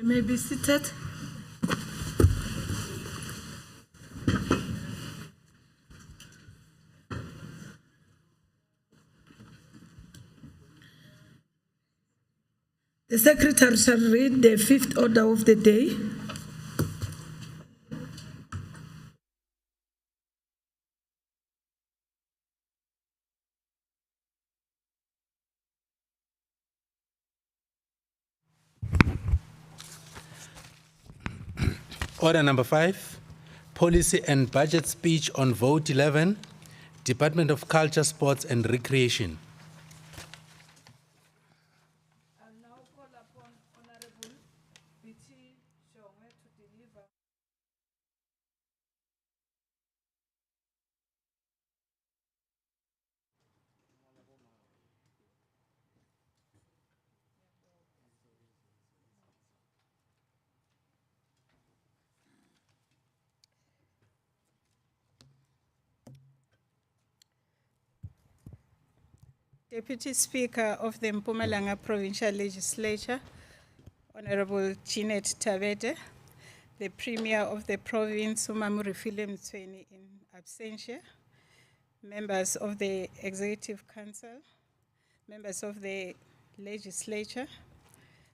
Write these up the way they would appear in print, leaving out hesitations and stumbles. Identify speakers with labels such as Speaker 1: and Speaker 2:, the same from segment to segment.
Speaker 1: You may be seated. The Secretary shall read the fifth order of the day.
Speaker 2: Order number 5, Policy and Budget Speech on Vote 11, Department of Culture, Sports and Recreation.
Speaker 1: I'll now call upon Honorable B.T. Shongwe to deliver. Deputy Speaker of the Mpumalanga Provincial Legislature, Honorable Jeanette Tabete, the Premier of the province, Umamuri Philem Tsweni in absentia, members of the Executive Council, members of the Legislature,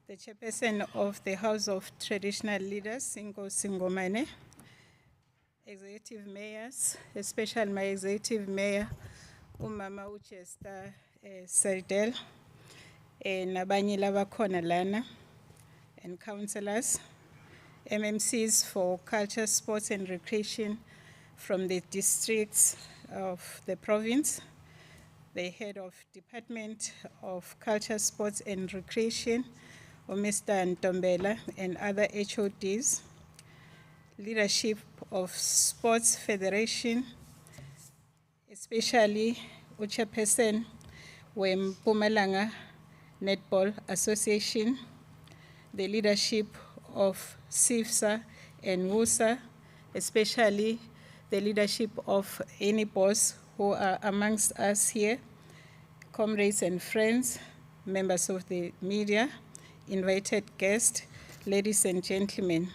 Speaker 1: the Chairperson of the House of Traditional Leaders, Inkosi Ngomane, Executive Mayors, especially my Executive Mayor, Umama Uchester Saidel, nabanye labakhona lana, and councillors, MMCs for Culture, Sports and Recreation from the districts of the province, the head of Department of Culture, Sports and Recreation, Mr. Ntombela, and other HODs, leadership of Sports Federation, especially Chairperson Mpumalanga Netball Association, the leadership of SIFSA and WUSA, especially the leadership of any boss who are amongst us here, comrades and friends, members of the media, invited guests, ladies and gentlemen.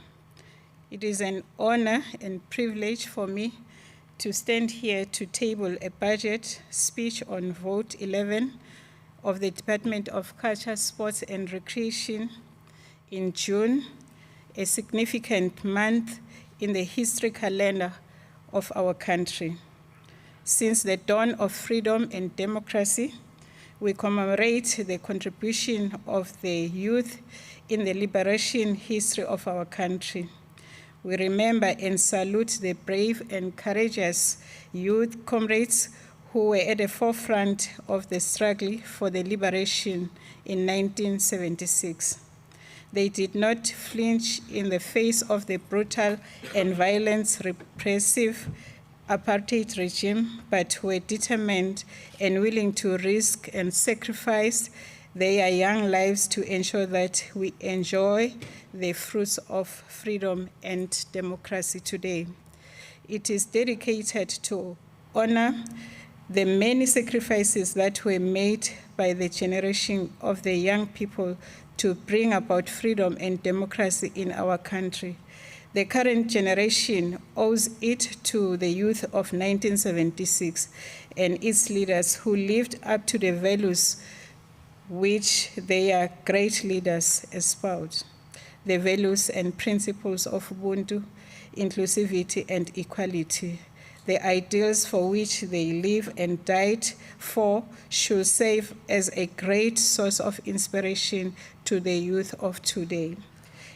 Speaker 1: It is an honor and privilege for me to stand here to table a budget speech on Vote 11 of the Department of Culture, Sports and Recreation in June, a significant month in the history calendar of our country. Since the dawn of freedom and democracy, we commemorate the contribution of the youth in the liberation history of our country. We remember and salute the brave and courageous youth comrades who were at the forefront of the struggle for the liberation in 1976. They did not flinch in the face of the brutal and violent repressive apartheid regime, but were determined and willing to risk and sacrifice their young lives to ensure that we enjoy the fruits of freedom and democracy today. It is dedicated to honor the many sacrifices that were made by the generation of the young people to bring about freedom and democracy in our country. The current generation owes it to the youth of 1976 and its leaders who lived up to the values which their great leaders espoused, the values and principles of Ubuntu, inclusivity and equality. The ideals for which they live and died for should serve as a great source of inspiration to the youth of today.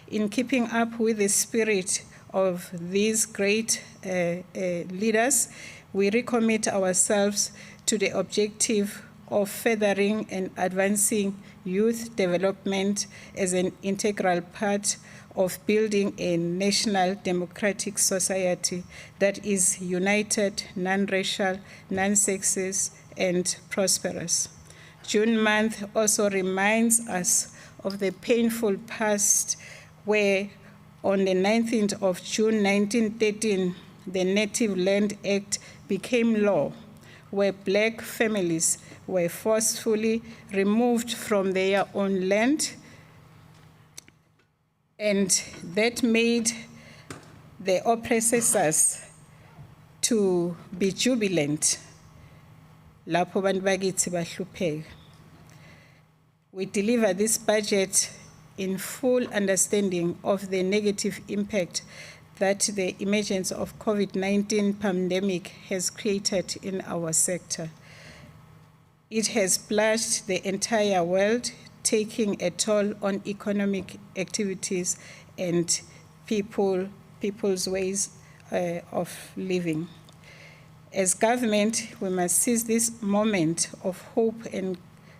Speaker 1: In keeping up with the spirit of these great leaders, we recommit ourselves to the objective of furthering and advancing youth development as an integral part of building a national democratic society that is united, non-racial, non-sexist, and prosperous. June month also reminds us of the painful past where on the 19th of June 1913, the Native Land Act became law, where Black families were forcefully removed from their own land And that made the oppressors to be jubilant. Lapho bantu bakithi bahlupheka. We deliver this budget in full understanding of the negative impact that the emergence of COVID-19 pandemic has created in our sector. It has plunged the entire world, taking a toll on economic activities and people's ways of living. As government, we must seize this moment of hope and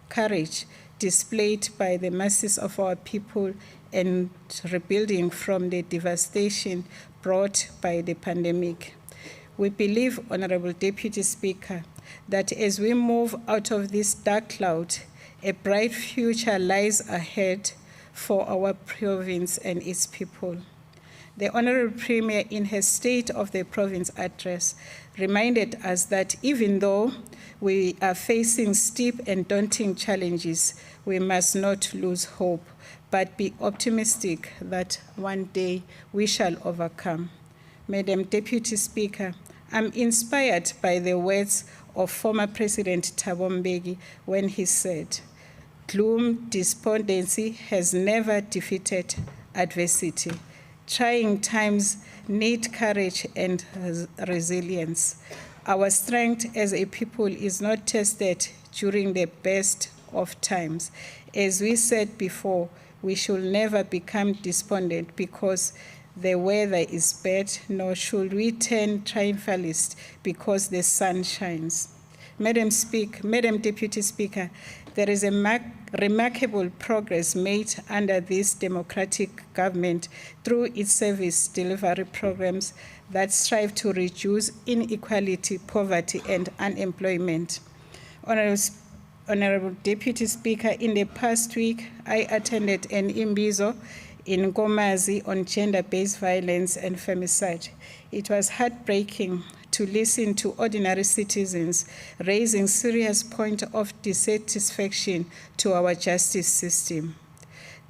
Speaker 1: courage displayed by the masses of our people and rebuilding from the devastation brought by the pandemic. We believe, Honorable Deputy Speaker, that as we move out of this dark cloud, a bright future lies ahead for our province and its people. The Honorable Premier, in her State of the Province address, reminded us that even though we are facing steep and daunting challenges, we must not lose hope, but be optimistic that one day we shall overcome. Madam Deputy Speaker, I'm inspired by the words of former President Thabo Mbeki when he said, "Gloom, despondency has never defeated adversity. Trying times need courage and resilience. Our strength as a people is not tested during the best of times. As we said before, we should never become despondent because the weather is bad, nor should we turn triumphalist because the sun shines." Madam Deputy Speaker, there is a remarkable progress made under this democratic government through its service delivery programs that strive to reduce inequality, poverty, and unemployment. Honorable Deputy Speaker, in the past week, I attended an imbizo in Nkomazi on gender-based violence and femicide. It was heartbreaking to listen to ordinary citizens raising serious points of dissatisfaction to our justice system.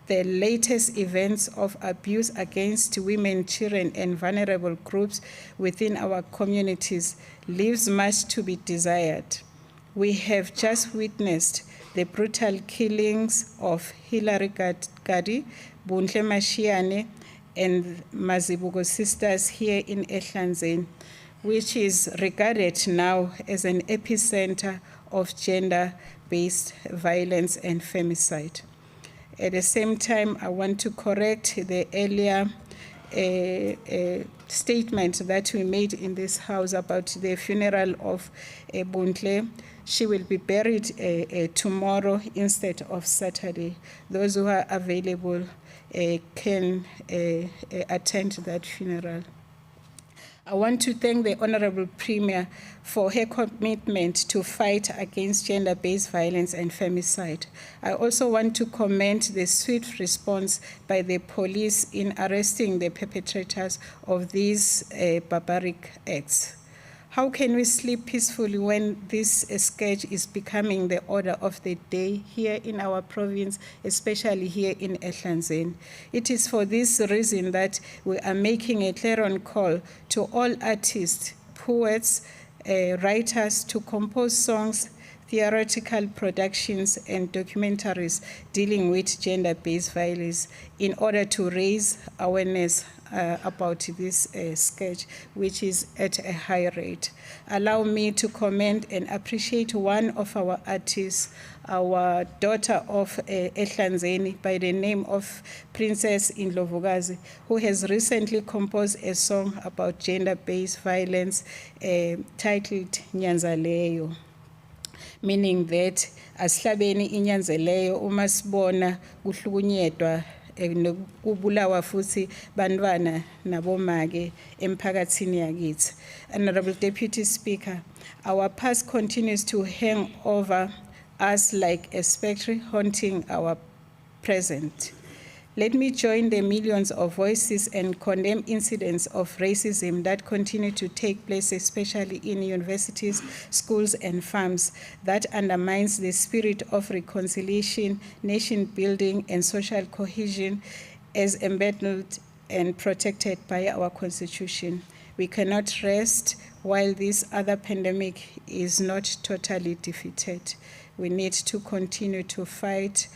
Speaker 1: The latest events of abuse against women, children, and vulnerable groups within our communities leaves much to be desired. We have just witnessed the brutal killings of Hilary Gadi, Buntle Mashiane, and Mazibuko sisters here in Ehlanzeni, which is regarded now as an epicenter of gender-based violence and femicide. At the same time, I want to correct the earlier statement that we made in this House about the funeral of Buntle. She will be buried tomorrow instead of Saturday. Those who are available can attend that funeral. I want to thank the Honorable Premier for her commitment to fight against gender-based violence and femicide. I also want to commend the swift response by the police in arresting the perpetrators of these barbaric acts. How can we sleep peacefully when this scourge is becoming the order of the day here in our province, especially here in Ehlanzeni? It is for this reason that we are making a clarion call to all artists, poets, writers to compose songs, theatrical productions, and documentaries dealing with gender-based violence in order to raise awareness about this scourge, which is at a high rate. Allow me to commend and appreciate one of our artists, our daughter of Ehlanzeni by the name of Princess Indlovukazi, who has recently composed a song about gender-based violence titled Nyanzaleyo, meaning that asihlabeni inyanzeleyo uma sibona kuhlukunyedwa kubulawa futhi bantwana nabomake emphakathini yakithi. Honorable Deputy Speaker, our past continues to hang over us like a spectre haunting our present. Let me join the millions of voices and condemn incidents of racism that continue to take place, especially in universities, schools, and farms, that undermines the spirit of reconciliation, nation building, and social cohesion as embedded and protected by our Constitution. We cannot rest while this other pandemic is not totally defeated. We need to continue to fight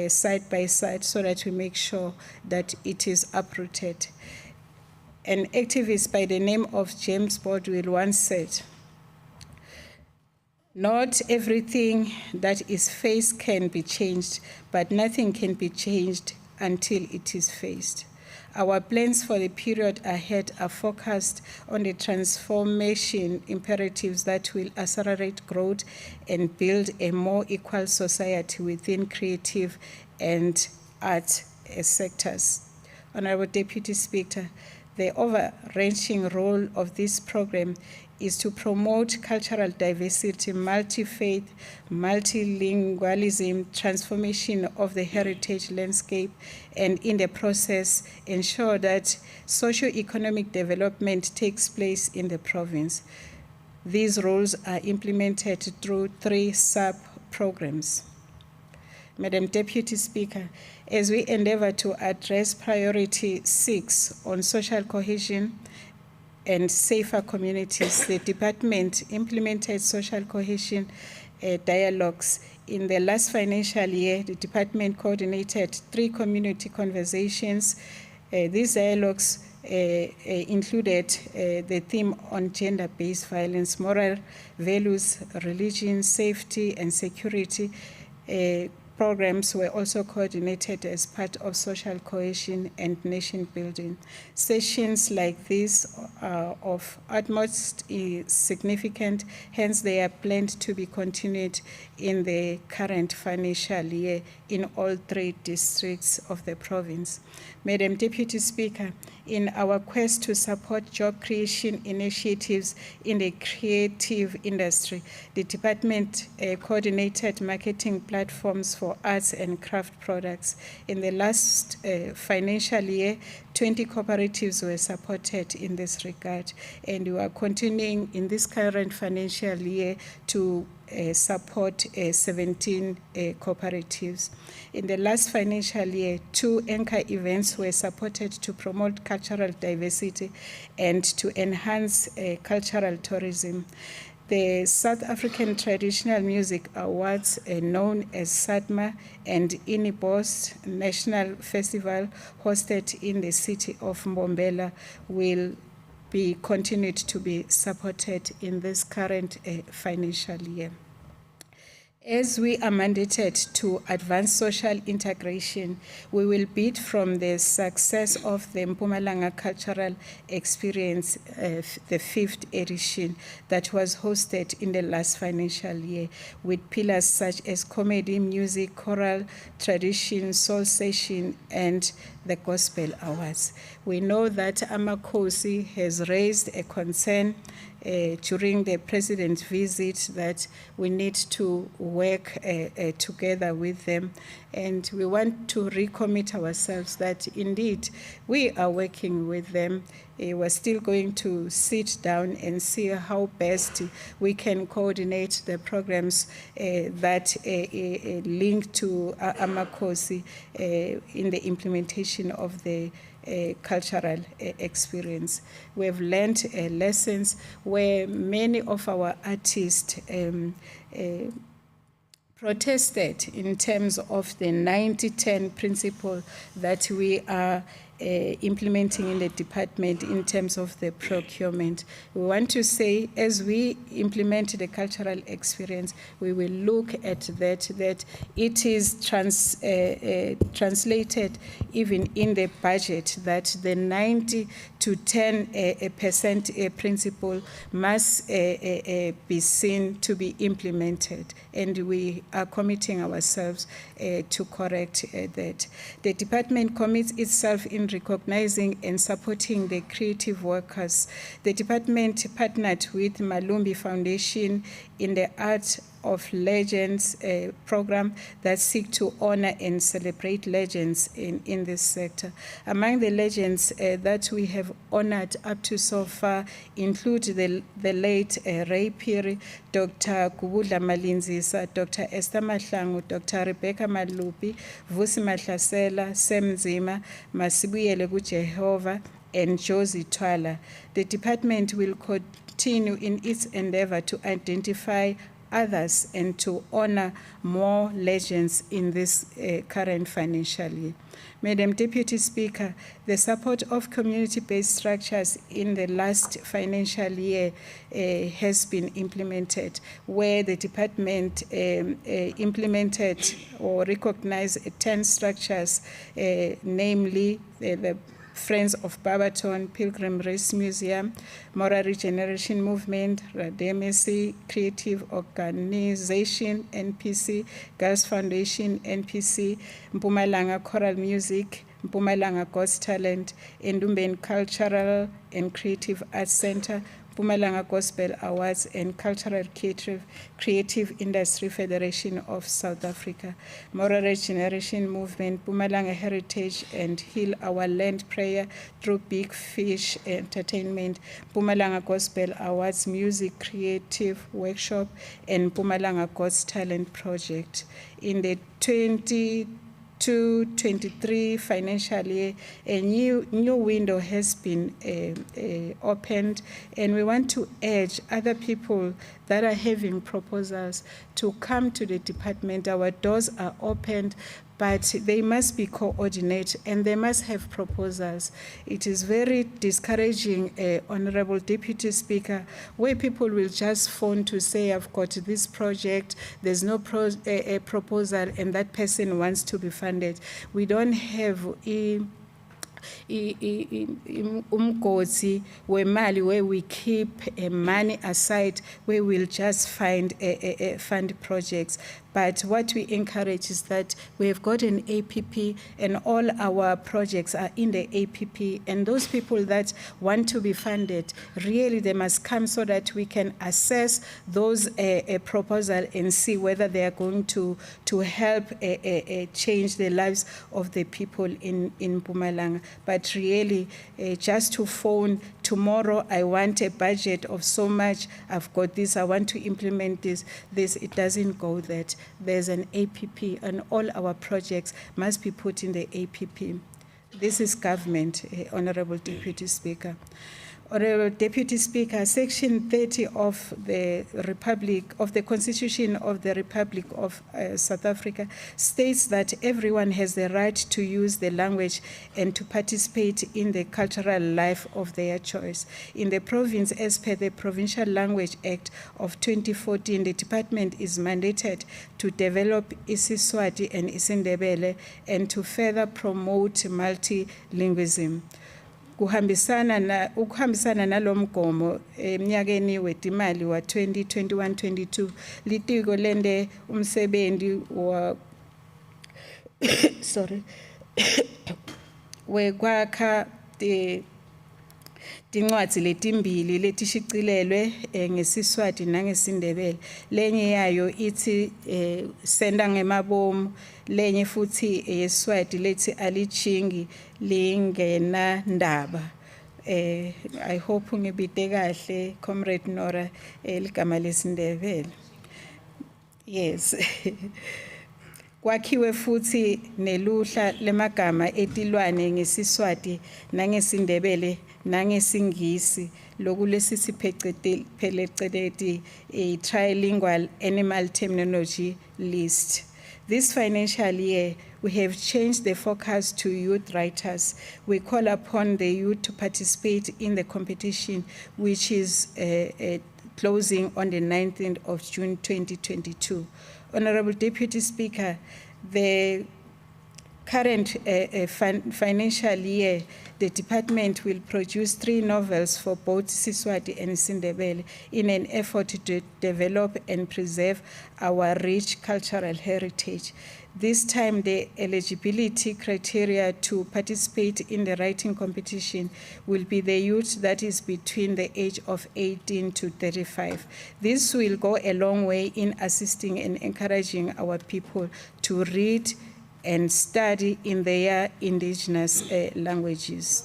Speaker 1: side by side so that we make sure that it is uprooted. An activist by the name of James Baldwin once said, "Not everything that is faced can be changed, but nothing can be changed until it is faced." Our plans for the period ahead are focused on the transformation imperatives that will accelerate growth and build a more equal society within creative and art sectors. Honorable Deputy Speaker, the overarching role of this program is to promote cultural diversity, multi-faith, multilingualism, transformation of the heritage landscape, and in the process, ensure that socio-economic development takes place in the province. These roles are implemented through 3 sub-programs. Madam Deputy Speaker, as we endeavor to address priority 6 on social cohesion and safer communities, the department implemented social cohesion dialogues. In the last financial year, the department coordinated 3 community conversations. These dialogues included the theme on gender-based violence, moral values, religion, safety, and security. Programs were also coordinated as part of social cohesion and nation building. Sessions like this are of utmost significance, hence they are planned to be continued in the current financial year in all 3 districts of the province. Madam Deputy Speaker, in our quest to support job creation initiatives in the creative industry, the department coordinated marketing platforms for arts and craft products. In the last financial year, 20 cooperatives were supported in this regard, and we are continuing in this current financial year to support 17 cooperatives. In the last financial year, 2 anchor events were supported to promote cultural diversity and to enhance cultural tourism. The South African Traditional Music Awards, known as SATMA, and Inibos National Festival, hosted in the city of Mbombela, will be continued to be supported in this current financial year. As we are mandated to advance social integration, we will bid from the success of the Mpumalanga Cultural Experience, the 5th edition, that was hosted in the last financial year, with pillars such as comedy, music, choral, tradition, soul session, and the Gospel Awards. We know that Amakosi has raised a concern during the president's visit that we need to work together with them, and we want to recommit ourselves that indeed we are working with them. We're still going to sit down and see how best we can coordinate the programs that link to Amakosi in the implementation of the cultural experience. We have learned lessons where many of our artists protested in terms of the 90-10 principle that we are implementing in the department in terms of the procurement. We want to say, as we implement the cultural experience, we will look at that it is translated even in the budget, that the 90 to 10% principle must be seen to be implemented, and we are committing ourselves to correct that. The department commits itself in recognizing and supporting the creative workers. The department partnered with Malumbi Foundation in the art of Legends program that seek to honor and celebrate legends in this sector. Among the legends that we have honored up to so far include the late Ray Phiri, Dr. Kubudla Malinzisa, Dr. Esther Mahlangu, Dr. Rebecca Malupi, Vusi Mahlasela, Sam Zima, Masibuyele Jehovah, and Josie Twala. The department will continue in its endeavor to identify others and to honor more legends in this current financial year. Madam Deputy Speaker, the support of community-based structures in the last financial year has been implemented, where the department implemented or recognized 10 structures, namely the Friends of Barberton, Pilgrim Race Museum, Moral Regeneration Movement, Rademesi, Creative Organization, NPC, Girls Foundation, NPC, Mpumalanga Choral Music, Mpumalanga God's Talent, Ndumben Cultural and Creative Arts Center, Mpumalanga Gospel Awards, and Cultural Creative Industry Federation of South Africa, Moral Regeneration Movement, Mpumalanga Heritage and Heal Our Land Prayer through Big Fish Entertainment, Mpumalanga Gospel Awards Music Creative Workshop, and Mpumalanga God's Talent Project. In the 2022-23 financial year, a new window has been opened, and we want to urge other people that are having proposals to come to the department. Our doors are opened, but they must be coordinated and they must have proposals. It is very discouraging, Honorable Deputy Speaker, where people will just phone to say, I've got this project, there's no proposal, and that person wants to be funded. We don't have umgodi wemali where we keep money aside, where we'll just fund projects. But what we encourage is that we have got an APP and all our projects are in the APP, and those people that want to be funded, really they must come so that we can assess those proposals and see whether they are going to help change the lives of the people in Mpumalanga. But really, just to phone, tomorrow I want a budget of so much, I've got this, I want to implement this, it doesn't go that. There's an APP and all our projects must be put in the APP. This is government, Honorable Deputy Speaker. Honorable Deputy Speaker, Section 30 of the Constitution of the Republic of South Africa states that everyone has the right to use the language and to participate in the cultural life of their choice. In the province, as per the Provincial Language Act of 2014, the department is mandated to develop isiSwati and isiNdebele and to further promote multilingualism. Ukuhambisana nalomgomo eminyakeni wetimali wa 2021-22 litiko lende umsebenzi wa wekwakha tincwadzi letimbili letishicilelwe ngesiSwati nangesindebele. Lenye yayo ithi senda ngemabomu, lenye futhi yeswati lethi alichingi lingena ndaba. I hope ngibite kahle Comrade Nora ligama lesindebele. Yes. Kwakhiwe futhi neluhla lemagama etilwane ngesiSwati nangesindebele nangesingisi lokulesisipheceleti a trilingual animal terminology list. This financial year, we have changed the focus to youth writers. We call upon the youth to participate in the competition, which is closing on the 19th of June 2022. Honorable Deputy Speaker, the current financial year, the department will produce 3 novels for both Siswati and Sindebele in an effort to develop and preserve our rich cultural heritage. This time, the eligibility criteria to participate in the writing competition will be the youth that is between the age of 18 to 35. This will go a long way in assisting and encouraging our people to read and study in their indigenous languages.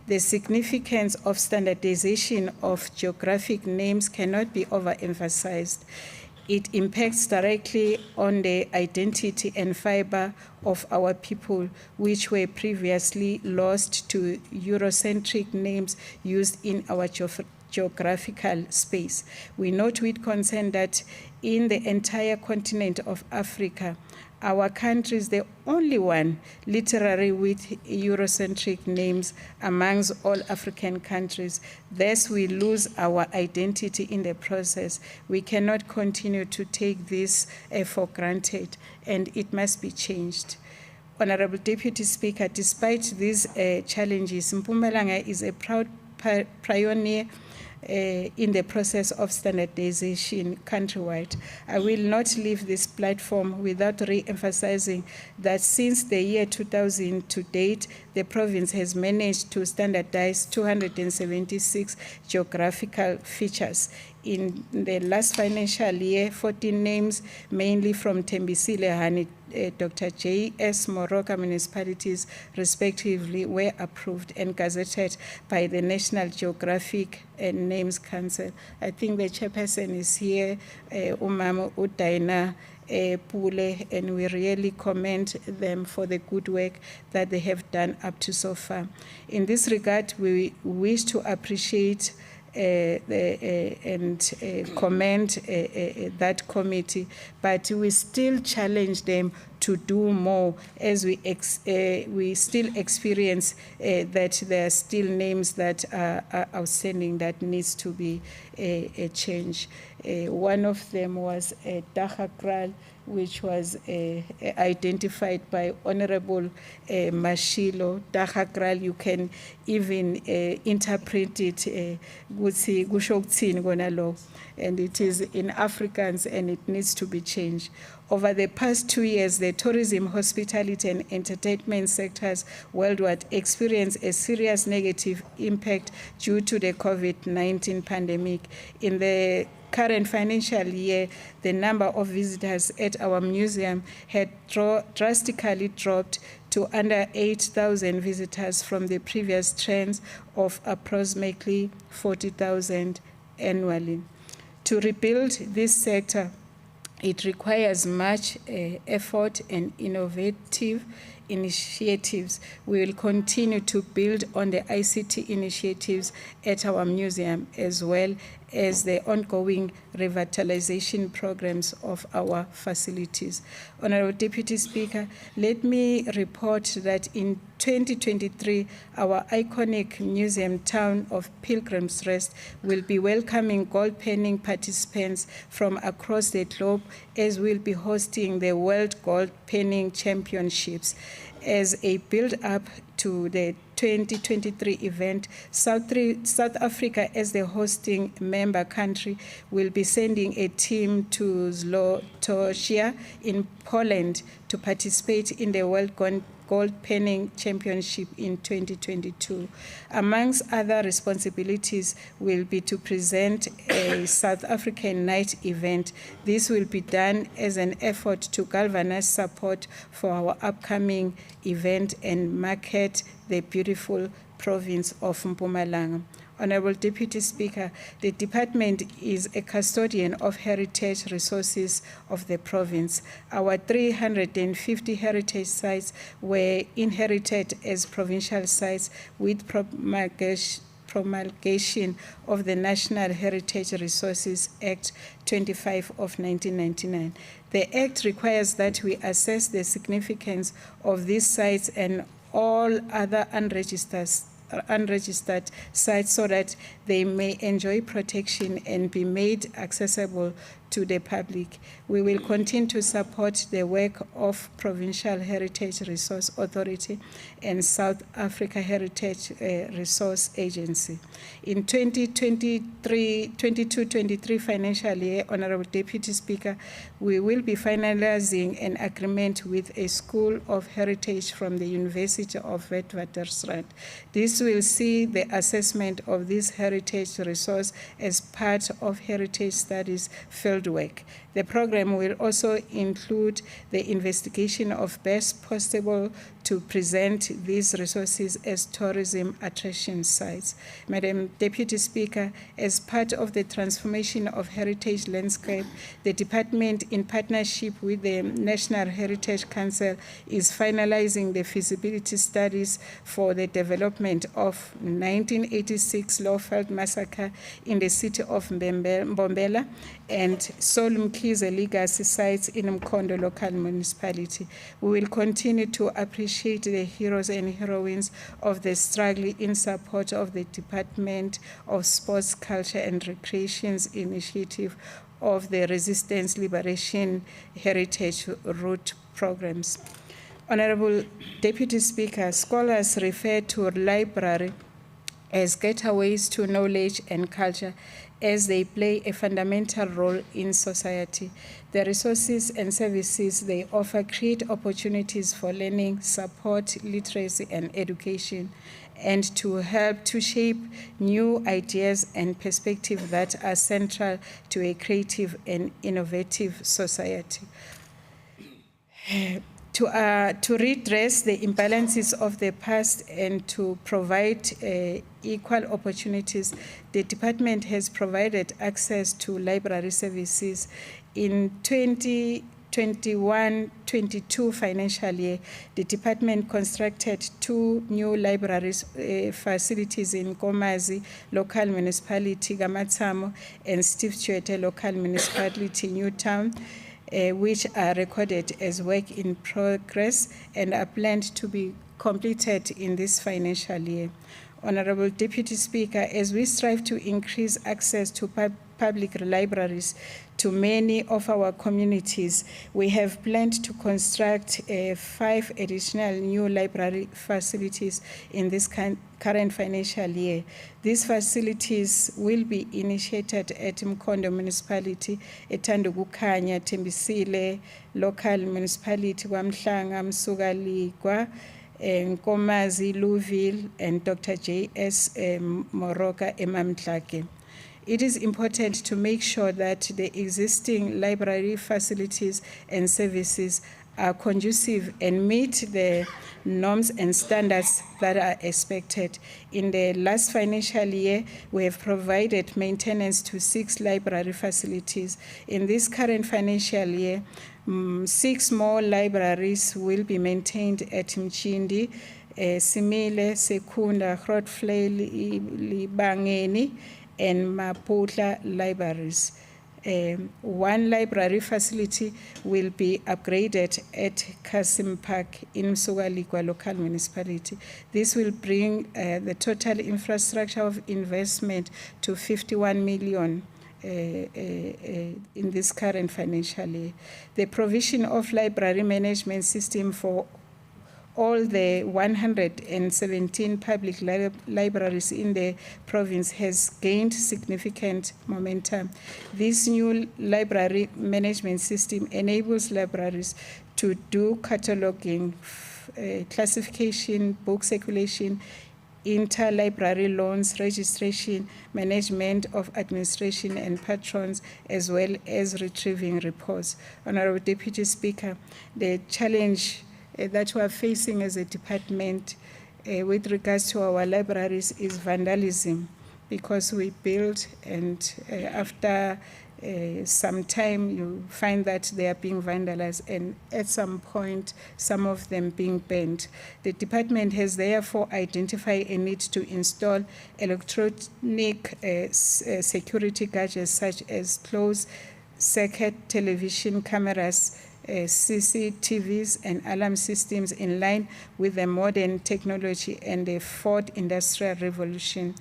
Speaker 1: The significance of standardization of geographic names cannot be overemphasized. It impacts directly on the identity and fiber of our people, which were previously lost to Eurocentric names used in our geographical space. We note with concern that in the entire continent of Africa, our country is the only one literally with Eurocentric names amongst all African countries. Thus, we lose our identity in the process. We cannot continue to take this for granted, and it must be changed. Honorable Deputy Speaker, despite these challenges, Mpumalanga is a proud pioneer in the process of standardization countrywide. I will not leave this platform without re-emphasizing that since the year 2000 to date, the province has managed to standardize 276 geographical features. In the last financial year, 14 names, mainly from Tembisile, Hani, Dr. J.S. Moroka municipalities, respectively, were approved and gazetted by the National Geographic and Names Council. I think the chairperson is here, Umama Udaina Pule, and we really commend them for the good work that they have done up to so far. In this regard, we wish to appreciate and commend that committee, but we still challenge them to do more, as we still experience that there are still names that are outstanding that needs to be changed. One of them was Dahakral, which was identified by Honorable Mashilo. Dahakral, you can even interpret it, and it is in Afrikaans and it needs to be changed. Over the past 2 years, the tourism, hospitality, and entertainment sectors worldwide experienced a serious negative impact due to the COVID-19 pandemic. In the current financial year, the number of visitors at our museum had drastically dropped to under 8,000 visitors from the previous trends of approximately 40,000 annually. To rebuild this sector, it requires much effort and innovative initiatives. We will continue to build on the ICT initiatives at our museum, as well as the ongoing revitalization programs of our facilities. Honorable Deputy Speaker, let me report that in 2023, our iconic museum town of Pilgrim's Rest will be welcoming gold penning participants from across the globe, as we'll be hosting the World Gold Penning Championships. As a build-up to the 2023 event, South Africa, as the hosting member country, will be sending a team to Złotowicz in Poland to participate in the World Gold Penning Championship in 2022. Amongst other responsibilities will be to present a South African night event. This will be done as an effort to galvanize support for our upcoming event and market the beautiful province of Mpumalanga. Honorable Deputy Speaker, the department is a custodian of heritage resources of the province. Our 350 heritage sites were inherited as provincial sites with promulgation of the National Heritage Resources Act 25 of 1999. The Act requires that we assess the significance of these sites and all other unregistered sites so that they may enjoy protection and be made accessible to the public. We will continue to support the work of Provincial Heritage Resource Authority and South Africa Heritage Resource Agency. In 2022-23 financial year, Honorable Deputy Speaker, we will be finalizing an agreement with a School of Heritage from the University of Witwatersrand. This will see the assessment of this heritage resource as part of heritage studies fieldwork. The program will also include the investigation of best possible to present these resources as tourism attraction sites. Madam Deputy Speaker, as part of the transformation of heritage landscape, the department, in partnership with the National Heritage Council, is finalizing the feasibility studies for the development of 1986 Lawfeld massacre in the city of Mbombela and Solumkhize legacy sites in Mkondo local municipality. We will continue to appreciate the heroes and heroines of the struggle in support of the Department of Sports, Culture and Recreation's initiative of the Resistance Liberation Heritage Route programs. Honorable Deputy Speaker, scholars refer to library as gateways to knowledge and culture, as they play a fundamental role in society. The resources and services they offer create opportunities for learning, support, literacy, and education, and to help to shape new ideas and perspectives that are central to a creative and innovative society. To redress the imbalances of the past and to provide equal opportunities, the department has provided access to library services. In 2021-22 financial year, the department constructed 2 new libraries facilities in Komazi local municipality, Gamatsamo, and Steve Tshwete local municipality, Newtown, which are recorded as work in progress and are planned to be completed in this financial year. Honorable Deputy Speaker, as we strive to increase access to public libraries to many of our communities, we have planned to construct 5 additional new library facilities in this current financial year. These facilities will be initiated at Mkondo Municipality, Etandukukanya, Tembisile, local municipality, Wamhlanga, Msugaligwa, Nkomazi, Louisville, and Dr. J.S. Moroka, Emamtlake. It is important to make sure that the existing library facilities and services are conducive and meet the norms and standards that are expected. In the last financial year, we have provided maintenance to 6 library facilities. In this current financial year, 6 more libraries will be maintained at Mchindi, Simile, Sekunda, Grootvlei, Libangeni, and Maputla libraries. 1 library facility will be upgraded at Kasim Park in Msugaligwa local municipality. This will bring the total infrastructure of investment to 51 million in this current financial year. The provision of library management system for all the 117 public libraries in the province has gained significant momentum. This new library management system enables libraries to do cataloging, classification, book circulation, interlibrary loans, registration, management of administration and patrons, as well as retrieving reports. Honorable Deputy Speaker, the challenge that we are facing as a department with regards to our libraries is vandalism, because we build and after some time you find that they are being vandalized, and at some point some of them being burned. The department has therefore identified a need to install electronic security gadgets such as closed circuit television cameras, CCTVs and alarm systems in line with the modern technology and the 4th industrial revolution.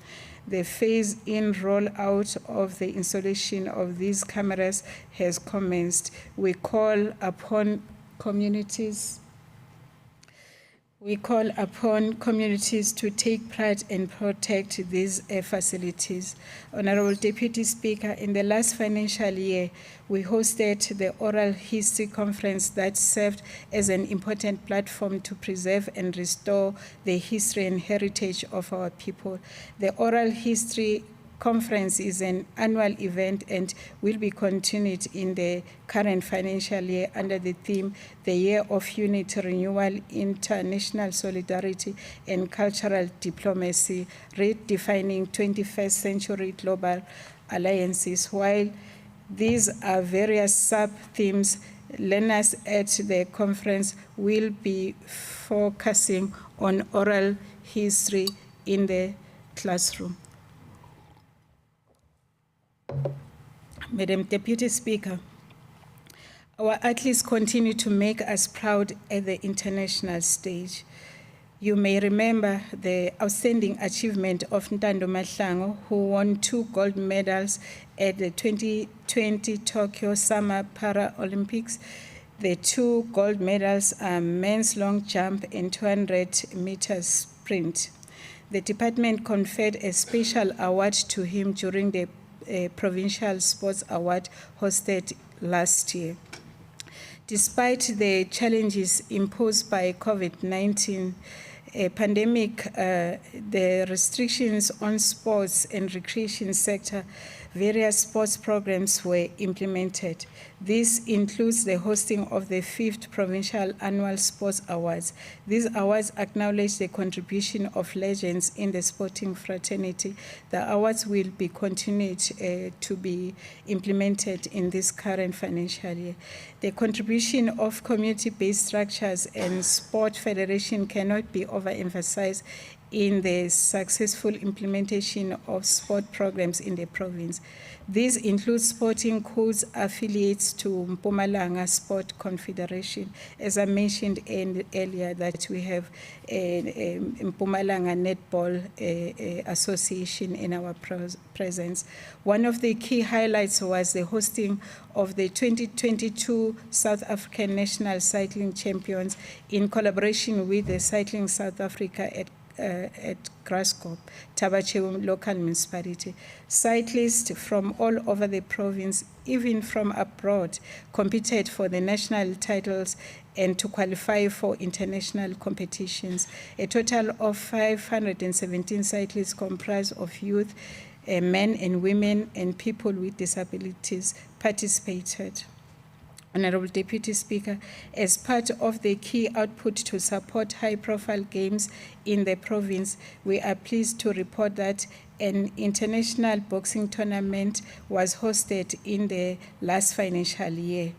Speaker 1: The phase-in rollout of the installation of these cameras has commenced. We call upon communities to take pride and protect these facilities. Honorable Deputy Speaker, in the last financial year, we hosted the Oral History Conference that served as an important platform to preserve and restore the history and heritage of our people. The Oral History Conference is an annual event and will be continued in the current financial year under the theme, The Year of Unity, Renewal, International Solidarity and Cultural Diplomacy, Redefining 21st Century Global Alliances. While these are various sub-themes, learners at the conference will be focusing on oral history in the classroom. Madam Deputy Speaker, our athletes continue to make us proud at the international stage. You may remember the outstanding achievement of Ntando Mahlangu, who won 2 gold medals at the 2020 Tokyo Summer Paralympics. The 2 gold medals are men's long jump and 200 meters sprint. The department conferred a special award to him during the Provincial Sports Award hosted last year. Despite the challenges imposed by COVID-19 pandemic, the restrictions on sports and recreation sector, various sports programs were implemented. This includes the hosting of the 5th Provincial Annual Sports Awards. These awards acknowledge the contribution of legends in the sporting fraternity. The awards will be continued to be implemented in this current financial year. The contribution of community-based structures and sport federation cannot be overemphasized in the successful implementation of sport programs in the province. These include sporting codes affiliates to Mpumalanga Sport Confederation. As I mentioned earlier, that we have a Mpumalanga Netball Association in our presence. One of the key highlights was the hosting of the 2022 South African National Cycling Champions in collaboration with the Cycling South Africa at Graskop, Tabachew local municipality. Cyclists from all over the province, even from abroad, competed for the national titles and to qualify for international competitions. A total of 517 cyclists comprised of youth, men and women, and people with disabilities participated. Honorable Deputy Speaker, as part of the key output to support high-profile games in the province, we are pleased to report that an international boxing tournament was hosted in the last financial year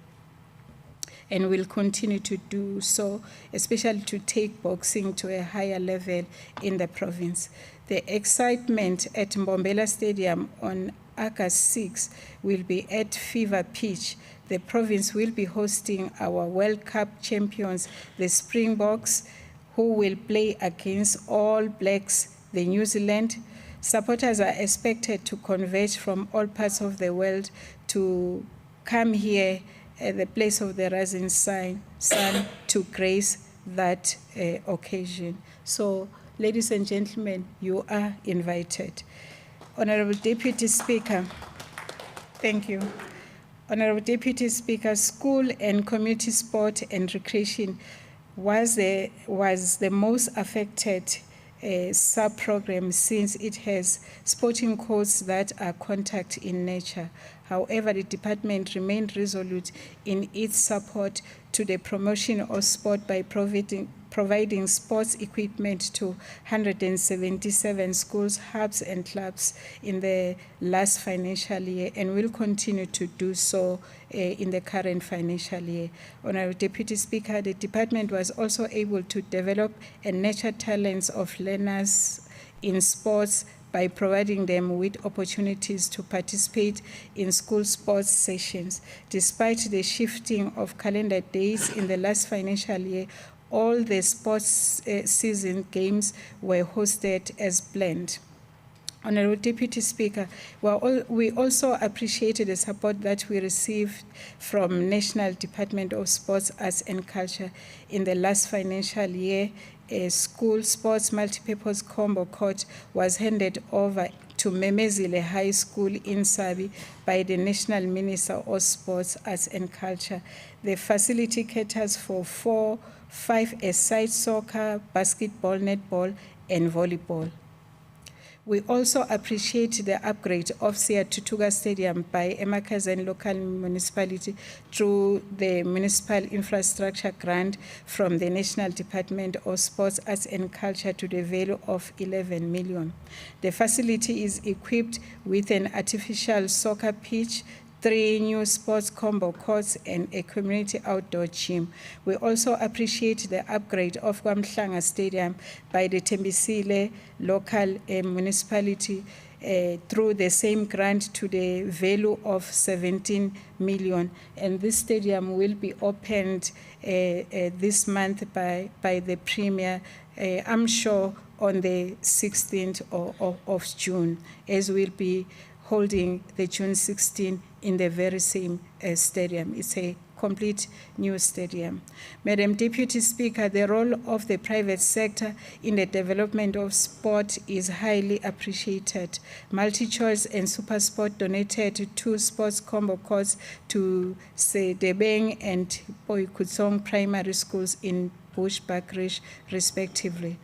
Speaker 1: and will continue to do so, especially to take boxing to a higher level in the province. The excitement at Mbombela Stadium on August 6 will be at fever pitch. The province will be hosting our World Cup champions, the Springboks, who will play against All Blacks, the New Zealand. Supporters are expected to converge from all parts of the world to come here at the place of the rising sun to grace that occasion. So, ladies and gentlemen, you are invited. Honorable Deputy Speaker, thank you. Honorable Deputy Speaker, school and community sport and recreation was the most affected sub-program since it has sporting codes that are contact in nature. However, the department remained resolute in its support to the promotion of sport by providing sports equipment to 177 schools, hubs, and clubs in the last financial year and will continue to do so in the current financial year. Honorable Deputy Speaker, the department was also able to develop and nurture talents of learners in sports by providing them with opportunities to participate in school sports sessions. Despite the shifting of calendar days in the last financial year, all the sports season games were hosted as planned. Honorable Deputy Speaker, we also appreciated the support that we received from National Department of Sports, Arts and Culture in the last financial year. A school sports multipurpose combo court was handed over to Memezile High School in Sabi by the National Minister of Sports, Arts and Culture. The facility caters for 5-a-side soccer, basketball, netball and volleyball. We also appreciate the upgrade of Siya Tutuga Stadium by Emakhazen local municipality through the municipal infrastructure grant from the National Department of Sports, Arts and Culture to the value of 11 million. The facility is equipped with an artificial soccer pitch, 3 new sports combo courts and a community outdoor gym. We also appreciate the upgrade of Kwamhlanga Stadium by the Tembisile local municipality through the same grant to the value of 17 million. And this stadium will be opened this month by the Premier, I'm sure on the 16th of June, as we'll be holding the June 16 in the very same stadium. It's a complete new stadium. Madam Deputy Speaker, the role of the private sector in the development of sport is highly appreciated. MultiChoice and SuperSport donated 2 sports combo courts to Sedebeng and Boikutsong primary schools in Bushbuckridge, respectively.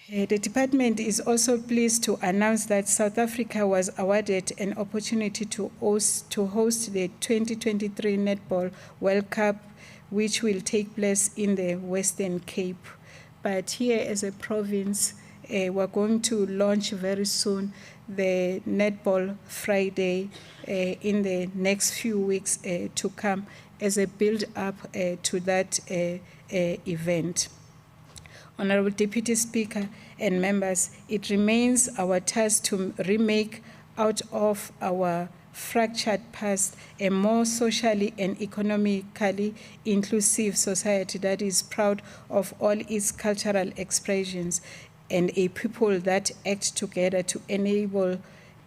Speaker 1: The department is also pleased to announce that South Africa was awarded an opportunity to host the 2023 Netball World Cup, which will take place in the Western Cape. But here as a province, we're going to launch very soon the Netball Friday in the next few weeks to come as a build-up to that event. Honorable Deputy Speaker and members, it remains our task to remake out of our fractured past a more socially and economically inclusive society that is proud of all its cultural expressions and a people that act together to enable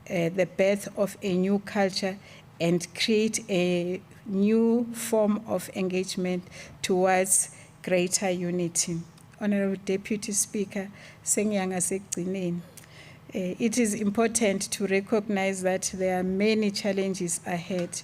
Speaker 1: the birth of a new culture and create a new form of engagement towards greater unity. Honorable Deputy Speaker, it is important to recognize that there are many challenges ahead.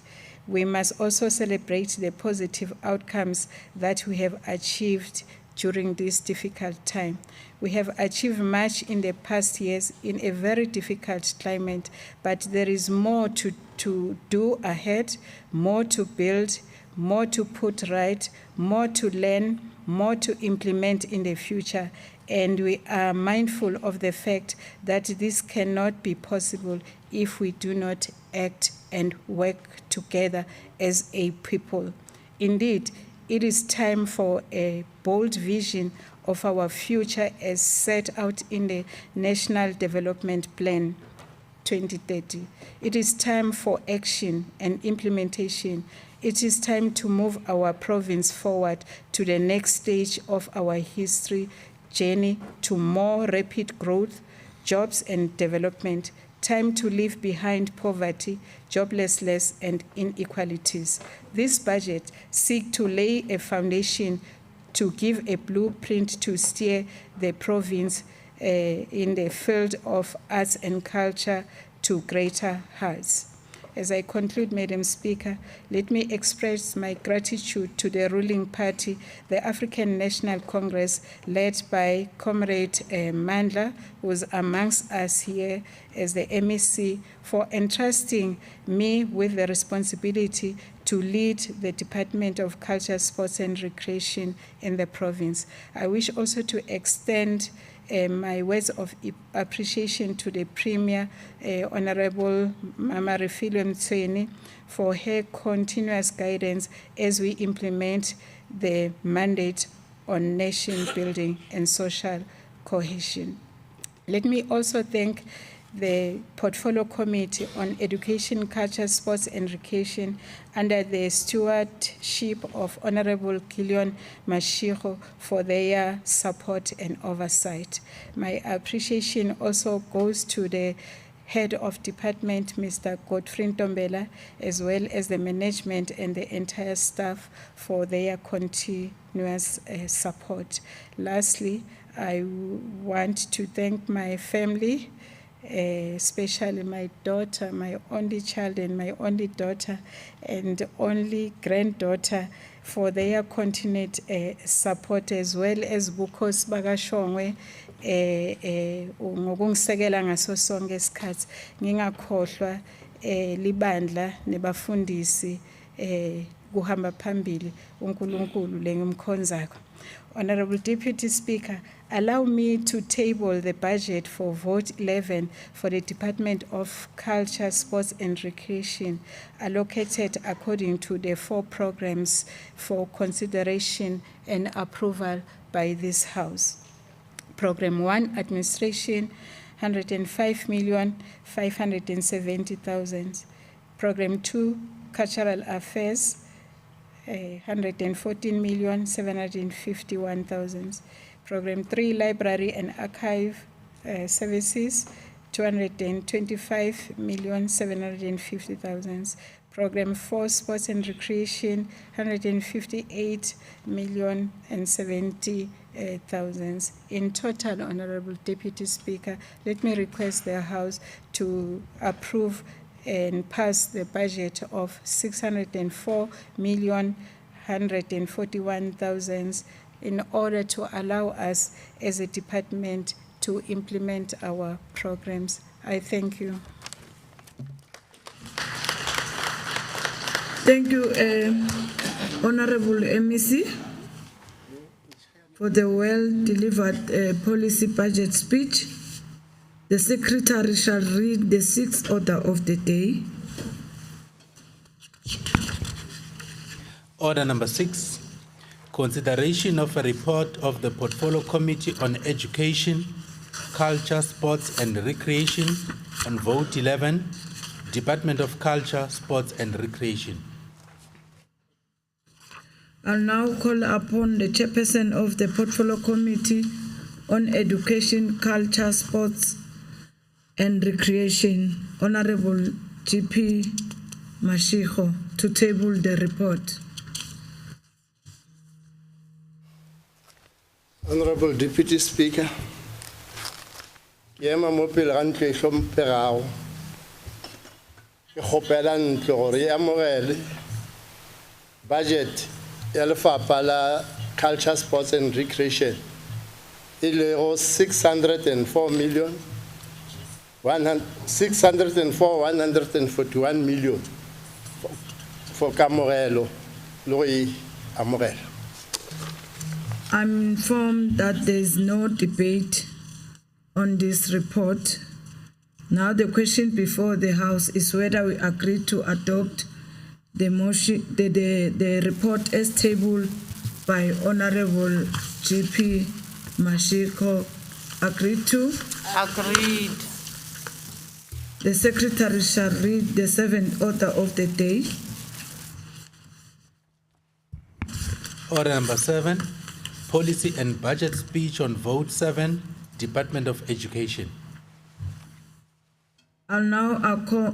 Speaker 1: We must also celebrate the positive outcomes that we have achieved during this difficult time. We have achieved much in the past years in a very difficult climate, but there is more to do ahead, more to build, more to put right, more to learn, more to implement in the future. And we are mindful of the fact that this cannot be possible if we do not act and work together as a people. Indeed, it is time for a bold vision of our future as set out in the National Development Plan 2030. It is time for action and implementation. It is time to move our province forward to the next stage of our history journey to more rapid growth, jobs and development. Time to leave behind poverty, joblessness and inequalities. This budget seeks to lay a foundation to give a blueprint to steer the province in the field of arts and culture to greater heights. As I conclude, Madam Speaker, let me express my gratitude to the ruling party, the African National Congress, led by Comrade Mandla, who is amongst us here as the MEC, for entrusting me with the responsibility to lead the Department of Culture, Sports and Recreation in the province. I wish also to extend my words of appreciation to the Premier, Honorable Mama Refilwe Mtsweni, for her continuous guidance as we implement the mandate on nation building and social cohesion. Let me also thank the Portfolio Committee on Education, Culture, Sports and Recreation under the stewardship of Honorable Kilian Mashiro for their support and oversight. My appreciation also goes to the Head of Department, Mr. Godfrey Ntombela, as well as the management and the entire staff for their continuous support. Lastly, I want to thank my family, especially my daughter, my only child and my only daughter and only granddaughter for their continued support, as well as Bukos Bagashongwe ngokungisekela ngaso sonke isikhathi ngingakhohlwa libandla nebafundisi kuhamba phambili uNkulunkulu lengimkhonzako. Honorable Deputy Speaker, allow me to table the budget for vote 11 for the Department of Culture, Sports and Recreation, allocated according to the 4 programs for consideration and approval by this House. Program 1, Administration, 105,570,000. Program 2, Cultural Affairs, 114,751,000. Program 3, Library and Archive Services, 225,750,000. Program 4, Sports and Recreation, 158,070,000. In total, Honorable Deputy Speaker, let me request the House to approve and pass the budget of 604,141,000 in order to allow us as a department to implement our programs. I thank you.
Speaker 3: Thank you, Honorable MEC, for the well-delivered policy budget speech. The Secretary shall read the 6th order of the day.
Speaker 2: Order number 6, consideration of a report of the Portfolio Committee on Education, Culture, Sports and Recreation on vote 11, Department of Culture, Sports and Recreation.
Speaker 3: I'll now call upon the chairperson of the Portfolio Committee on Education, Culture, Sports and Recreation, Honorable GP Mashiko, to table the report.
Speaker 4: Honorable Deputy Speaker, ke ema mo pele ga ntlo e hlomphegago ke kgopela ntlo gore e amogele budget ya lefapha la Culture, Sports and Recreation e lego 604,141 million for kamogelo le go e amogela.
Speaker 3: I'm informed that there is no debate on this report. Now the question before the House is whether we agree to adopt the motion, the report as tabled by Honorable GP Mashiko. Agreed to?
Speaker 5: Agreed.
Speaker 3: The Secretary shall read the 7th order of the day.
Speaker 2: Order number 7, policy and budget speech on vote 7, Department of Education.
Speaker 3: I'll now call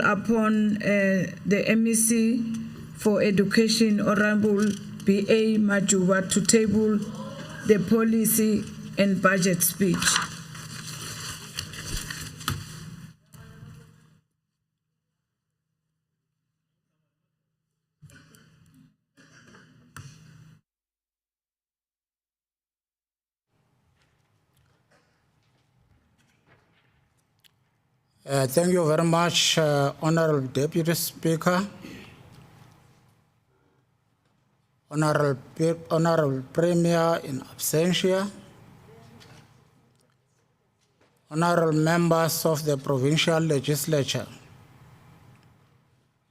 Speaker 3: upon the MEC for Education, Honorable B.A. Majuba, to table the policy and budget speech.
Speaker 6: Thank you very much, Honorable Deputy Speaker, Honorable Premier in absentia, Honorable members of the Provincial Legislature,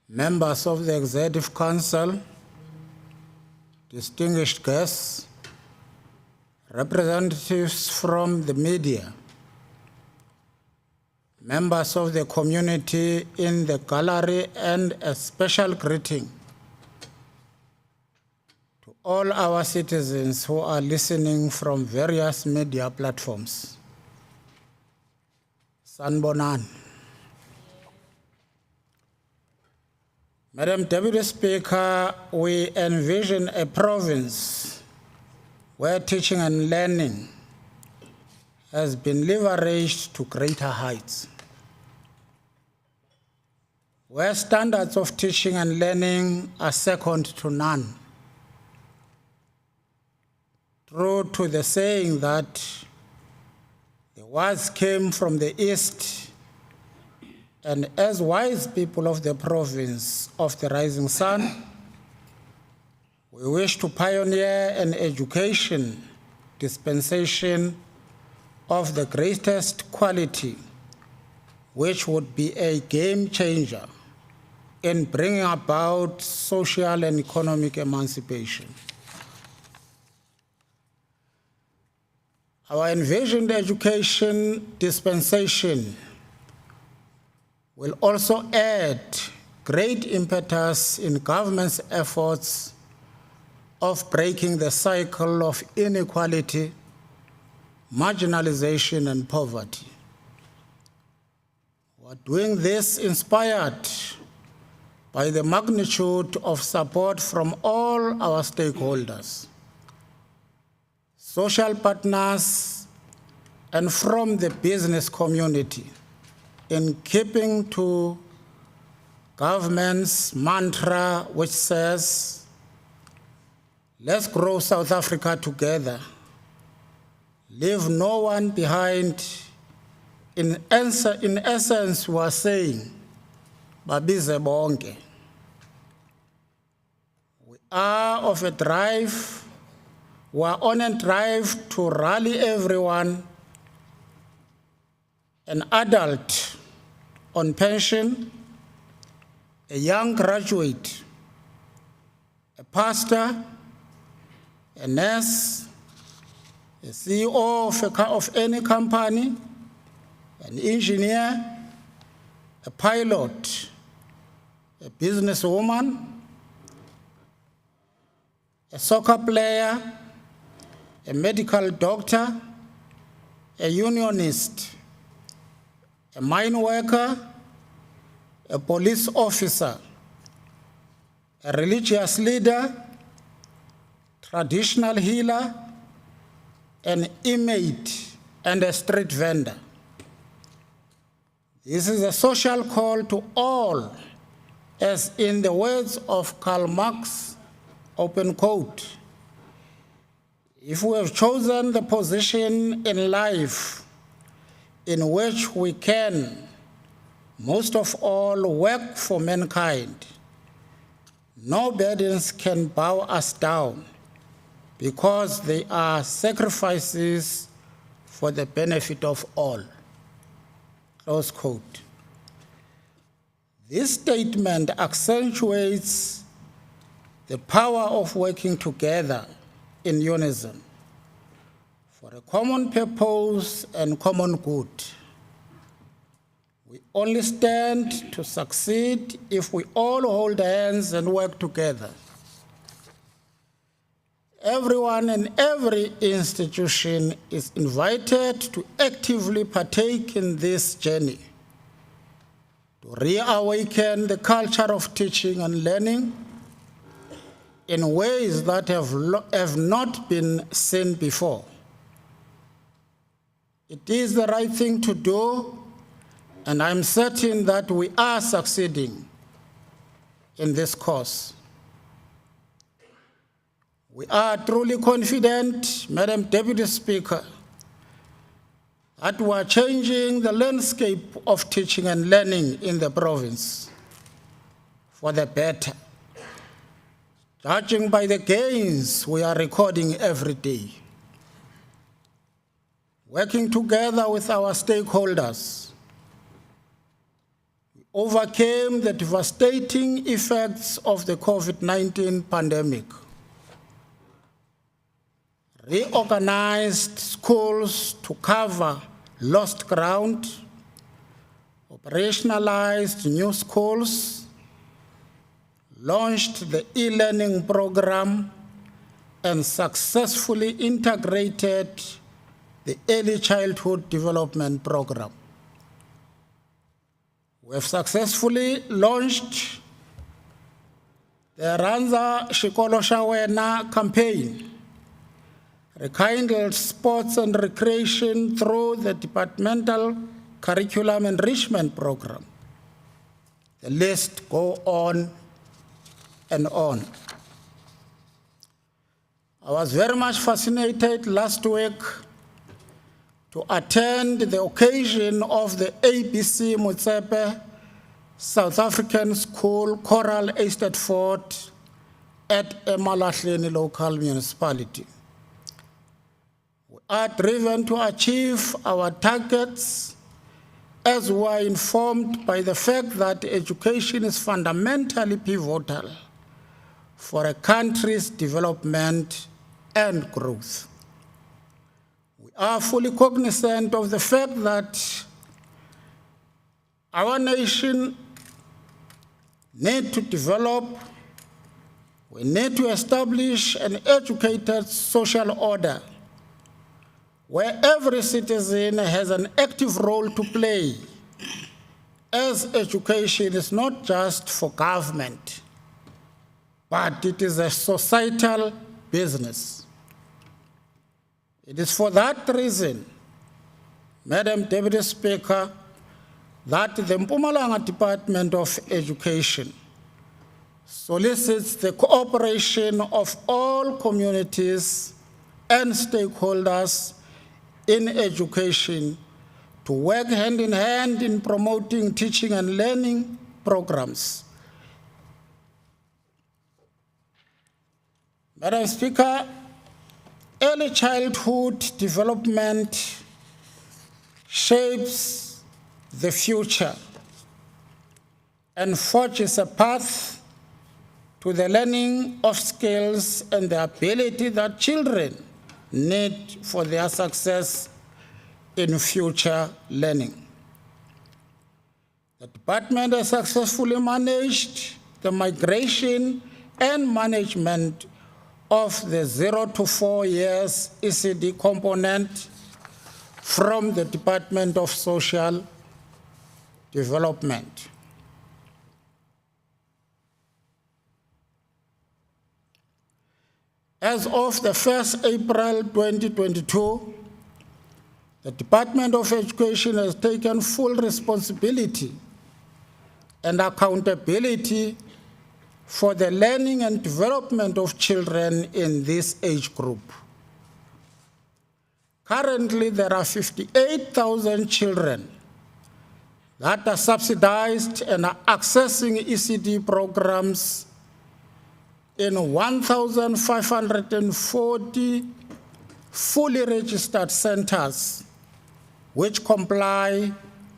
Speaker 6: members of the Executive Council, distinguished guests, representatives from the media, members of the community in the gallery, and a special greeting to all our citizens who are listening from various media platforms. Sanbonan. Madam Deputy Speaker, we envision a province where teaching and learning has been leveraged to greater heights, where standards of teaching and learning are second to none. True to the saying that the wise came from the east, and as wise people of the province of the rising sun, we wish to pioneer an education dispensation of the greatest quality, which would be a game changer in bringing about social and economic emancipation. Our envisioned education dispensation will also add great impetus in government's efforts of breaking the cycle of inequality, marginalization, and poverty. We're doing this inspired by the magnitude of support from all our stakeholders, social partners, and from the business community, in keeping to government's mantra, which says, let's grow South Africa together, leave no one behind. In essence, we are saying, babize bonke. We are on a drive to rally everyone, an adult on pension, a young graduate, a pastor, a nurse, a CEO of any company, an engineer, a pilot, a businesswoman, a soccer player, a medical doctor, a unionist, a mine worker, a police officer, a religious leader, traditional healer, an inmate, and a street vendor. This is a social call to all, as in the words of Karl Marx, open quote, if we have chosen the position in life in which we can, most of all, work for mankind, no burdens can bow us down, because they are sacrifices for the benefit of all. Close quote. This statement accentuates the power of working together in unison for a common purpose and common good. We only stand to succeed if we all hold hands and work together. Everyone in every institution is invited to actively partake in this journey, to reawaken the culture of teaching and learning in ways that have not been seen before. It is the right thing to do, and I'm certain that we are succeeding in this course. We are truly confident, Madam Deputy Speaker, that we are changing the landscape of teaching and learning in the province for the better, judging by the gains we are recording every day. Working together with our stakeholders, we overcame the devastating effects of the COVID-19 pandemic, reorganized schools to cover lost ground, operationalized new schools, launched the e-learning program, and successfully integrated the Early Childhood Development Program. We have successfully launched the Ranza Shikolo Shawena campaign, rekindled sports and recreation through the departmental curriculum enrichment program. The list goes on and on. I was very much fascinated last week to attend the occasion of the ABC Motsepe South African School Choral Estate Fort at Emalahleni local municipality. We are driven to achieve our targets as we are informed by the fact that education is fundamentally pivotal for a country's development and growth. We are fully cognizant of the fact that our nation needs to develop, we need to establish an educated social order where every citizen has an active role to play, as education is not just for government, but it is a societal business. It is for that reason, Madam Deputy Speaker, that the Mpumalanga Department of Education solicits the cooperation of all communities and stakeholders in education to work hand in hand in promoting teaching and learning programs. Madam Speaker, early childhood development shapes the future and forges a path to the learning of skills and the ability that children need for their success in future learning. The department has successfully managed the migration and management of the 0 to 4 years ECD component from the Department of Social Development. As of the 1st April 2022, the Department of Education has taken full responsibility and accountability for the learning and development of children in this age group. Currently, there are 58,000 children that are subsidized and are accessing ECD programs in 1,540 fully registered centers which comply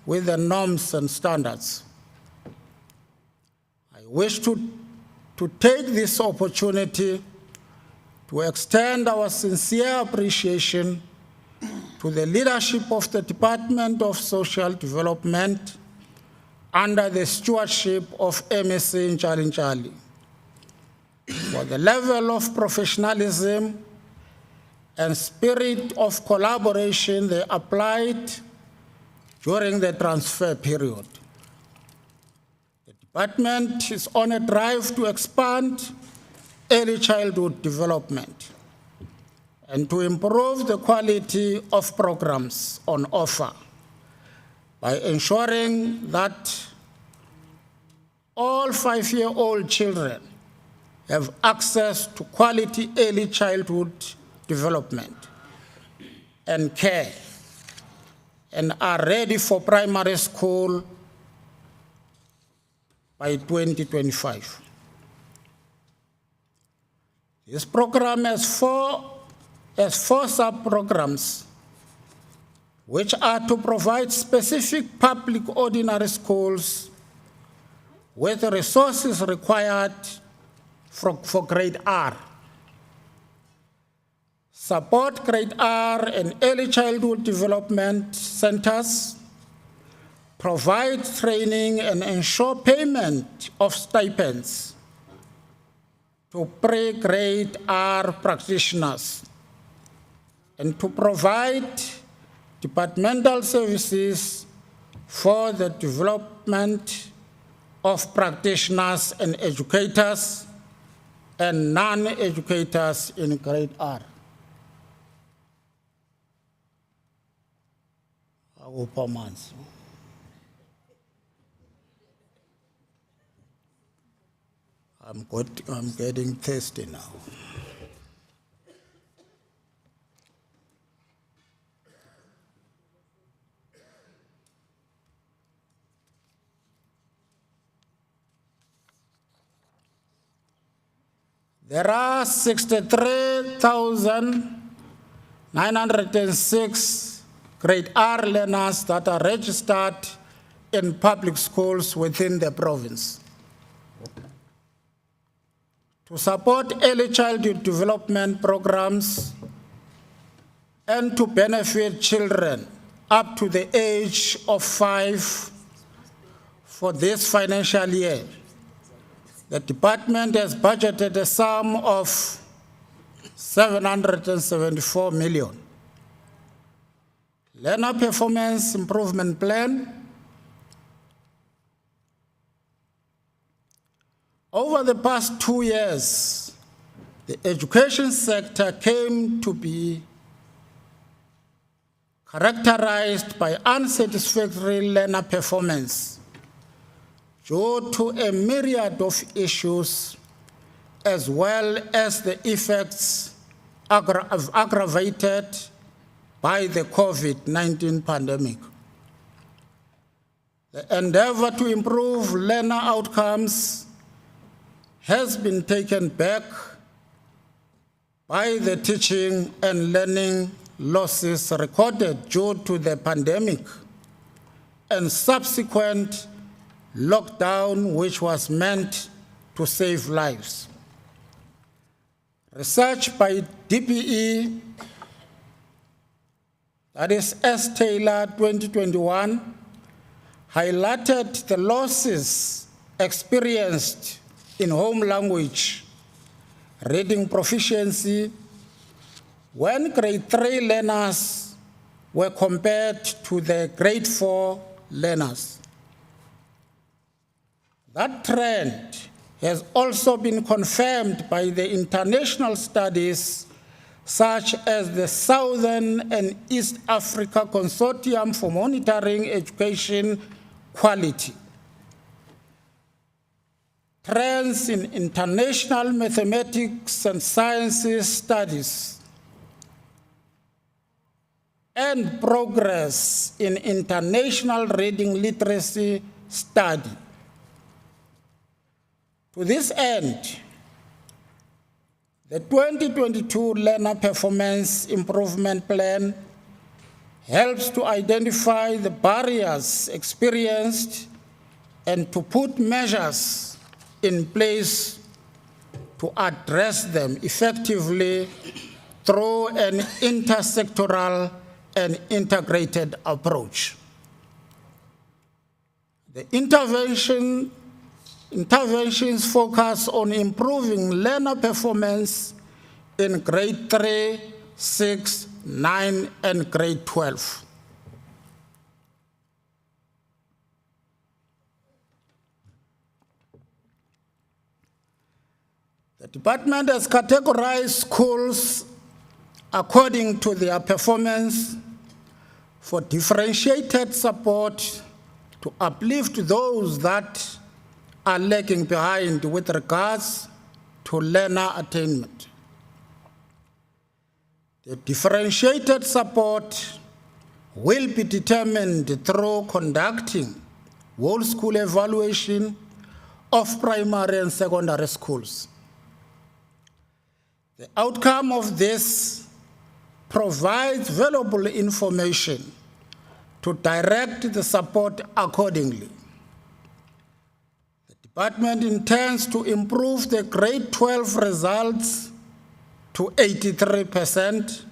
Speaker 6: with the norms and standards. I wish to take this opportunity to extend our sincere appreciation to the leadership of the Department of Social Development under the stewardship of MSc Njali for the level of professionalism and spirit of collaboration they applied during the transfer period. The department is on a drive to expand early childhood development and to improve the quality of programs on offer by ensuring that all 5-year-old children have access to quality early childhood development and care and are ready for primary school by 2025. This program has four sub-programs which are to provide specific public ordinary schools with the resources required for grade R. support grade R and early childhood development centers, provide training and ensure payment of stipends to pre-grade R practitioners, and to provide departmental services for the development of practitioners and educators and non-educators in grade R. I'm getting thirsty now. There are 63,906 grade R learners that are registered in public schools within the province. To support early childhood development programs and to benefit children up to the age of 5 for this financial year, the department has budgeted a sum of 774 million. Learner Performance Improvement Plan. Over the past 2 years, the education sector came to be characterized by unsatisfactory learner performance due to a myriad of issues, as well as the effects aggravated by the COVID-19 pandemic. The endeavor to improve learner outcomes has been taken back by the teaching and learning losses recorded due to the pandemic and subsequent lockdown, which was meant to save lives. Research by DPE, that is S. Taylor 2021, highlighted the losses experienced in home language reading proficiency when grade 3 learners were compared to the grade 4 learners. That trend has also been confirmed by the international studies such as the Southern and East Africa Consortium for Monitoring Education Quality. Trends in international mathematics and sciences studies and progress in international reading literacy study. To this end, the 2022 Learner Performance Improvement Plan helps to identify the barriers experienced and to put measures in place to address them effectively through an intersectoral and integrated approach. The interventions focus on improving learner performance in grade 3, 6, 9, and grade 12. The department has categorized schools according to their performance for differentiated support to uplift those that are lagging behind with regards to learner attainment. The differentiated support will be determined through conducting whole school evaluation of primary and secondary schools. The outcome of this provides valuable information to direct the support accordingly. The department intends to improve the grade 12 results to 83%,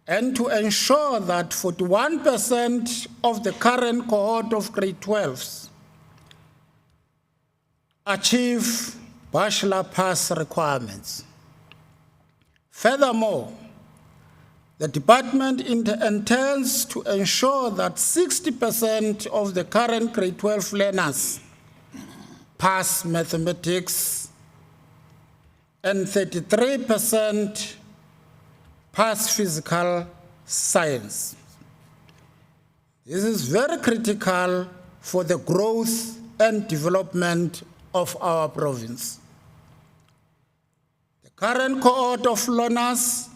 Speaker 6: and to ensure that 41% of the current cohort of grade 12s achieve bachelor pass requirements. Furthermore, the department intends to ensure that 60% of the current grade 12 learners pass mathematics and 33% pass physical science. This is very critical for the growth and development of our province. The current cohort of learners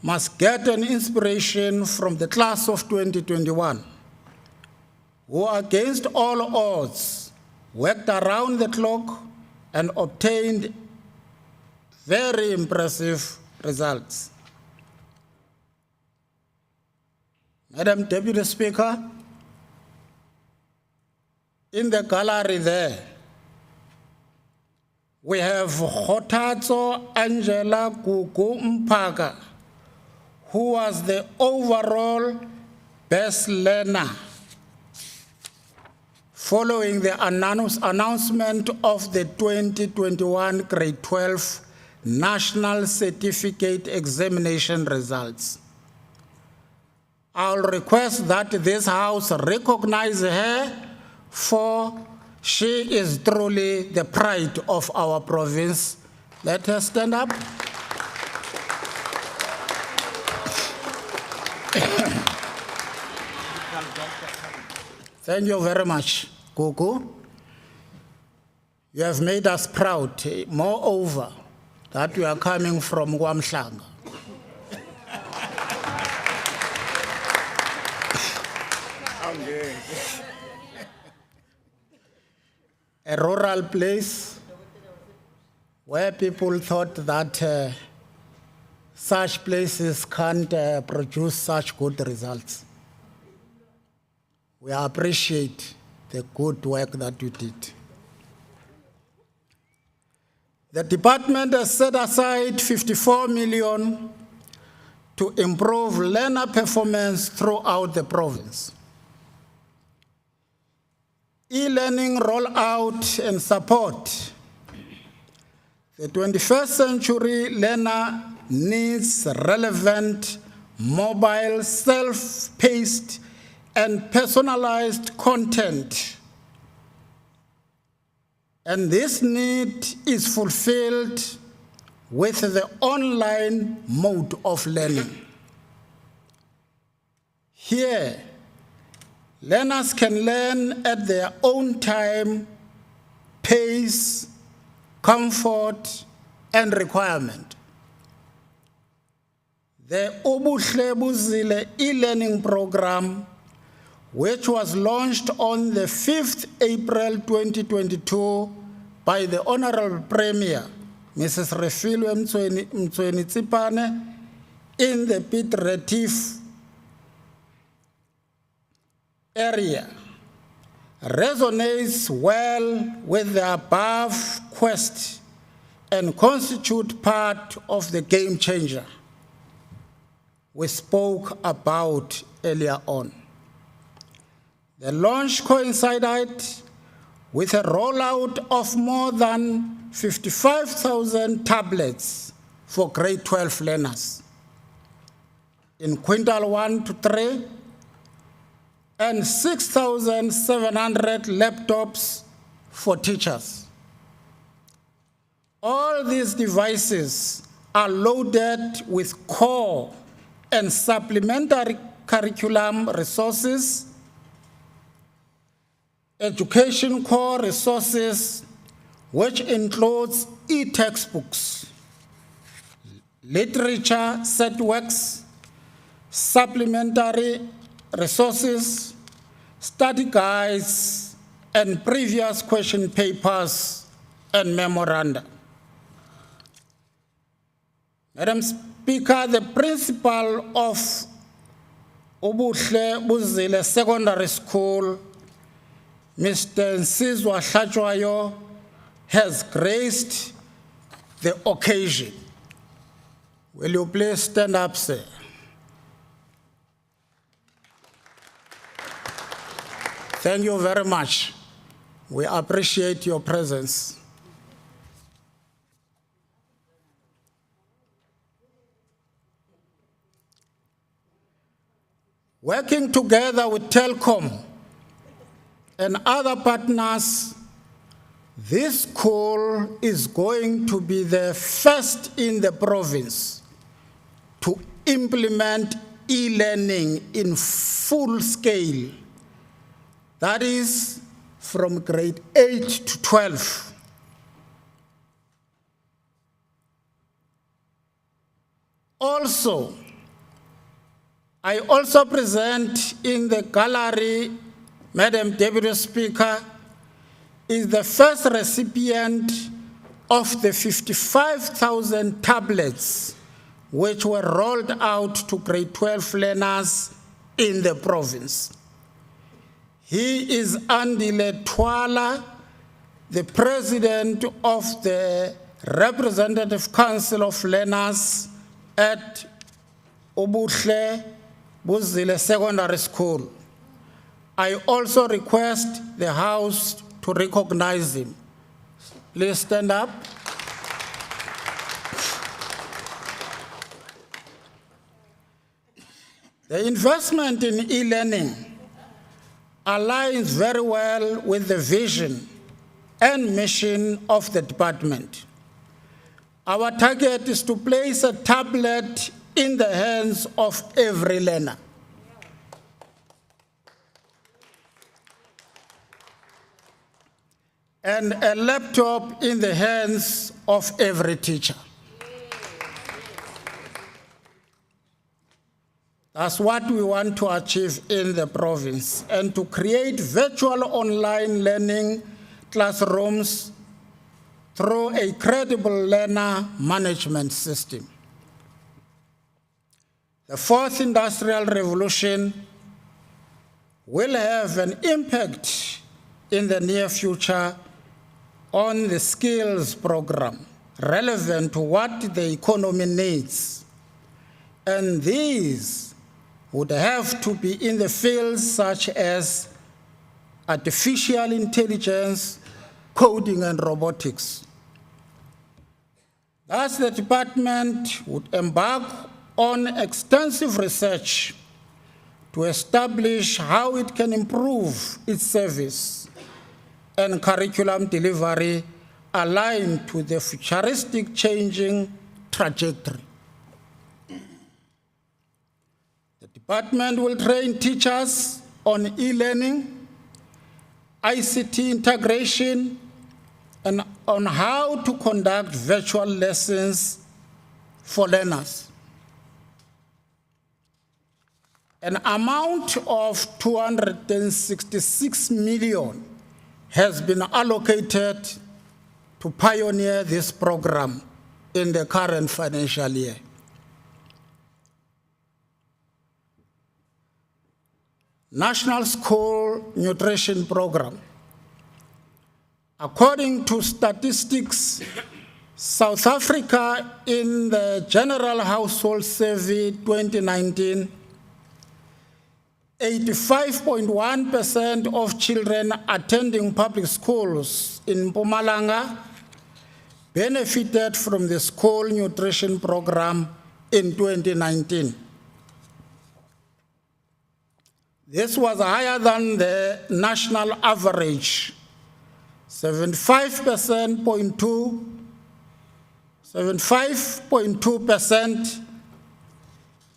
Speaker 6: must get an inspiration from the class of 2021, who against all odds worked around the clock and obtained very impressive results. Madam Deputy Speaker, in the gallery there, we have Hotatso Angela Gugu Mpaka, who was the overall best learner following the announcement of the 2021 grade 12 National Certificate Examination results. I'll request that this House recognize her, for she is truly the pride of our province. Let her stand up. Thank you very much, Gugu. You have made us proud. Moreover, that we are coming from Kwamhlanga. A rural place where people thought that such places can't produce such good results. We appreciate the good work that you did. The department has set aside 54 million to improve learner performance throughout the province. E-learning rollout and support. The 21st century learner needs relevant, mobile, self-paced, and personalized content. And this need is fulfilled with the online mode of learning. Here, learners can learn at their own time, pace, comfort, and requirement. The Obuhle Buzile e-learning program, which was launched on the 5th April 2022 by the Honorable Premier, Mrs. Refilwe Mtsweni Tsipane, in the Piet Retief area, resonates well with the above quest and constitute part of the game changer we spoke about earlier on. The launch coincided with a rollout of more than 55,000 tablets for grade 12 learners in quintile 1 to 3, and 6,700 laptops for teachers. All these devices are loaded with core and supplementary curriculum resources, education core resources, which includes e-textbooks, literature set works, supplementary resources, study guides, and previous question papers and memoranda. Madam Speaker, the principal of Obuhle Buzile Secondary School, Mr. Nsizwa Hlatshwayo, has graced the occasion. Will you please stand up, sir? Thank you very much. We appreciate your presence. Working together with Telkom and other partners, this school is going to be the first in the province to implement e-learning in full scale. That is from grade 8 to 12. Also, I also present in the gallery, Madam Deputy Speaker, is the first recipient of the 55,000 tablets which were rolled out to grade 12 learners in the province. He is Andile Twala, the president of the Representative Council of Learners at Obuhle Buzile Secondary School. I also request the House to recognize him. Please stand up. The investment in e-learning aligns very well with the vision and mission of the department. Our target is to place a tablet in the hands of every learner. And a laptop in the hands of every teacher. That's what we want to achieve in the province, and to create virtual online learning classrooms through a credible learner management system. The fourth industrial revolution will have an impact in the near future on the skills program relevant to what the economy needs. And these would have to be in the fields such as artificial intelligence, coding, and robotics. Thus, the department would embark on extensive research to establish how it can improve its service and curriculum delivery aligned to the futuristic changing trajectory. The department will train teachers on e-learning, ICT integration, and on how to conduct virtual lessons for learners. An amount of 266 million has been allocated to pioneer this program in the current financial year. National School Nutrition Program. According to statistics, South Africa in the General Household Survey 2019, 85.1% of children attending public schools in Mpumalanga benefited from the school nutrition program in 2019. This was higher than the national average, 75.2%,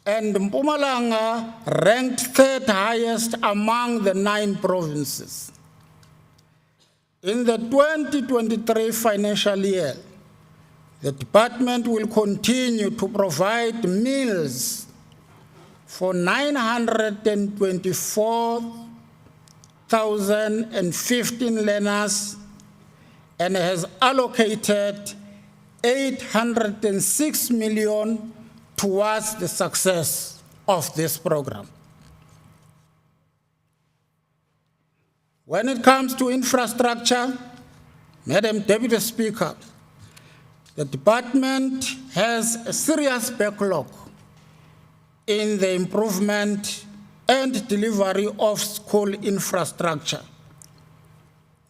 Speaker 6: and Mpumalanga ranked third highest among the 9 provinces. In the 2023 financial year, the department will continue to provide meals for 924,015 learners and has allocated 806 million towards the success of this program. When it comes to infrastructure, Madam Deputy Speaker, The department has a serious backlog in the improvement and delivery of school infrastructure,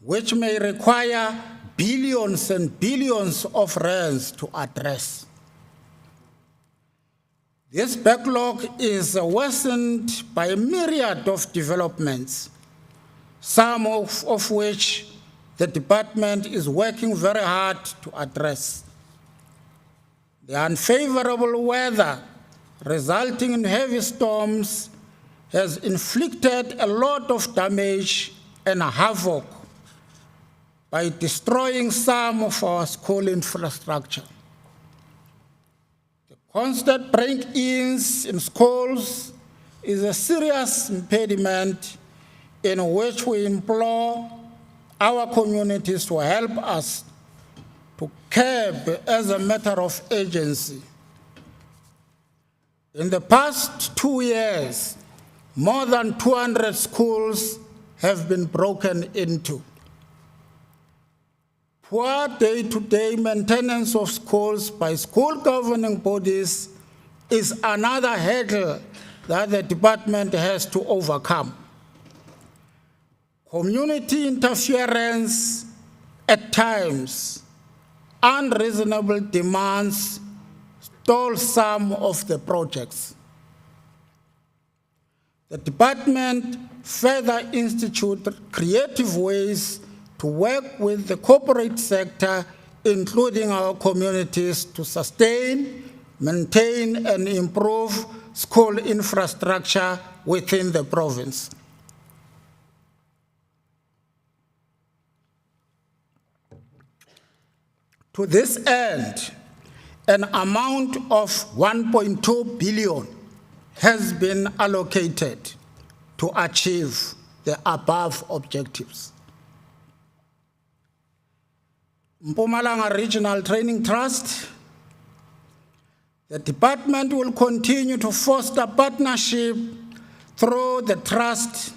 Speaker 6: which may require billions and billions of rands to address. This backlog is worsened by a myriad of developments, some of which the department is working very hard to address. The unfavorable weather resulting in heavy storms has inflicted a lot of damage and havoc by destroying some of our school infrastructure. The constant break-ins in schools is a serious impediment in which we implore our communities to help us to curb as a matter of urgency. In the past 2 years, more than 200 schools have been broken into. Poor day-to-day maintenance of schools by school governing bodies is another hurdle that the department has to overcome. Community interference at times, unreasonable demands stall some of the projects. The department further instituted creative ways to work with the corporate sector, including our communities, to sustain, maintain, and improve school infrastructure within the province. To this end, an amount of 1.2 billion has been allocated to achieve the above objectives. Mpumalanga Regional Training Trust, the department will continue to foster partnership through the trust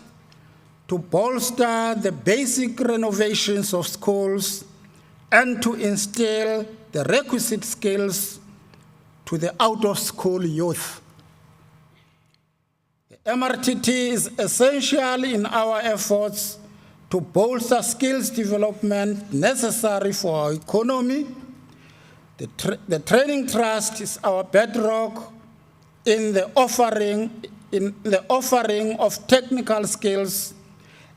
Speaker 6: to bolster the basic renovations of schools and to instill the requisite skills to the out-of-school youth. The MRTT is essential in our efforts to bolster skills development necessary for our economy. The Training Trust is our bedrock in the offering of technical skills,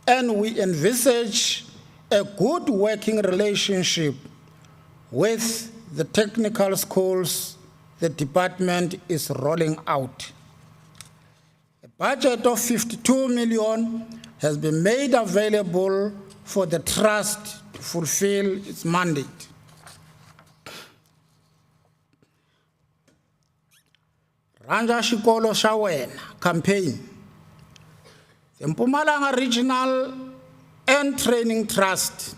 Speaker 6: and we envisage a good working relationship with the technical schools the department is rolling out. A budget of 52 million has been made available for the trust to fulfill its mandate. Ranja Xikolo xa wena campaign. The Mpumalanga Regional and Training Trust,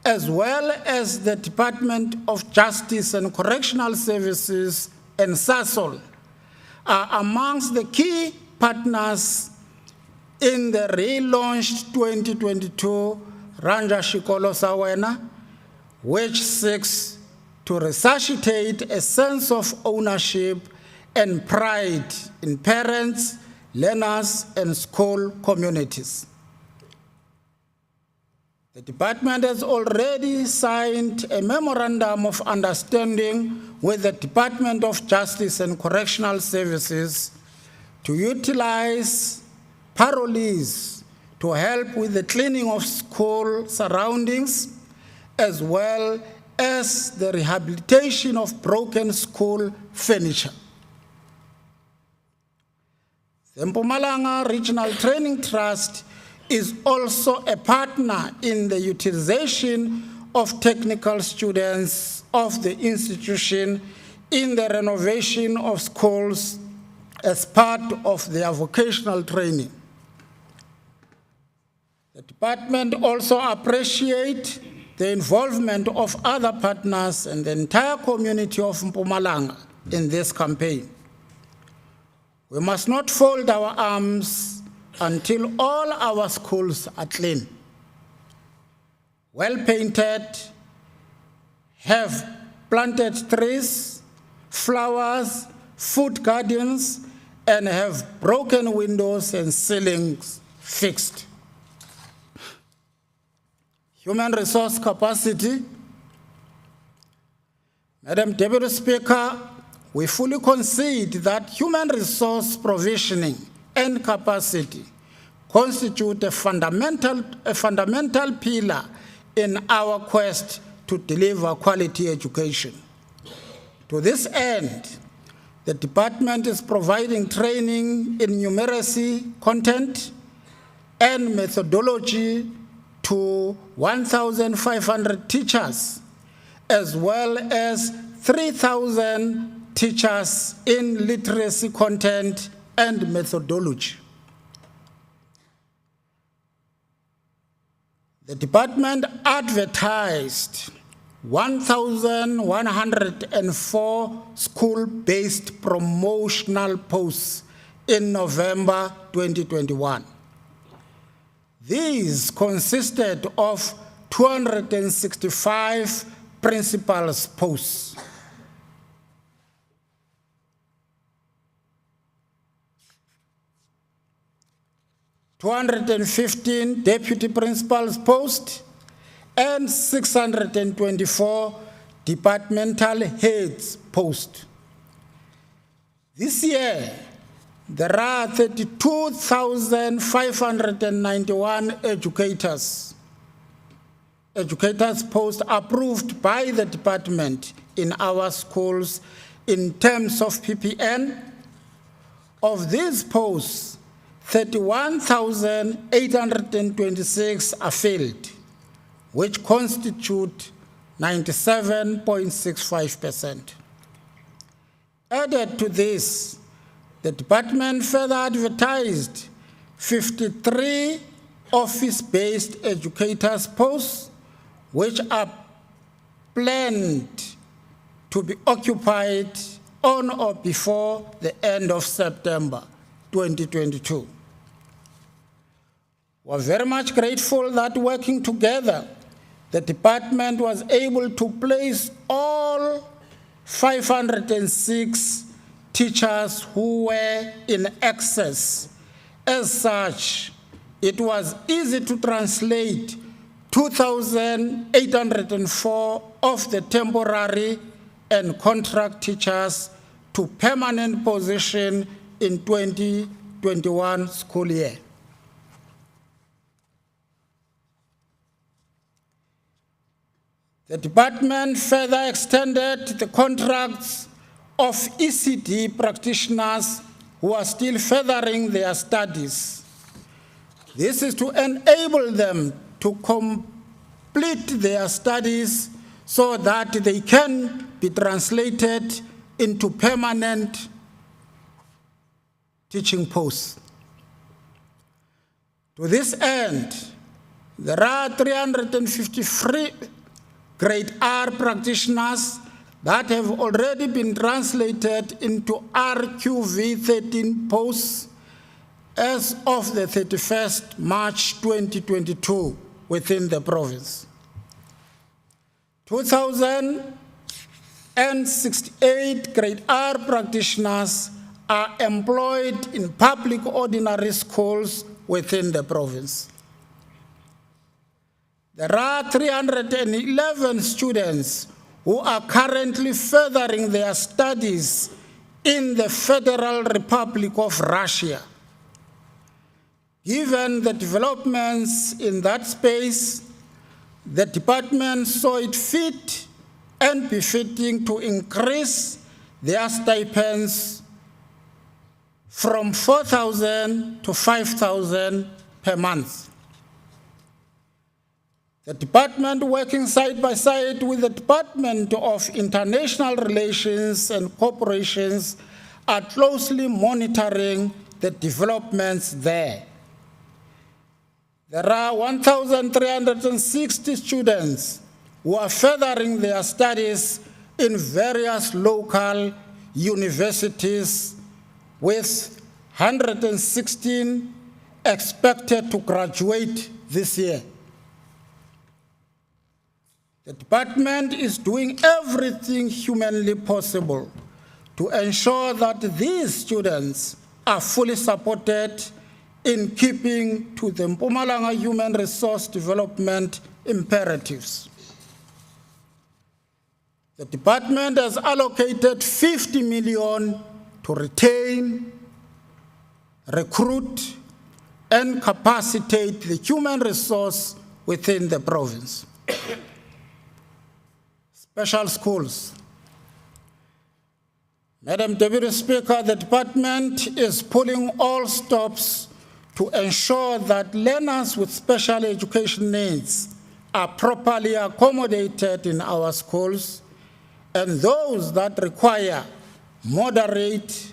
Speaker 6: as well as the Department of Justice and Correctional Services and SASOL, are amongst the key partners in the relaunched 2022 Ranja Xikolo xa wena, which seeks to resuscitate a sense of ownership and pride in parents, learners, and school communities. The department has already signed a memorandum of understanding with the Department of Justice and Correctional Services to utilize parolees to help with the cleaning of school surroundings, as well as the rehabilitation of broken school furniture. The Mpumalanga Regional Training Trust is also a partner in the utilization of technical students of the institution in the renovation of schools as part of their vocational training. The department also appreciates the involvement of other partners and the entire community of Mpumalanga in this campaign. We must not fold our arms until all our schools are clean, well painted, have planted trees, flowers, food gardens, and have broken windows and ceilings fixed. Human resource capacity. Madam Deputy Speaker, we fully concede that human resource provisioning and capacity constitute a fundamental pillar in our quest to deliver quality education. To this end, the department is providing training in numeracy, content, and methodology to 1,500 teachers, as well as 3,000 teachers in literacy, content, and methodology. The department advertised 1,104 school-based promotional posts in November 2021. These consisted of 265 principals' posts, 215 deputy principals' posts, and 624 departmental heads' posts. This year, there are 32,591 educators posts approved by the department in our schools in terms of PPN. Of these posts, 31,826 are filled, which constitute 97.65%. Added to this, the department further advertised 53 office-based educators posts, which are planned to be occupied on or before the end of September 2022. We're very much grateful that working together, the department was able to place all 506 teachers who were in excess. As such, it was easy to translate 2,804 of the temporary and contract teachers to permanent position in 2021 school year. The department further extended the contracts of ECD practitioners who are still furthering their studies. This is to enable them to complete their studies so that they can be translated into permanent teaching posts. To this end, there are 353 Grade R practitioners that have already been translated into RQV13 posts as of the 31st March 2022 within the province. 2,068 Grade R practitioners are employed in public ordinary schools within the province. There are 311 students who are currently furthering their studies in the Federal Republic of Russia. Given the developments in that space, the department saw it fit and befitting to increase their stipends from 4,000 to 5,000 per month. The department, working side by side with the Department of International Relations and Corporations, are closely monitoring the developments there. There are 1,360 students who are furthering their studies in various local universities, with 116 expected to graduate this year. The department is doing everything humanly possible to ensure that these students are fully supported in keeping to the Mpumalanga human resource development imperatives. The department has allocated 50 million to retain, recruit, and capacitate the human resource within the province. Special schools. Madam Deputy Speaker, the department is pulling all stops to ensure that learners with special education needs are properly accommodated in our schools, and those that require moderate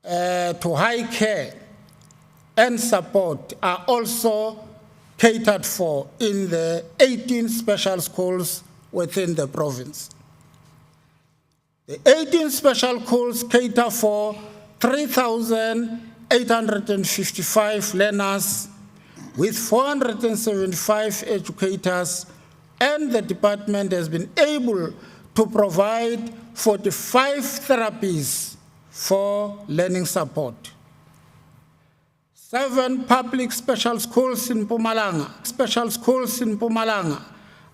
Speaker 6: to high care and support are also catered for in the 18 special schools within the province. The 18 special schools cater for 3,855 learners with 475 educators, and the department has been able to provide 45 therapies for learning support. 7 public special schools in Mpumalanga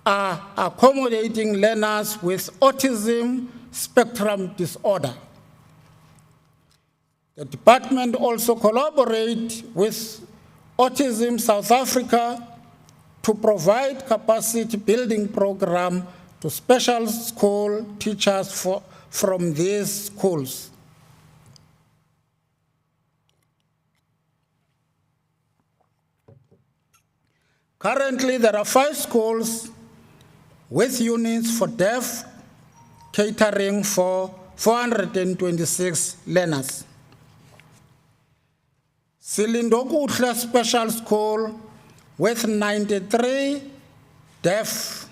Speaker 6: are accommodating learners with autism spectrum disorder. The department also collaborates with Autism South Africa to provide capacity building program to special school teachers from these schools. Currently, there are 5 schools with units for deaf, catering for 426 learners. Silindokutla Special School with 93 deaf,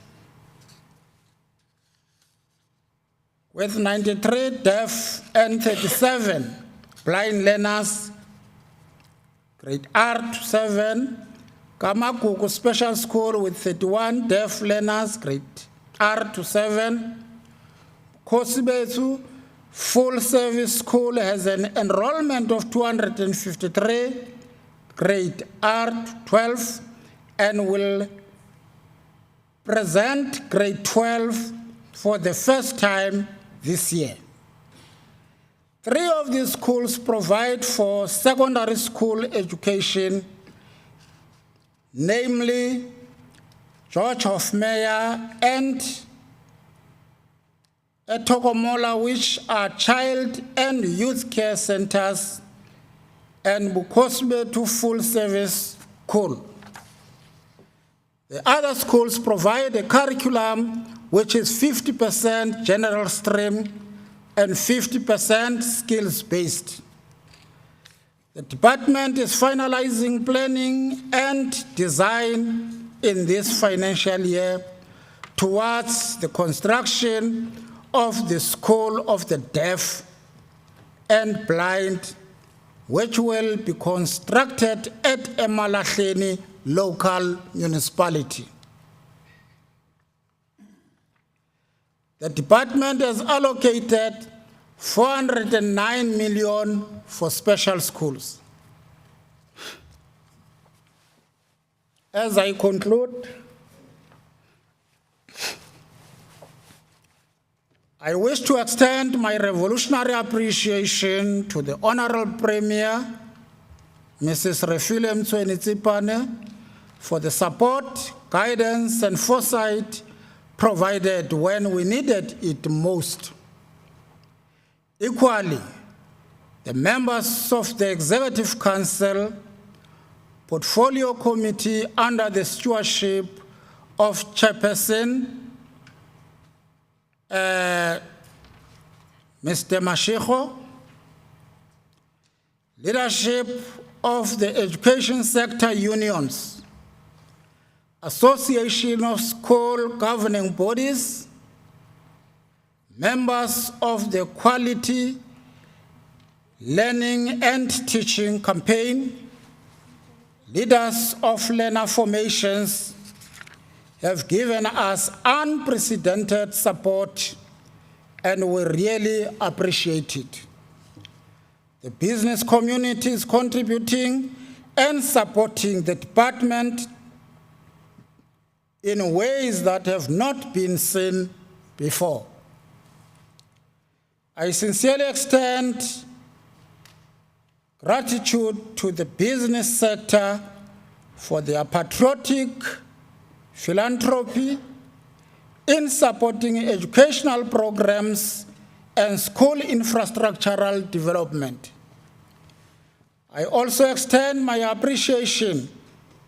Speaker 6: and 37 blind learners, grade R to 7. Kamakuku Special School with 31 deaf learners, grade R to 7. Kosibetu Full Service School has an enrollment of 253, grade R to 12, and will present grade 12 for the first time this year. 3 of these schools provide for secondary school education, namely George Hofmeyer and Tokomola, which are child and youth care centers, and Bukosbe Full Service School. The other schools provide a curriculum which is 50% general stream and 50% skills-based. The department is finalizing planning and design in this financial year towards the construction of the School of the Deaf and Blind, which will be constructed at Emalahleni local municipality. The department has allocated 409 million for special schools. As I conclude, I wish to extend my revolutionary appreciation to the Honorable Premier, Mrs. Refilwe Mtsweni-Tsipane, for the support, guidance, and foresight provided when we needed it most. Equally, the members of the Executive Council, Portfolio Committee under the stewardship of Chairperson Mr. Mashiko, leadership of the education sector unions, Association of School Governing Bodies, members of the Quality Learning and Teaching Campaign, leaders of learner formations, have given us unprecedented support, and we really appreciate it. The business community is contributing and supporting the department in ways that have not been seen before. I sincerely extend gratitude to the business sector for their patriotic philanthropy in supporting educational programs and school infrastructural development. I also extend my appreciation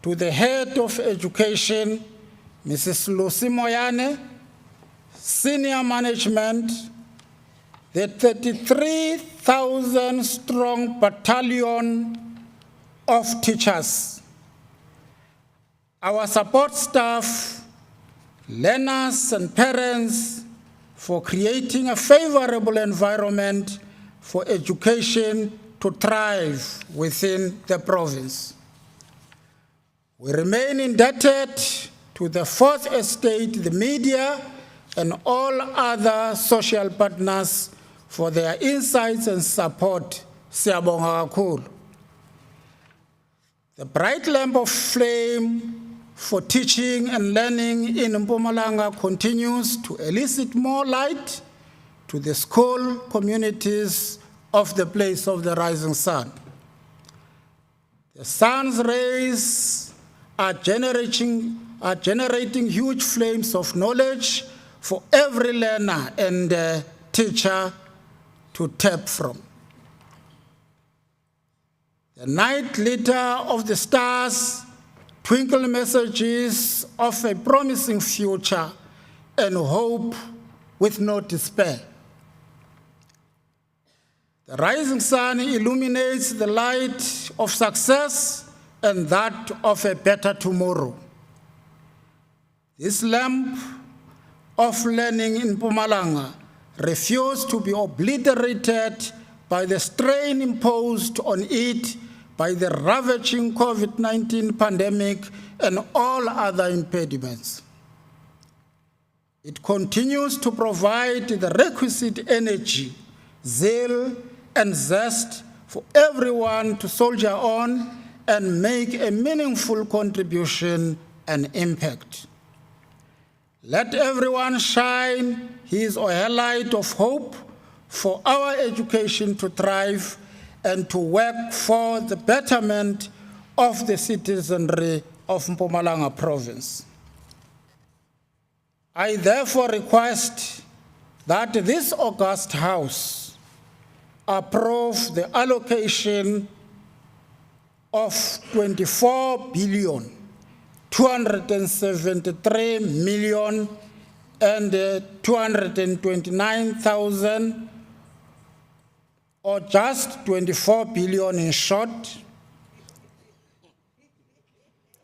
Speaker 6: to the head of education, Mrs. Lucy Moyane, senior management, the 33,000 strong battalion of teachers, our support staff, learners and parents for creating a favorable environment for education to thrive within the province. We remain indebted to the Fourth Estate, the media, and all other social partners for their insights and support. Siyabonga kakhulu. The bright lamp of flame for teaching and learning in Mpumalanga continues to elicit more light to the school communities of the place of the rising sun. The sun's rays are generating huge flames of knowledge for every learner and teacher to tap from. The night glitter of the stars twinkle messages of a promising future and hope with no despair. The rising sun illuminates the light of success and that of a better tomorrow. This lamp of learning in Mpumalanga refused to be obliterated by the strain imposed on it by the ravaging COVID-19 pandemic and all other impediments. It continues to provide the requisite energy, zeal, and zest for everyone to soldier on and make a meaningful contribution and impact. Let everyone shine his or her light of hope for our education to thrive and to work for the betterment of the citizenry of Mpumalanga province. I therefore request that this august House approve the allocation of 24,273,229,000, or just 24 billion in short,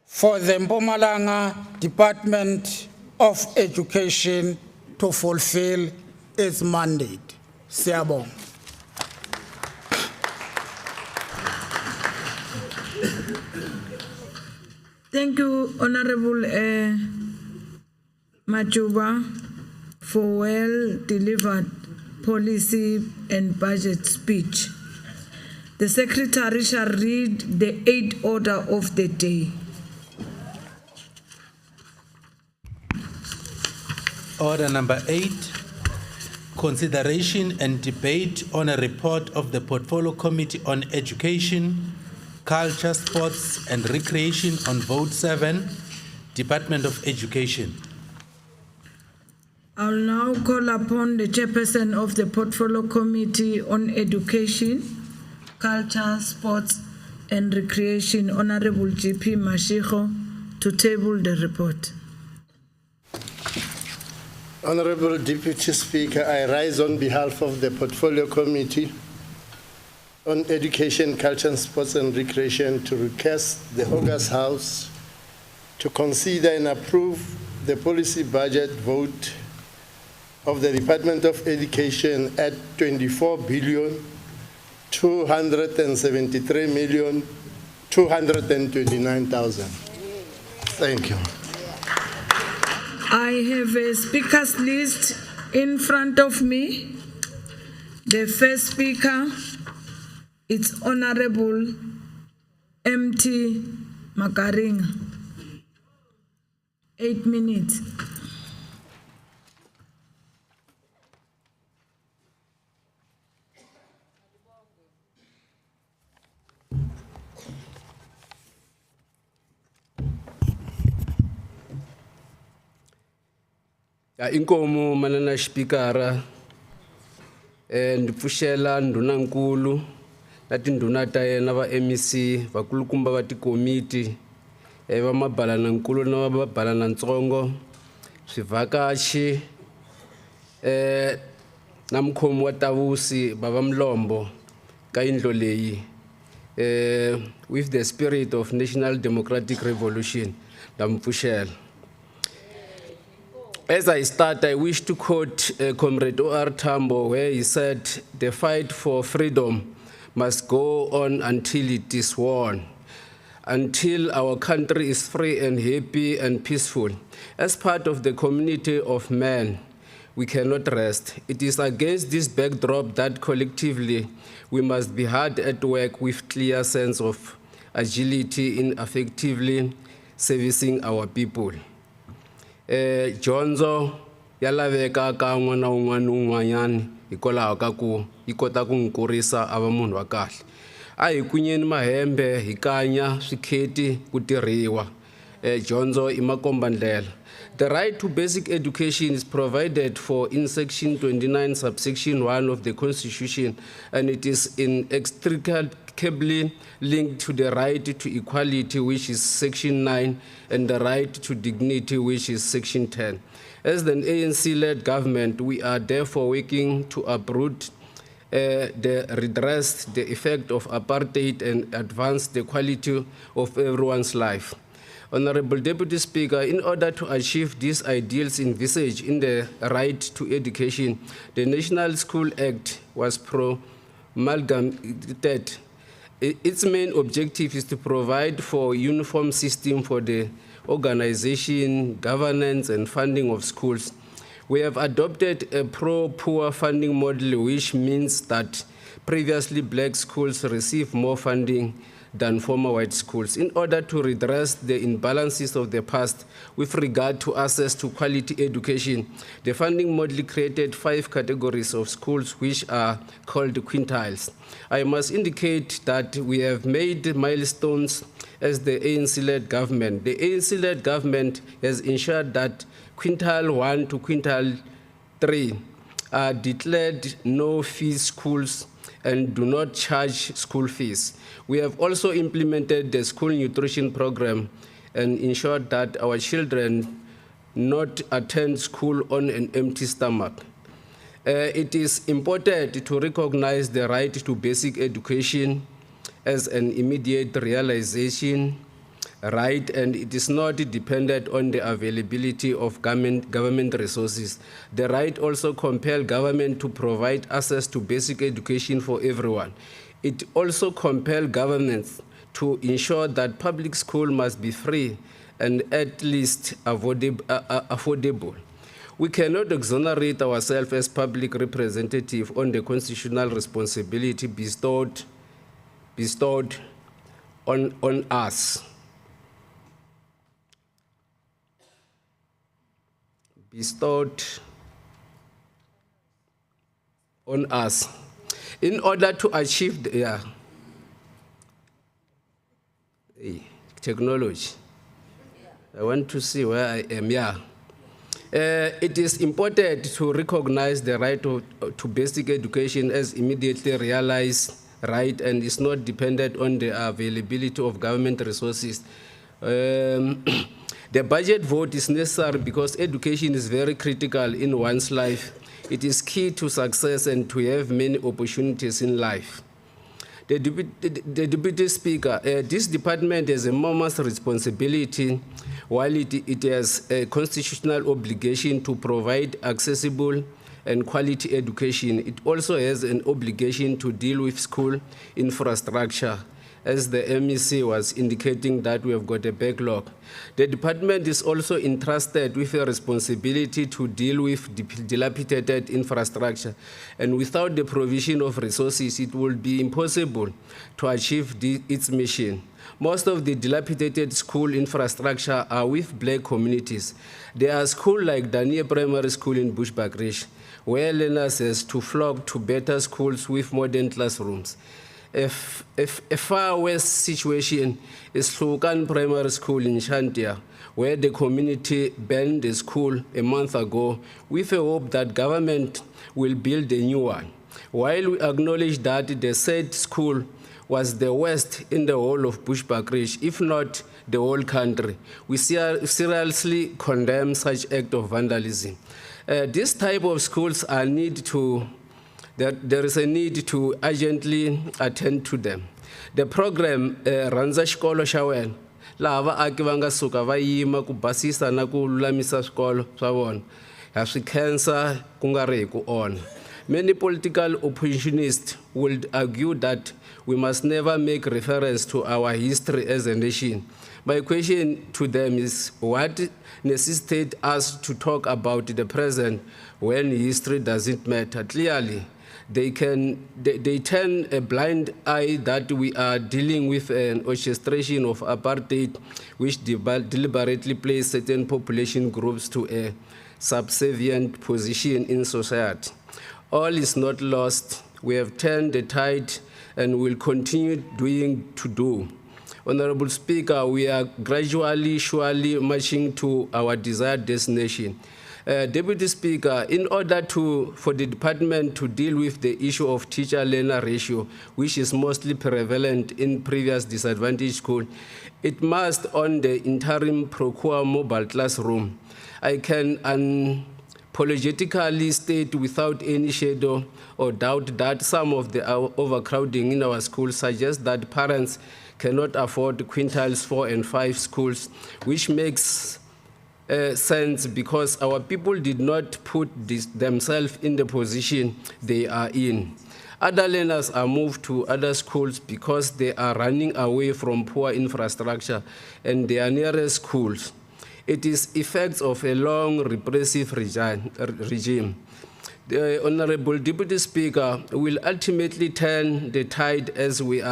Speaker 6: for the Mpumalanga Department of Education to fulfill its mandate. Siyabonga.
Speaker 3: Thank you, Honorable Majuba, for well-delivered policy and budget speech. The Secretary shall read the 8th order of the day.
Speaker 2: Order number 8, consideration and debate on a report of the Portfolio Committee on Education, Culture, Sports and Recreation on Vote 7, Department of Education.
Speaker 3: I'll now call upon the Chairperson of the Portfolio Committee on Education, Culture, Sports and Recreation, Honorable GP Mashiko, to table the report.
Speaker 4: Honorable Deputy Speaker, I rise on behalf of the Portfolio Committee on Education, Culture, Sports and Recreation to request the August House to consider and approve the policy budget vote of the Department of Education at 24,273,229,000. Thank you.
Speaker 3: I have a speakers list in front of me. The first speaker, it's Honorable MT Makaringa. 8 minutes.
Speaker 5: Ya inkomo manana xipikara ndi pfuxela ndhunankulu na tindhuna ta yena va MEC vakulukumba va tikomiti va mabalanankulu na va mabalanantsongo swivhakachi na mukhomi wa tavusi bava Mlombo ka yindlo leyi with the spirit of national democratic revolution na mpfuxela. As I start, I wish to quote Comrade O.R. Tambo, where he said, "The fight for freedom must go on until it is won, until our country is free and happy and peaceful. As part of the community of men, we cannot rest. It is against this backdrop that collectively we must be hard at work with clear sense of agility in effectively servicing our people." Jonzo ya laveka ka n'wana un'wana na un'wanyana hikwalaho ka ku yi kota ku n'wi kurisa a va munhu wa kahle. A hi kunyeni mahembe hi kanya swikheti ku tirhiwa. Jonzo i makombandlela. The right to basic education is provided for in section 29 subsection 1 of the Constitution, and it is inextricably linked to the right to equality, which is section 9, and the right to dignity, which is section 10. As an ANC-led government, we are therefore working to uproot redress the effect of apartheid and advance the quality of everyone's life. Honorable Deputy Speaker, in order to achieve these ideals envisaged in the right to education, the National School Act was promulgated. Its main objective is to provide for a uniform system for the organization, governance, and funding of schools. We have adopted a pro-poor funding model, which means that previously black schools receive more funding than former white schools. In order to redress the imbalances of the past with regard to access to quality education, the funding model created 5 categories of schools which are called quintiles. I must indicate that we have made milestones as the ANC-led government. The ANC-led government has ensured that quintile 1 to quintile 3 are declared no-fee schools and do not charge school fees. We have also implemented the school nutrition program and ensured that our children not attend school on an empty stomach. It is important to recognize the right to basic education as an immediate realization right, and it is not dependent on the availability of government resources. The right also compels government to provide access to basic education for everyone. It also compels governments to ensure that public school must be free and at least affordable. We cannot exonerate ourselves as public representatives on the constitutional responsibility bestowed on us. Bestowed on us. In order to achieve the technology, I want to see where I am. It is important to recognize the right to basic education as immediately realized right and is not dependent on the availability of government resources. The budget vote is necessary because education is very critical in one's life. It is key to success and to have many opportunities in life. The Deputy Speaker, this department has a enormous responsibility while it has a constitutional obligation to provide accessible and quality education. It also has an obligation to deal with school infrastructure as the MEC was indicating that we have got a backlog. The department is also entrusted with a responsibility to deal with dilapidated infrastructure, and without the provision of resources, it will be impossible to achieve its mission. Most of the dilapidated school infrastructure are with black communities. There are schools like Daniel Primary School in Bushbuckridge, where learners have to flock to better schools with modern classrooms. A far worse situation is Slukan Primary School in Shantia, where the community banned the school a month ago with a hope that government will build a new one. While we acknowledge that the said school was the worst in the whole of Bushbuckridge, if not the whole country, we seriously condemn such act of vandalism. This type of schools are there is a need to urgently attend to them. The program runs a xikolo xa wena laha vaaki va nga suka va yima ku basisa na ku lulamisa swikolo swa vona ha swi khensa ku nga ri hi ku ona. Many political opportunists would argue that we must never make reference to our history as a nation. My question to them is, what necessitates us to talk about the present when history doesn't matter? Clearly, they turn a blind eye that we are dealing with an orchestration of apartheid which deliberately places certain population groups to a subservient position in society. All is not lost. We have turned the tide and will continue to do. Honorable Speaker, we are gradually, surely marching to our desired destination. Deputy Speaker, in order for the department to deal with the issue of teacher-learner ratio, which is mostly prevalent in previous disadvantaged schools, it must, on the interim, procure mobile classroom. I can unapologetically state without any shadow or doubt that some of the overcrowding in our schools suggests that parents cannot afford quintiles 4 and 5 schools, which makes sense because our people did not put themselves in the position they are in. Other learners are moved to other schools because they are running away from poor infrastructure and their nearest schools. It is effects of a long repressive regime. The Honorable Deputy Speaker will ultimately turn the tide as we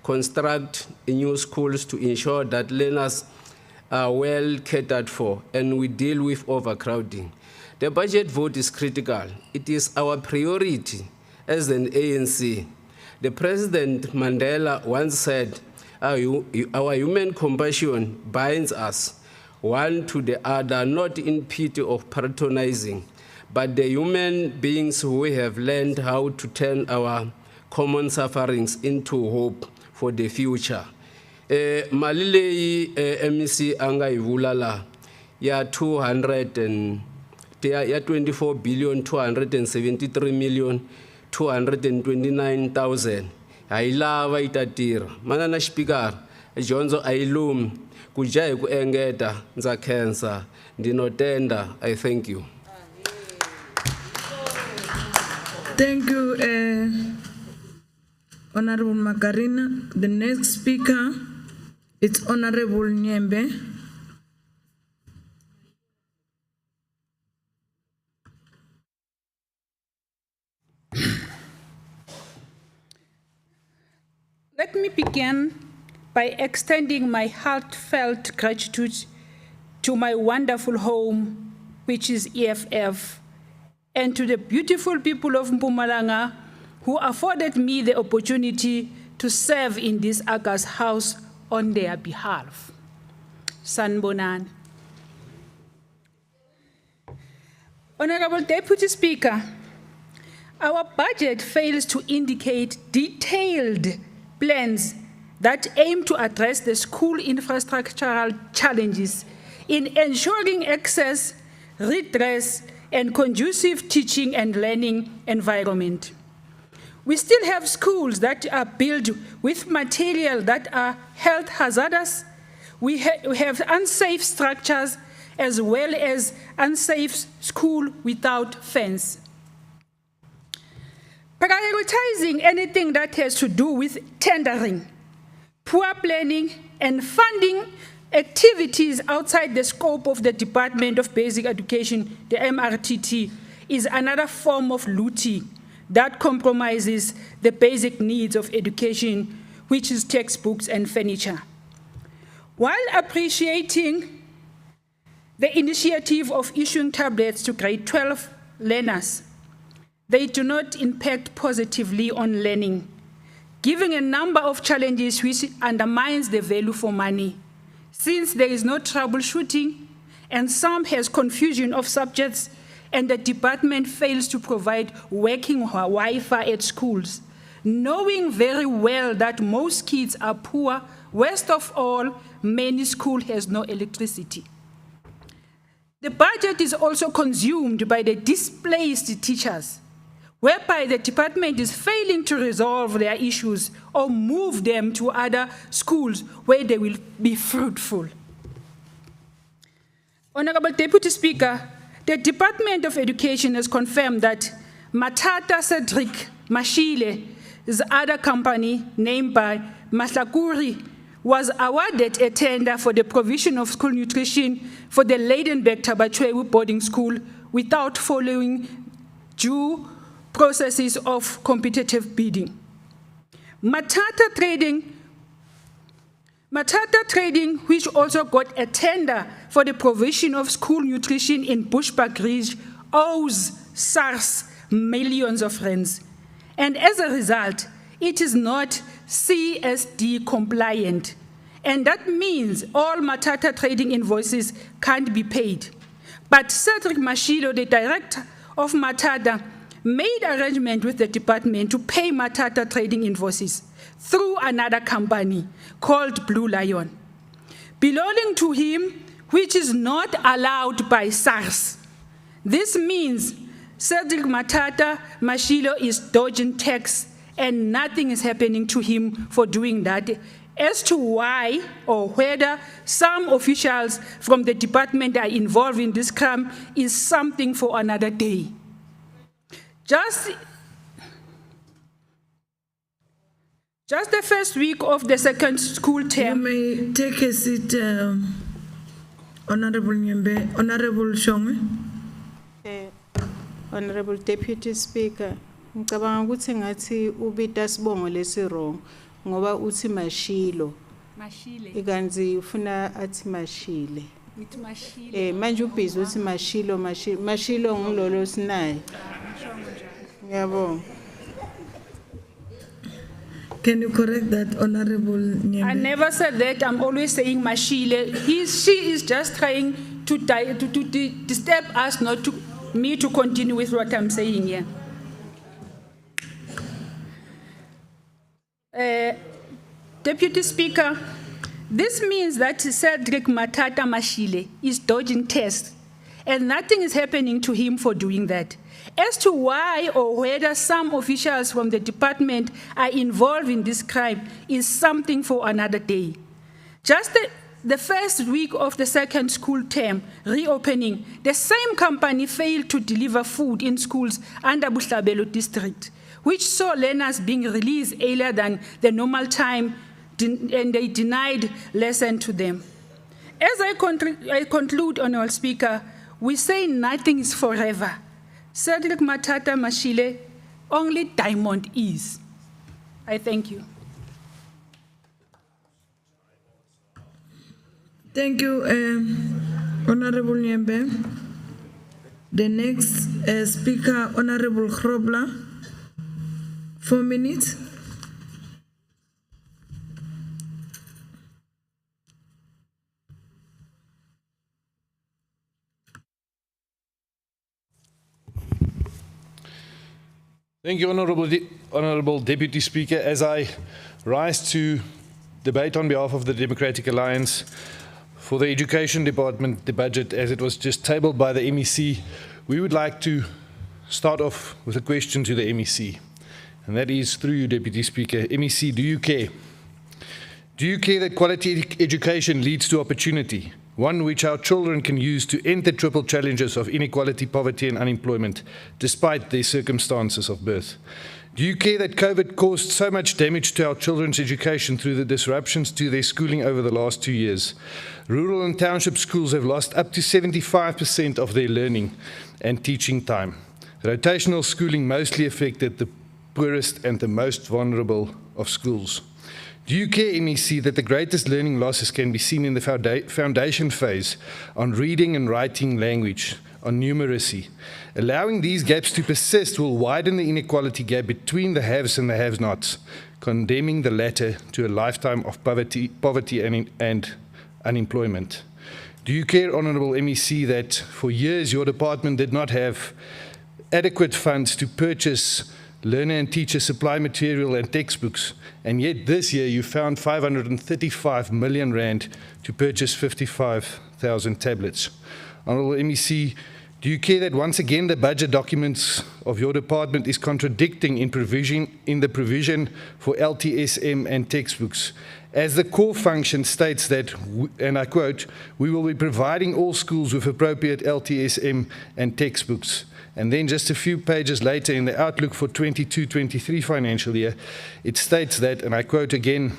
Speaker 5: construct new schools to ensure that learners are well catered for and we deal with overcrowding. The budget vote is critical. It is our priority as an ANC. The President Mandela once said, our human compassion binds us one to the other, not in pity of patronizing, but the human beings who have learned how to turn our common sufferings into hope for the future. Mali leyi MEC anga ivula la ya 24 billion 273 million 229,000 ayilava itatirha mana na xipikara dyondzo ayilumi ku ja hi ku engeta ndza khensa ndinotenda. I thank you.
Speaker 3: Thank you, Honorable Makarina. The next speaker is Honorable Nyembe.
Speaker 1: Let me begin by extending my heartfelt gratitude to my wonderful home, which is EFF, and to the beautiful people of Mpumalanga who afforded me the opportunity to serve in this August House on their behalf. Sanbonan. Honorable Deputy Speaker, our budget fails to indicate detailed plans that aim to address the school infrastructural challenges in ensuring access, redress, and conducive teaching and learning environment. We still have schools that are built with material that are health hazardous. We have unsafe structures as well as unsafe school without fence. Prioritizing anything that has to do with tendering
Speaker 7: poor planning, and funding activities outside the scope of the Department of Basic Education, the MRTT, is another form of looting that compromises the basic needs of education, which is textbooks and furniture. While appreciating the initiative of issuing tablets to grade 12 learners, they do not impact positively on learning, giving a number of challenges which undermines the value for money, since there is no troubleshooting and some has confusion of subjects and the department fails to provide working Wi-Fi at schools, knowing very well that most kids are poor. Worst of all, many schools has no electricity. The budget is also consumed by the displaced teachers, whereby the department is failing to resolve their issues or move them to other schools where they will be fruitful. Honorable Deputy Speaker, the Department of Education has confirmed that Matata Cedric Mashile's other company, named by Mahlakuri, was awarded a tender for the provision of school nutrition for the Leidenberg Tabachwewu boarding school without following due processes of competitive bidding. Matata Trading, which also got a tender for the provision of school nutrition in Bushbuck Ridge, owes SARS millions of rands. And as a result, it is not CSD compliant. And that means all Matata Trading invoices can't be paid. But Cedric Mashilo, the director of Matata, made arrangement with the department to pay Matata Trading invoices through another company called Blue Lion, belonging to him, which is not allowed by SARS. This means Cedric Matata Mashilo is dodging tax and nothing is happening to him for doing that. As to why or whether some officials from the department are involved in this crime is something for another day. Just the first week of the second school term.
Speaker 3: You may take a seat, Honorable Nyembe. Honorable Shongwe.
Speaker 1: Honorable Deputy Speaker, ngicabanga ukuthi ngathi ubita sibongo lesirong ngoba uthi Mashilo.
Speaker 7: Mashile.
Speaker 1: Ikanzi ufuna athi Mashile.
Speaker 7: Uthi Mashile.
Speaker 1: Manje ubhizi uthi Mashilo. Mashilo ngilolo sinaye. Ngiyabonga.
Speaker 3: Can you correct that, Honorable Nyembe?
Speaker 7: I never said that. I'm always saying Mashile. She is just trying to disturb us, not to me to continue with what I'm saying here. Deputy Speaker, this means that Cedric Matata Mashile is dodging tests, and nothing is happening to him for doing that. As to why or whether some officials from the department are involved in this crime is something for another day. Just the first week of the second school term reopening, the same company failed to deliver food in schools under Buhlabelo district, which saw learners being released earlier than the normal time, and they denied lesson to them. As I conclude, Honorable Speaker, we say nothing is forever. Cedric Matata Mashile, only diamond is. I thank you.
Speaker 3: Thank you, Honorable Nyembe. The next speaker, Honorable Grobler, 4 minutes.
Speaker 8: Thank you, Honourable Deputy Speaker. As I rise to debate on behalf of the Democratic Alliance for the Education Department, the budget as it was just tabled by the MEC, we would like to start off with a question to the MEC. And that is through you, Deputy Speaker. MEC, do you care? Do you care that quality education leads to opportunity? One which our children can use to end the triple challenges of inequality, poverty and unemployment, despite their circumstances of birth. Do you care that COVID caused so much damage to our children's education through the disruptions to their schooling over the last 2 years? Rural and township schools have lost up to 75% of their learning and teaching time. Rotational schooling mostly affected the poorest and the most vulnerable of schools. Do you care, MEC, that the greatest learning losses can be seen in the foundation phase on reading and writing language, on numeracy? Allowing these gaps to persist will widen the inequality gap between the haves and the have-nots, condemning the latter to a lifetime of poverty and unemployment. Do you care, Honourable MEC, that for years your department did not have adequate funds to purchase learner and teacher supply material and textbooks, and yet this year you found 535 million rand to purchase 55,000 tablets? Honourable MEC, do you care that once again the budget documents of your department is contradicting in the provision for LTSM and textbooks, as the core function states that, and I quote, "We will be providing all schools with appropriate LTSM and textbooks." And then just a few pages later in the outlook for 22-23 financial year, it states that, and I quote again,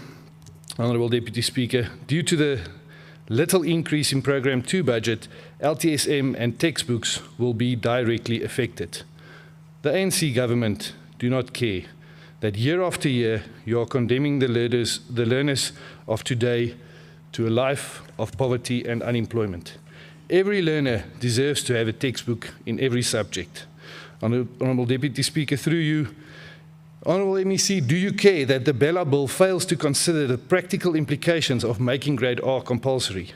Speaker 8: Honourable Deputy Speaker, "Due to the little increase in Programme 2 budget, LTSM and textbooks will be directly affected." The ANC government do not care that year after year you are condemning the learners of today to a life of poverty and unemployment. Every learner deserves to have a textbook in every subject. Honourable Deputy Speaker, through you, Honourable MEC, do you care that the Bella Bill fails to consider the practical implications of making grade R compulsory?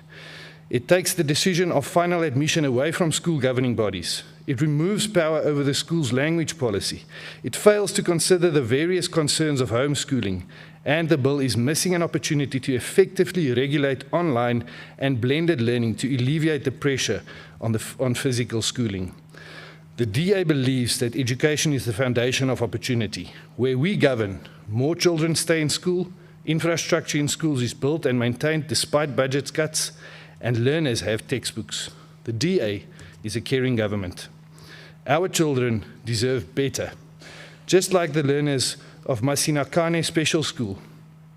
Speaker 8: It takes the decision of final admission away from school governing bodies. It removes power over the school's language policy. It fails to consider the various concerns of homeschooling, and the bill is missing an opportunity to effectively regulate online and blended learning to alleviate the pressure on physical schooling. The DA believes that education is the foundation of opportunity. Where we govern, more children stay in school, infrastructure in schools is built and maintained despite budget cuts, and learners have textbooks. The DA is a caring government. Our children deserve better, just like the learners of Masinakane Special School.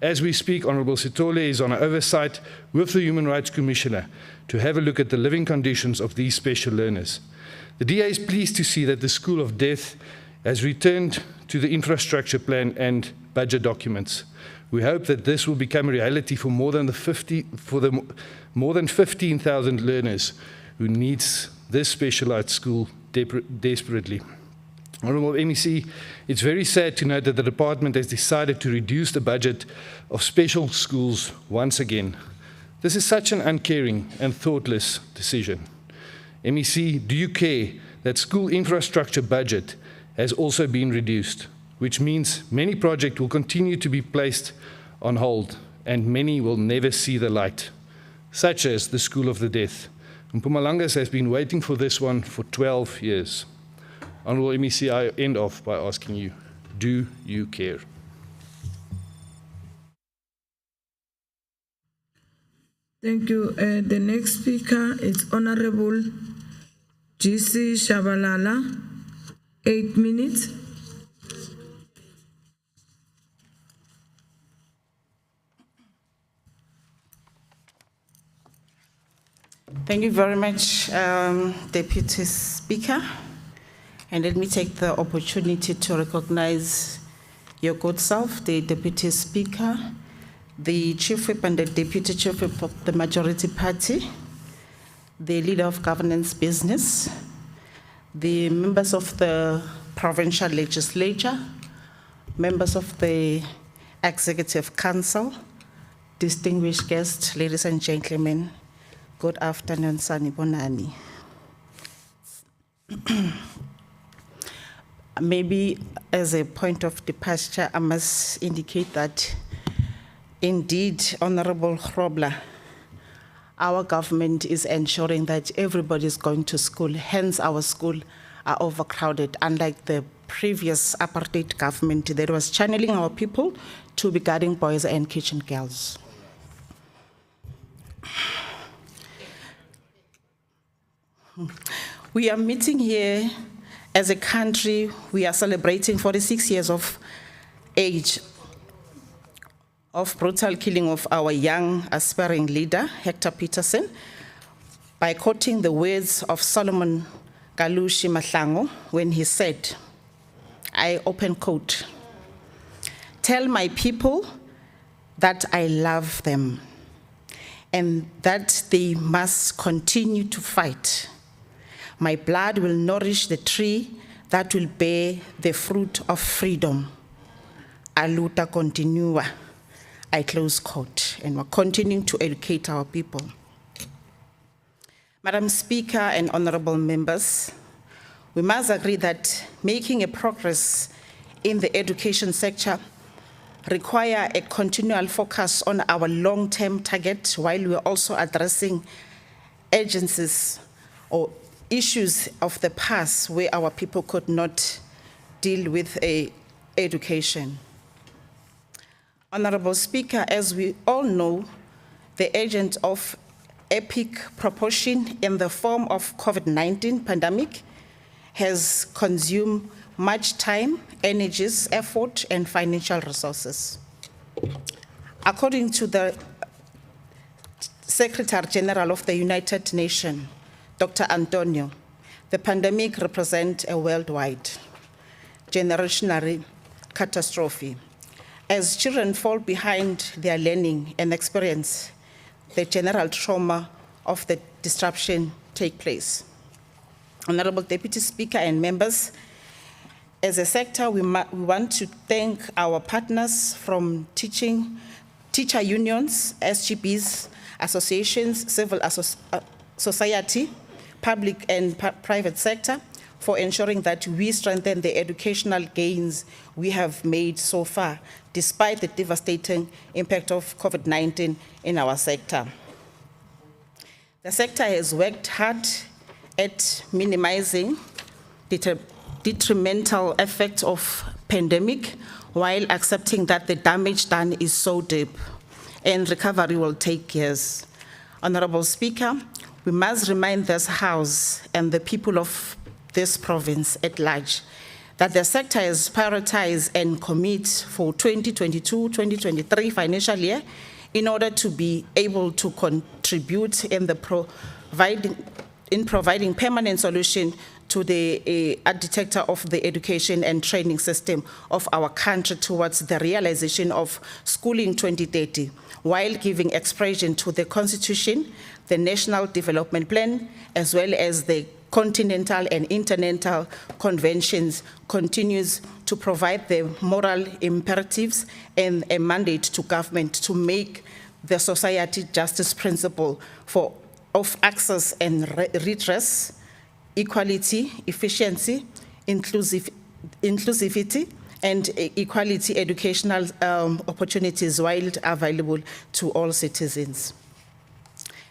Speaker 8: As we speak, Honourable Sitole is on oversight with the Human Rights Commissioner to have a look at the living conditions of these special learners. The DA is pleased to see that the School of Death has returned to the infrastructure plan and budget documents. We hope that this will become a reality for more than 15,000 learners who needs this specialized school desperately. Honourable MEC, it's very sad to note that the department has decided to reduce the budget of special schools once again. This is such an uncaring and thoughtless decision. MEC, do you care that school infrastructure budget has also been reduced, which means many projects will continue to be placed on hold and many will never see the light, such as the School of the Deaf. Mpumalanga's has been waiting for this one for 12 years. Honourable MEC, I end off by asking you, do you care?
Speaker 3: Thank you. The next speaker is Honourable GC Shabalala, 8 minutes.
Speaker 9: Thank you very much, Deputy Speaker. And let me take the opportunity to recognize your good self, the Deputy Speaker, the Chief Whip and the Deputy Chief Whip of the Majority Party, the Leader of Governance Business, the members of the Provincial Legislature, members of the Executive Council, distinguished guests, ladies and gentlemen, good afternoon, Sanibonani. Maybe as a point of departure, I must indicate that indeed, Honorable Grobler, our government is ensuring that everybody is going to school, hence our schools are overcrowded, unlike the previous apartheid government that was channeling our people to be guarding boys and kitchen girls. We are meeting here As a country, we are celebrating 46 years of age of brutal killing of our young aspiring leader, Hector Peterson, by quoting the words of Solomon Kalushi Mahlangu when he said, I open quote, "Tell my people that I love them and that they must continue to fight. My blood will nourish the tree that will bear the fruit of freedom. Aluta continua." I close quote. And we're continuing to educate our people. Madam Speaker and honorable members, we must agree that making a progress in the education sector require a continual focus on our long-term target while we're also addressing agencies or issues of the past where our people could not deal with education. Honorable Speaker, as we all know, the agent of epic proportion in the form of COVID-19 pandemic has consumed much time, energies, effort, and financial resources. According to the Secretary General of the United Nations, Dr. Antonio, the pandemic represents a worldwide generational catastrophe. As children fall behind their learning and experience, the general trauma of the disruption take place. Honorable Deputy Speaker and members, as a sector, we want to thank our partners from teacher unions, SGBs, associations, civil society, public and private sector, for ensuring that we strengthen the educational gains we have made so far, despite the devastating impact of COVID-19 in our sector. The sector has worked hard at minimizing the detrimental effects of pandemic while accepting that the damage done is so deep and recovery will take years. Honorable Speaker, we must remind this House and the people of this province at large that the sector has prioritized and commit for 2022-2023 financial year in order to be able to contribute in providing permanent solution to the architecture of the education and training system of our country towards the realization of Schooling 2030, while giving expression to the Constitution, the National Development Plan, as well as the continental and intercontinental conventions, continues to provide the moral imperatives and a mandate to government to make the society justice principle of access and redress, equality, efficiency, inclusivity, and equality educational opportunities while available to all citizens.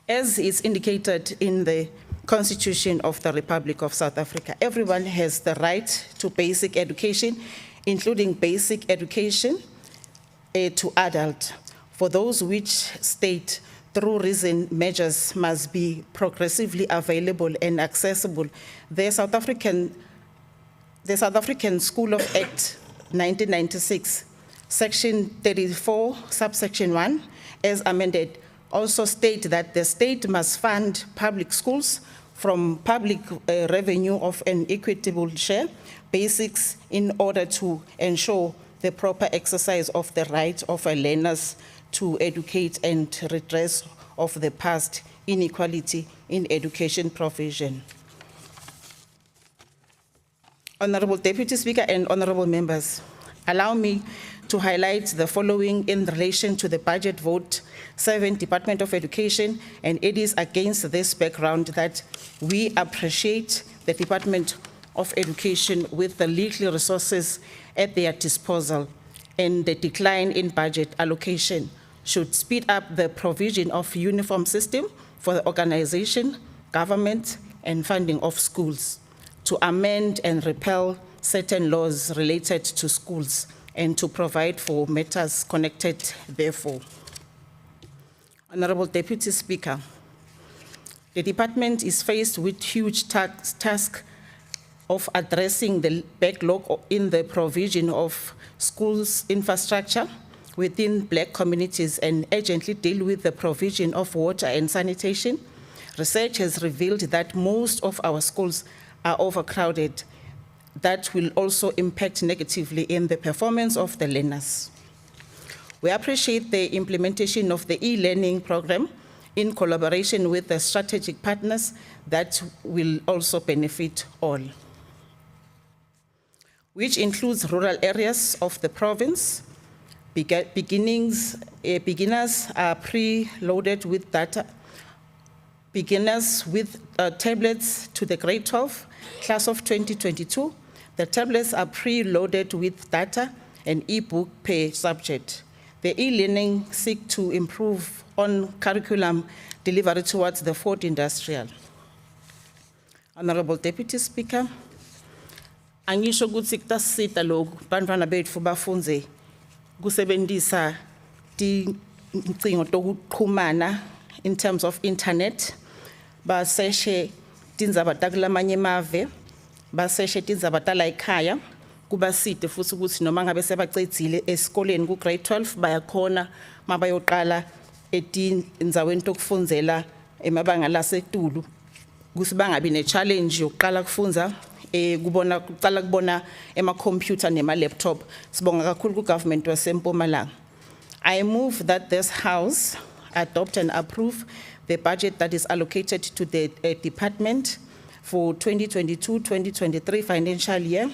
Speaker 9: As is indicated in the Constitution of the Republic of South Africa, everyone has the right to basic education, including basic education to adult. For those which state through reason measures must be progressively available and accessible, the South African School of Act 1996, Section 34, subsection 1, as amended, also state that the state must fund public schools from public revenue of an equitable share basics in order to ensure the proper exercise of the right of learners to educate and redress of the past inequality in education provision. Honorable Deputy Speaker and honorable members, allow me to highlight the following in relation to the budget vote 7, Department of Education, and it is against this background that we appreciate the Department of Education with the legal resources at their disposal, and the decline in budget allocation should speed up the provision of uniform system for the organization, government, and funding of schools, to amend and repeal certain laws related to schools, and to provide for matters connected therefore. Honorable Deputy Speaker, the department is faced with huge task of addressing the backlog in the provision of schools infrastructure within black communities and urgently deal with the provision of water and sanitation. Research has revealed that most of our schools are overcrowded. That will also impact negatively in the performance of the learners. We appreciate the implementation of the e-learning program in collaboration with the strategic partners that will also benefit all, which includes rural areas of the province. Beginners are pre-loaded with data. Beginners with tablets to the grade 12 class of 2022. The tablets are pre-loaded with data and e-book per subject. The e-learning seek to improve on curriculum delivery towards the fourth industrial. Honorable Deputy Speaker, angisho ukuthi kutasita lokhu bantwana bethu bafunze kusebenzisa tincingo tokuxhumana in terms of internet, baseshe tindzaba takulamanye emave, baseshe tindzaba tala ekhaya, kubasite futhi ukuthi noma ngabe sebacedzile esikoleni ku grade 12 bayakhona mabayoqala etindzaweni tokufunzela emabanga lasetulu kusi bangabi ne challenge yokuqala kufunza kubona kuqala kubona ema computer nema laptop. Sibonga kakhulu ku government waseMpumalanga. I move that this house adopt and approve the budget that is allocated to the department for 2022-2023 financial year,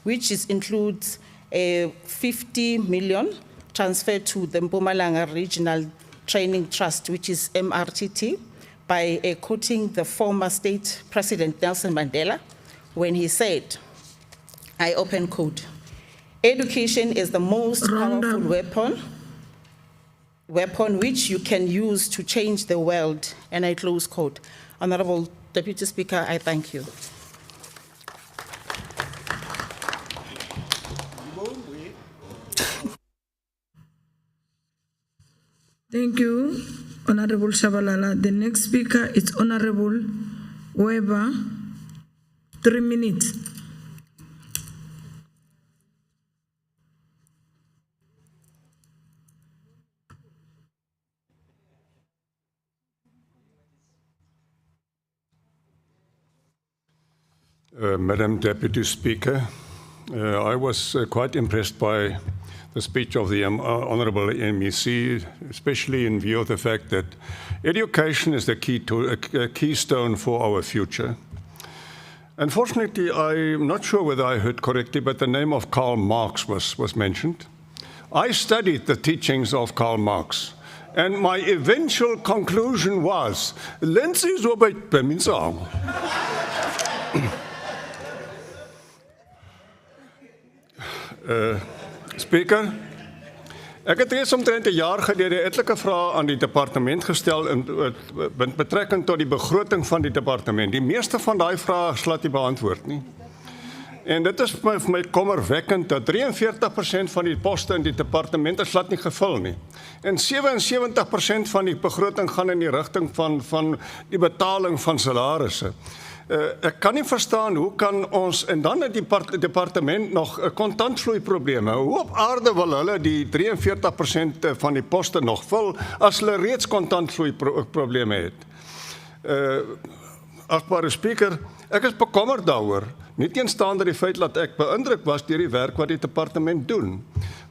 Speaker 9: which includes a 50 million transfer to the Mpumalanga Regional Training Trust, which is MRTT, by quoting the former state president Nelson Mandela when he said, I open quote, education is the most powerful weapon which you can use to change the world, and I close quote. Honorable Deputy Speaker, I thank you.
Speaker 3: Thank you, Honorable Shabalala. The next speaker is Honorable Weber. 3 minutes.
Speaker 10: Madam Deputy Speaker, I was quite impressed by the speech of the Honourable MEC, especially in view of the fact that education is the keystone for our future. Unfortunately, I'm not sure whether I heard correctly, but the name of Karl Marx was mentioned. I studied the teachings of Karl Marx, and my eventual conclusion was, Speaker, ek het reeds omtrent 'n jaar gelede etlike vrae aan die departement gestel in betrekking tot die begroting van die departement. Die meeste van daai vrae is glad nie beantwoord nie. En dit is vir my kommerwekkend dat 43% van die poste in die departement is glad nie gevul nie. En 77% van die begroting gaan in die rigting van die betaling van salarisse. Ek kan nie verstaan hoe kan ons, en dan het die departement nog kontantvloei probleme. Hoe op aarde wil hulle die 43% van die poste nog vul as hulle reeds kontantvloei probleme het? Achtbare Speaker, ek is bekommerd daaroor, nie teenstaande die feit dat ek beïndruk was deur die werk wat die departement doen.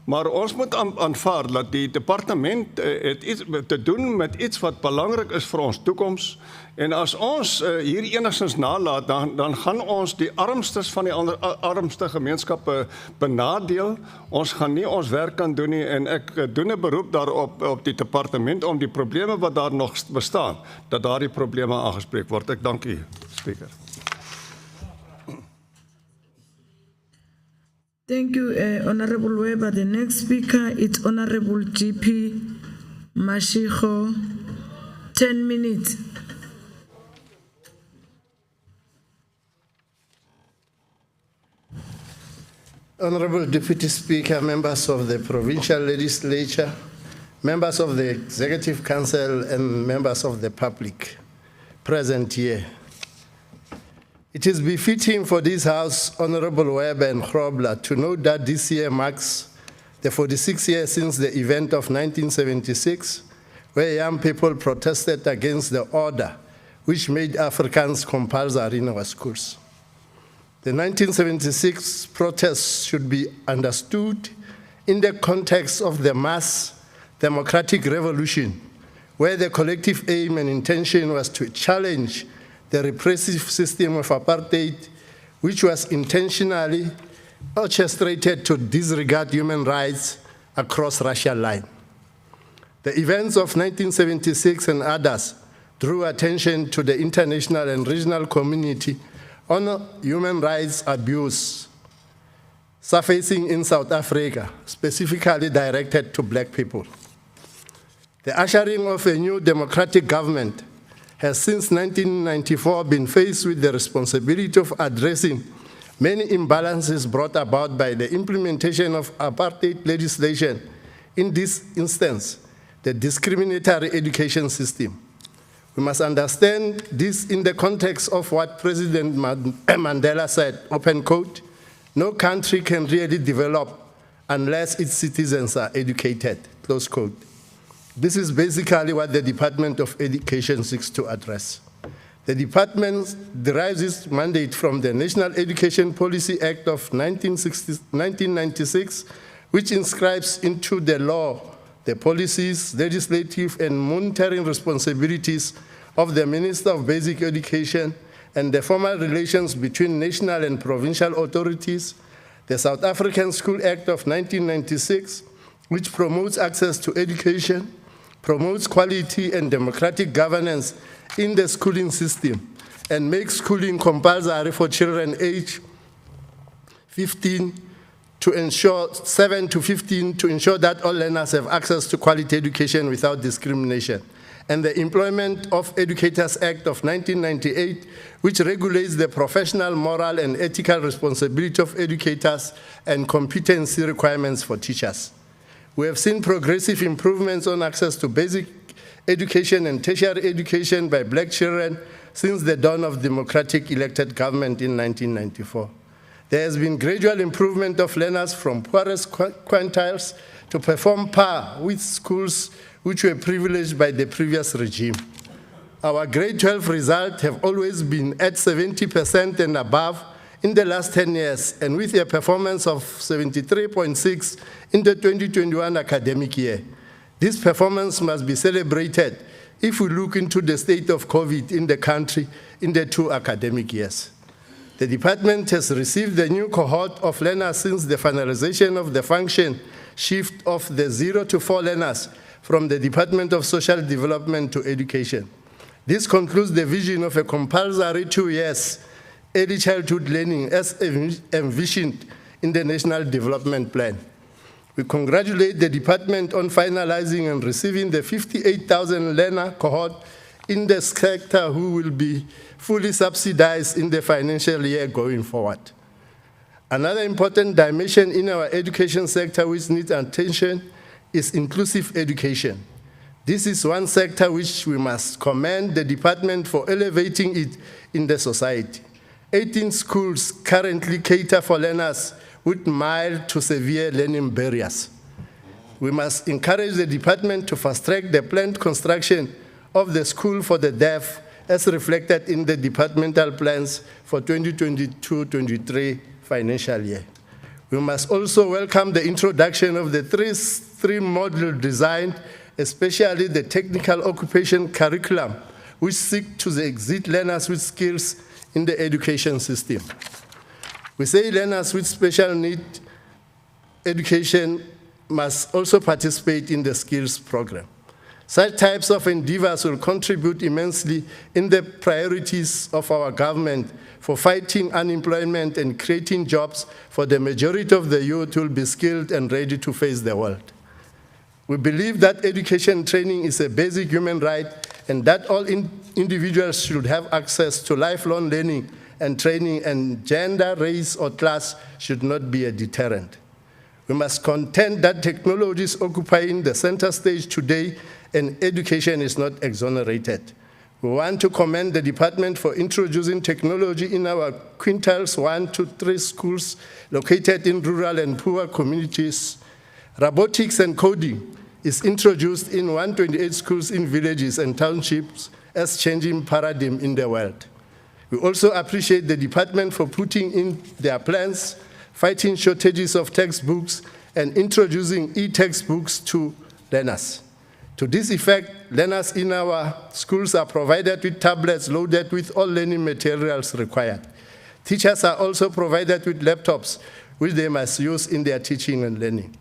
Speaker 10: Maar ons moet aanvaar dat die departement het iets te doen met iets wat belangrik is vir ons toekoms. En as ons hier enigstens nalat, dan gaan ons die armstes van die armste gemeenskappe benadeel. Ons gaan nie ons werk kan doen nie en ek doen 'n beroep daarop op die departement om die probleme wat daar nog bestaan, dat daardie probleme aangespreek word. Ek dank u, Speaker.
Speaker 3: Thank you, Honorable Weber. The next speaker is Honorable GP Mashiko. 10 minutes.
Speaker 4: Honorable Deputy Speaker, members of the Provincial Legislature, members of the Executive Council, and members of the public present here. It is befitting for this House, Honorable Webb and Grobler, to note that this year marks the 46 years since the event of 1976, where young people protested against the order which made Afrikaans compulsory in our schools. The 1976 protests should be understood in the context of the mass democratic revolution, where the collective aim and intention was to challenge the repressive system of apartheid, which was intentionally orchestrated to disregard human rights across racial lines. The events of 1976 and others drew attention to the international and regional community on human rights abuse surfacing in South Africa, specifically directed to black people. The ushering of a new democratic government has since 1994 been faced with the responsibility of addressing many imbalances brought about by the implementation of apartheid legislation, in this instance, the discriminatory education system. We must understand this in the context of what President Mandela said, open quote, "No country can really develop unless its citizens are educated," close quote. This is basically what the Department of Education seeks to address. The department derives its mandate from the National Education Policy Act of 1996, which inscribes into the law the policies, legislative, and monitoring responsibilities of the Minister of Basic Education and the formal relations between national and provincial authorities, the South African School Act of 1996, which promotes access to education, promotes quality and democratic governance in the schooling system, and makes schooling compulsory for children aged 15 to ensure 7 to 15 to ensure that all learners have access to quality education without discrimination, and the Employment of Educators Act of 1998, which regulates the professional, moral, and ethical responsibility of educators and competency requirements for teachers. We have seen progressive improvements on access to basic education and tertiary education by black children since the dawn of democratic elected government in 1994. There has been gradual improvement of learners from poorest quintiles to perform par with schools which were privileged by the previous regime. Our grade 12 results have always been at 70% and above in the last 10 years, and with a performance of 73.6 in the 2021 academic year. This performance must be celebrated if we look into the state of COVID in the country in the 2 academic years. The department has received the new cohort of learners since the finalization of the function shift of the 0 to 4 learners from the Department of Social Development to Education. This concludes the vision of a compulsory 2 years early childhood learning as envisioned in the National Development Plan. We congratulate the department on finalizing and receiving the 58,000 learner cohort in the sector who will be fully subsidized in the financial year going forward. Another important dimension in our education sector which needs attention is inclusive education. This is one sector which we must commend the department for elevating it in the society. 18 schools currently cater for learners with mild to severe learning barriers. We must encourage the department to fast-track the planned construction of the school for the deaf as reflected in the departmental plans for 2022-23 financial year. We must also welcome the introduction of the 3-stream model design, especially the technical occupation curriculum, which seek to exit learners with skills in the education system. We say learners with special need education must also participate in the skills program. Such types of endeavors will contribute immensely in the priorities of our government for fighting unemployment and creating jobs for the majority of the youth who will be skilled and ready to face the world. We believe that education training is a basic human right and that all individuals should have access to lifelong learning and training, and gender, race, or class should not be a deterrent. We must contend that technology is occupying the center stage today and education is not exonerated. We want to commend the department for introducing technology in our quintiles 1 to 3 schools located in rural and poor communities. Robotics and coding is introduced in 128 schools in villages and townships as changing paradigm in the world. We also appreciate the department for putting in their plans, fighting shortages of textbooks, and introducing e-textbooks to learners. To this effect, learners in our schools are provided with tablets loaded with all learning materials required. Teachers are also provided with laptops, which they must use in their teaching and learning.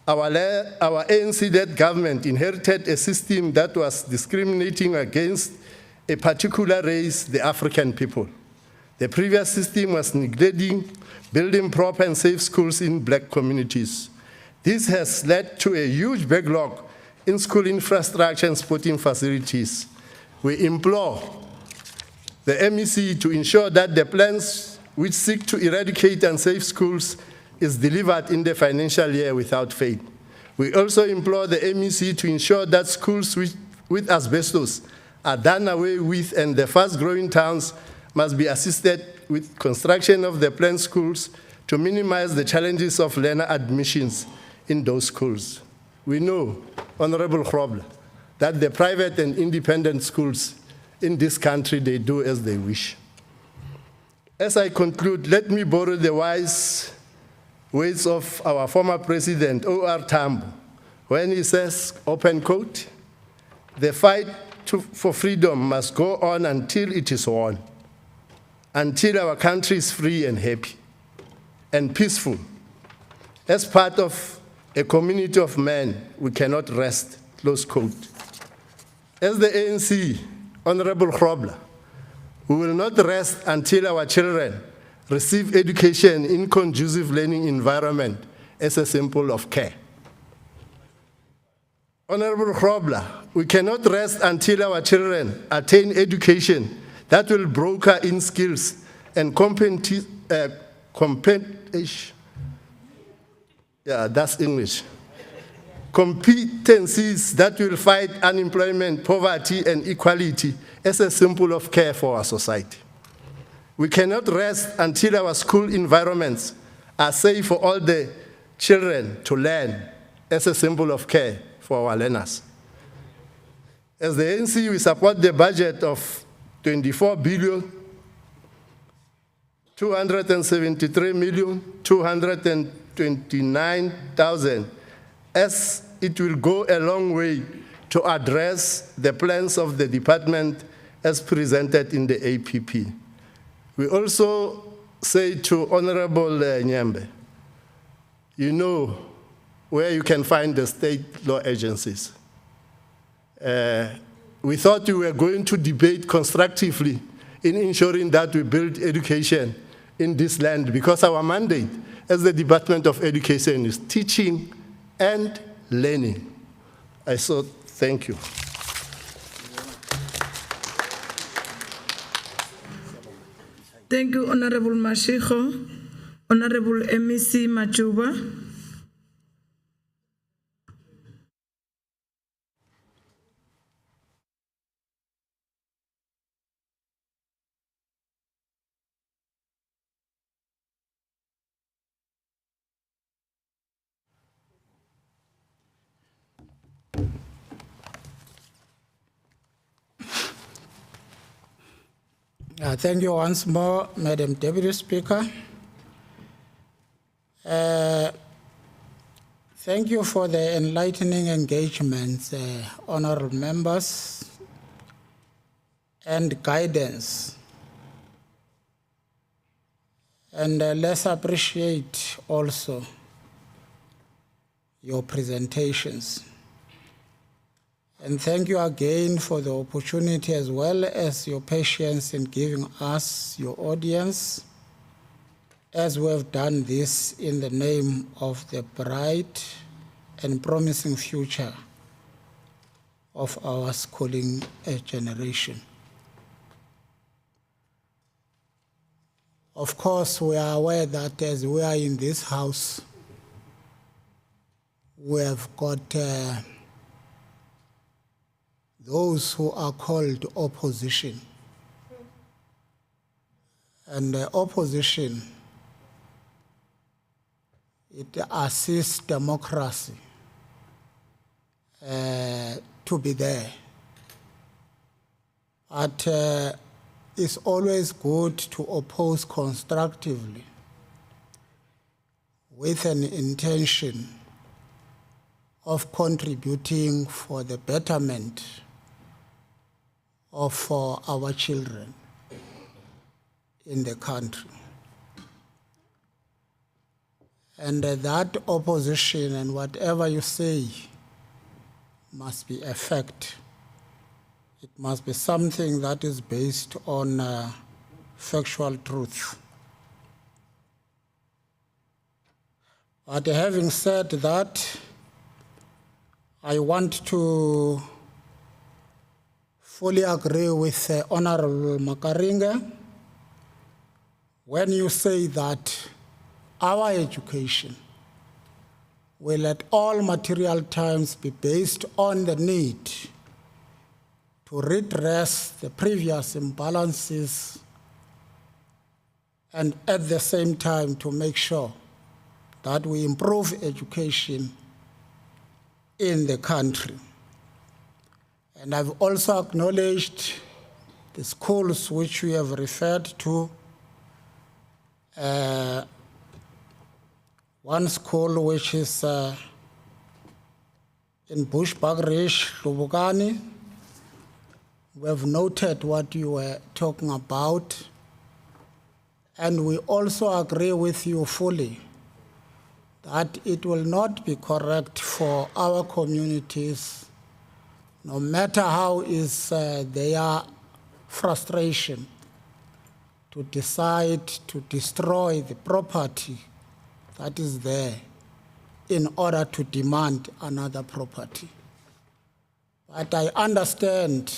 Speaker 4: Our ANC-led government inherited a system that was discriminating against a particular race, the African people. The previous system was neglecting building proper and safe schools in black communities. This has led to a huge backlog in school infrastructure and sporting facilities. We implore the MEC to ensure that the plans which seek to eradicate unsafe schools is delivered in the financial year without fail. We also implore the MEC to ensure that schools with asbestos are done away with, and the fast-growing towns must be assisted with construction of the planned schools to minimize the challenges of learner admissions in those schools. We know, Honorable Grobler, that the private and independent schools in this country, they do as they wish. As I conclude, let me borrow the wise words of our former president, O.R. Tambo, when he says, open quote, "The fight for freedom must go on until it is won, until our country is free and happy and peaceful. As part of a community of men, we cannot rest," close quote. As the ANC, Honorable Grobler, we will not rest until our children receive education in conducive learning environment as a symbol of care. Honorable Grobler, we cannot rest until our children attain education that will broker in skills and competencies that will fight unemployment, poverty, and equality as a symbol of care for our society. We cannot rest until our school environments are safe for all the children to learn as a symbol of care for our learners. As the ANC, we support the budget of 24,273,229,000, as it will go a long way to address the plans of the department as presented in the APP. We also say to Honorable Nyembe, you know where you can find the state law agencies. We thought we were going to debate constructively in ensuring that we build education in this land, because our mandate as the Department of Education is teaching and learning. Thank you.
Speaker 3: Thank you, Honorable Mashiko. Honorable MEC Machuba.
Speaker 6: Thank you once more, Madam Deputy Speaker. Thank you for the enlightening engagements, honorable members, and guidance. And let's appreciate also your presentations. And thank you again for the opportunity, as well as your patience in giving us, your audience, as we have done this in the name of the bright and promising future of our schooling generation. Of course, we are aware that as we are in this house, we have got those who are called opposition. And the opposition, it assists democracy to be there. But it's always good to oppose constructively with an intention of contributing for the betterment of our children in the country. And that opposition and whatever you say must be a fact. It must be something that is based on factual truth. But having said that, I want to fully agree with Honorable Makaringa when you say that our education will at all material times be based on the need to redress the previous imbalances and at the same time to make sure that we improve education in the country. And I've also acknowledged the schools which we have referred to. One school which is in Bushbuckridge, Lubukani. We have noted what you were talking about, and we also agree with you fully that it will not be correct for our communities, no matter how is their frustration, to decide to destroy the property that is there in order to demand another property. But I understand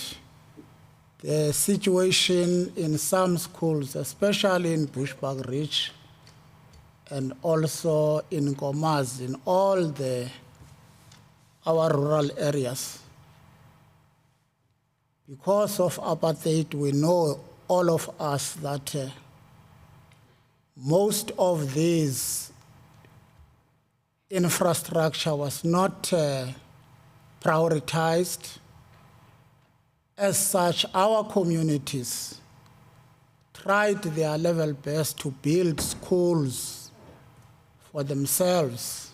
Speaker 6: the situation in some schools, especially in Bushbuckridge and also in Gomas, in all our rural areas. Because of apartheid, we know, all of us, that most of these infrastructure was not prioritized. As such, our communities tried their level best to build schools for themselves.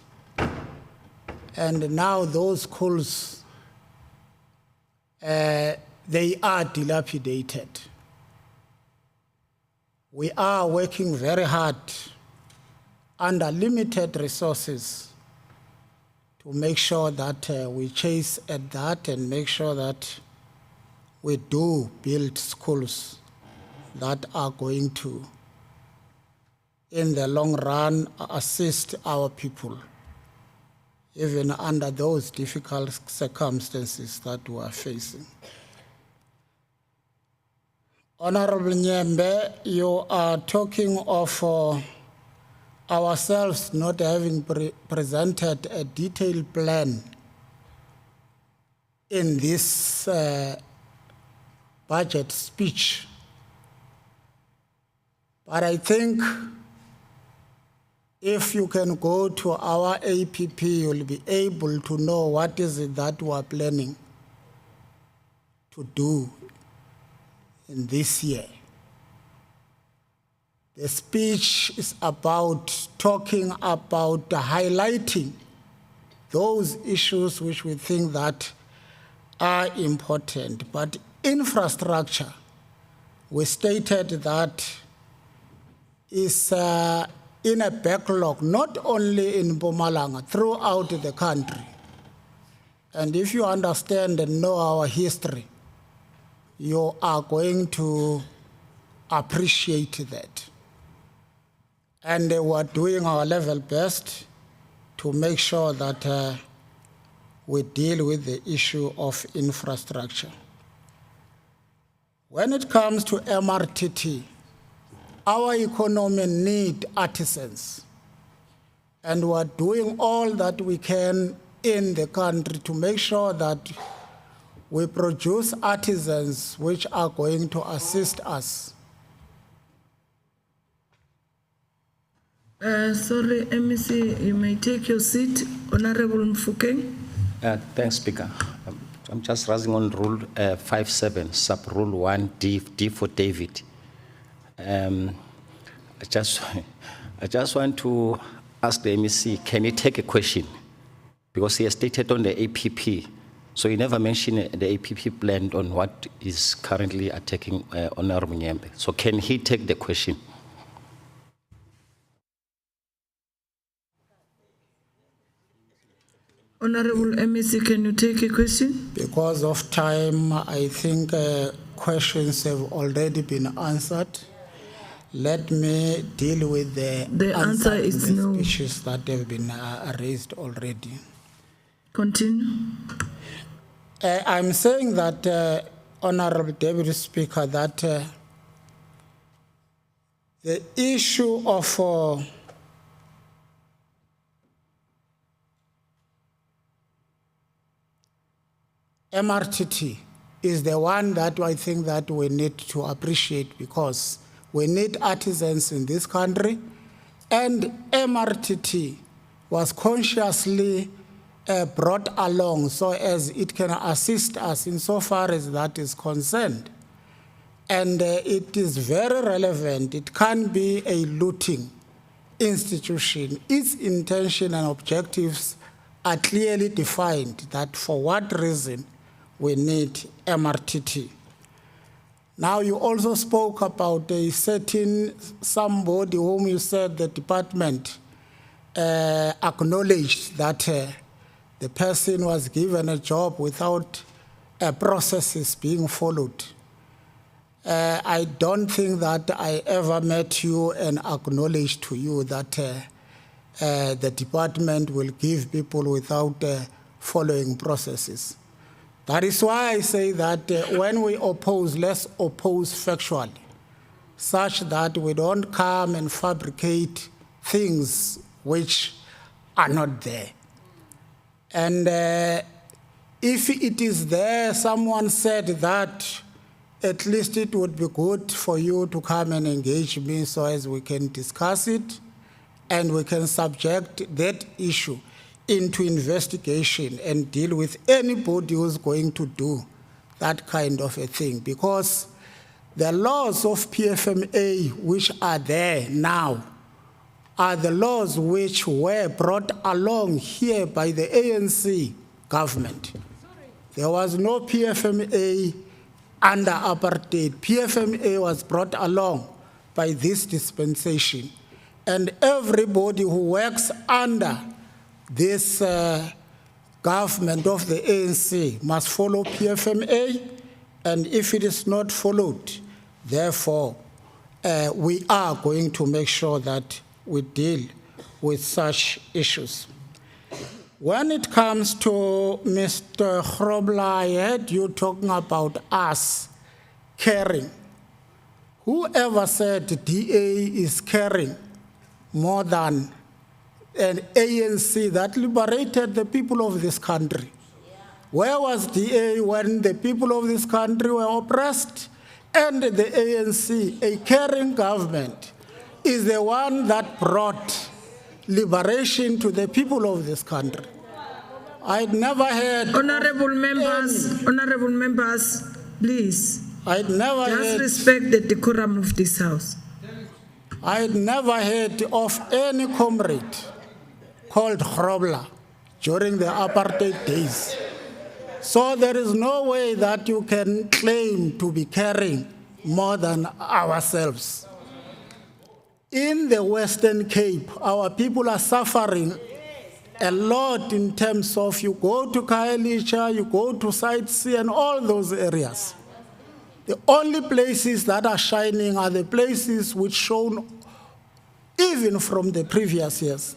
Speaker 6: And now those schools, they are dilapidated. We are working very hard under limited resources to make sure that we chase at that and make sure that we do build schools that are going to, in the long run, assist our people, even under those difficult circumstances that we are facing. Honorable Nyembe, you are talking of ourselves not having presented a detailed plan in this budget speech. But I think if you can go to our APP, you'll be able to know what is it that we are planning to do in this year. The speech is about talking about highlighting those issues which we think that are important. But infrastructure, we stated that is in a backlog, not only in Mpumalanga, throughout the country. And if you understand and know our history, you are going to appreciate that. And we're doing our level best to make sure that we deal with the issue of infrastructure. When it comes to MRTT, our economy needs artisans. And we're doing all that we can in the country to make sure that we produce artisans which are going to assist us.
Speaker 3: Sorry, MEC, you may take your seat. Honorable Mfukeng.
Speaker 11: Thanks, Speaker. I'm just raising on Rule 57, Sub Rule 1D for David. I just want to ask the MEC, can he take a question? Because he has stated on the APP, so he never mentioned the APP plan on what is currently attacking Honorable Nyembe. So can he take the question?
Speaker 3: Honorable MEC, can you take a question?
Speaker 6: Because of time, I think questions have already been answered. Let me deal with the
Speaker 3: answer is no.
Speaker 6: issues that have been raised already.
Speaker 3: Continue.
Speaker 6: I'm saying that, Honorable Deputy Speaker, that the issue of MRTT is the one that I think that we need to appreciate, because we need artisans in this country, and MRTT was consciously brought along so as it can assist us insofar as that is concerned. And it is very relevant. It can be a looting institution. Its intention and objectives are clearly defined, that for what reason we need MRTT. Now, you also spoke about a certain somebody whom you said the department acknowledged that the person was given a job without processes being followed. I don't think that I ever met you and acknowledged to you that the department will give people without following processes. That is why I say that when we oppose, let's oppose factually, such that we don't come and fabricate things which are not there. And if it is there, someone said that at least it would be good for you to come and engage me so as we can discuss it and we can subject that issue into investigation and deal with anybody who's going to do that kind of a thing. Because the laws of PFMA which are there now are the laws which were brought along here by the ANC government. There was no PFMA under apartheid. PFMA was brought along by this dispensation. And everybody who works under this government of the ANC must follow PFMA, and if it is not followed, therefore, we are going to make sure that we deal with such issues. When it comes to Mr. Grobler, I heard you talking about us caring. Whoever said DA is caring more than an ANC that liberated the people of this country? Where was DA when the people of this country were oppressed? And the ANC, a caring government, is the one that brought liberation to the people of this country. I'd never heard...
Speaker 3: Honorable members, please.
Speaker 6: I'd never
Speaker 3: just respect the decorum of this House.
Speaker 6: I'd never heard of any comrade called Grobler during the apartheid days. So there is no way that you can claim to be caring more than ourselves. In the Western Cape, our people are suffering a lot in terms of you go to Khayelitsha, you go to Site C and all those areas. The only places that are shining are the places which shown even from the previous years.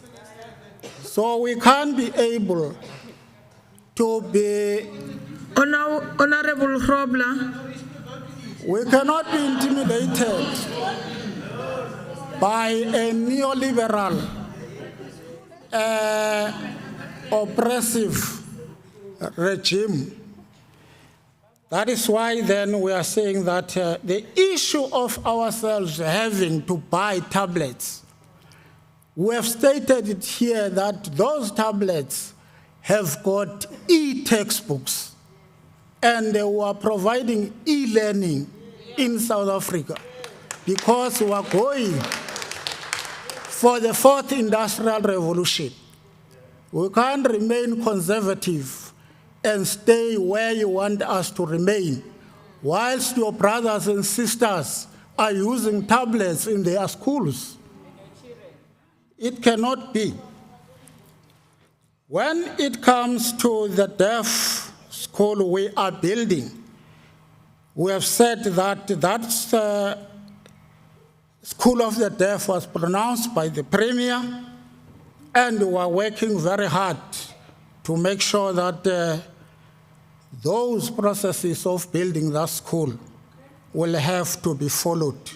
Speaker 6: So we can't be able to be...
Speaker 3: Honorable Grobler.
Speaker 6: We cannot be intimidated by a neoliberal, oppressive regime That is why then we are saying that the issue of ourselves having to buy tablets, we have stated it here that those tablets have got e-textbooks and they were providing e-learning in South Africa because we are going for the fourth industrial revolution. We can't remain conservative and stay where you want us to remain, whilst your brothers and sisters are using tablets in their schools. It cannot be. When it comes to the deaf school we are building, we have said that that school of the deaf was pronounced by the Premier, and we are working very hard to make sure that those processes of building that school will have to be followed,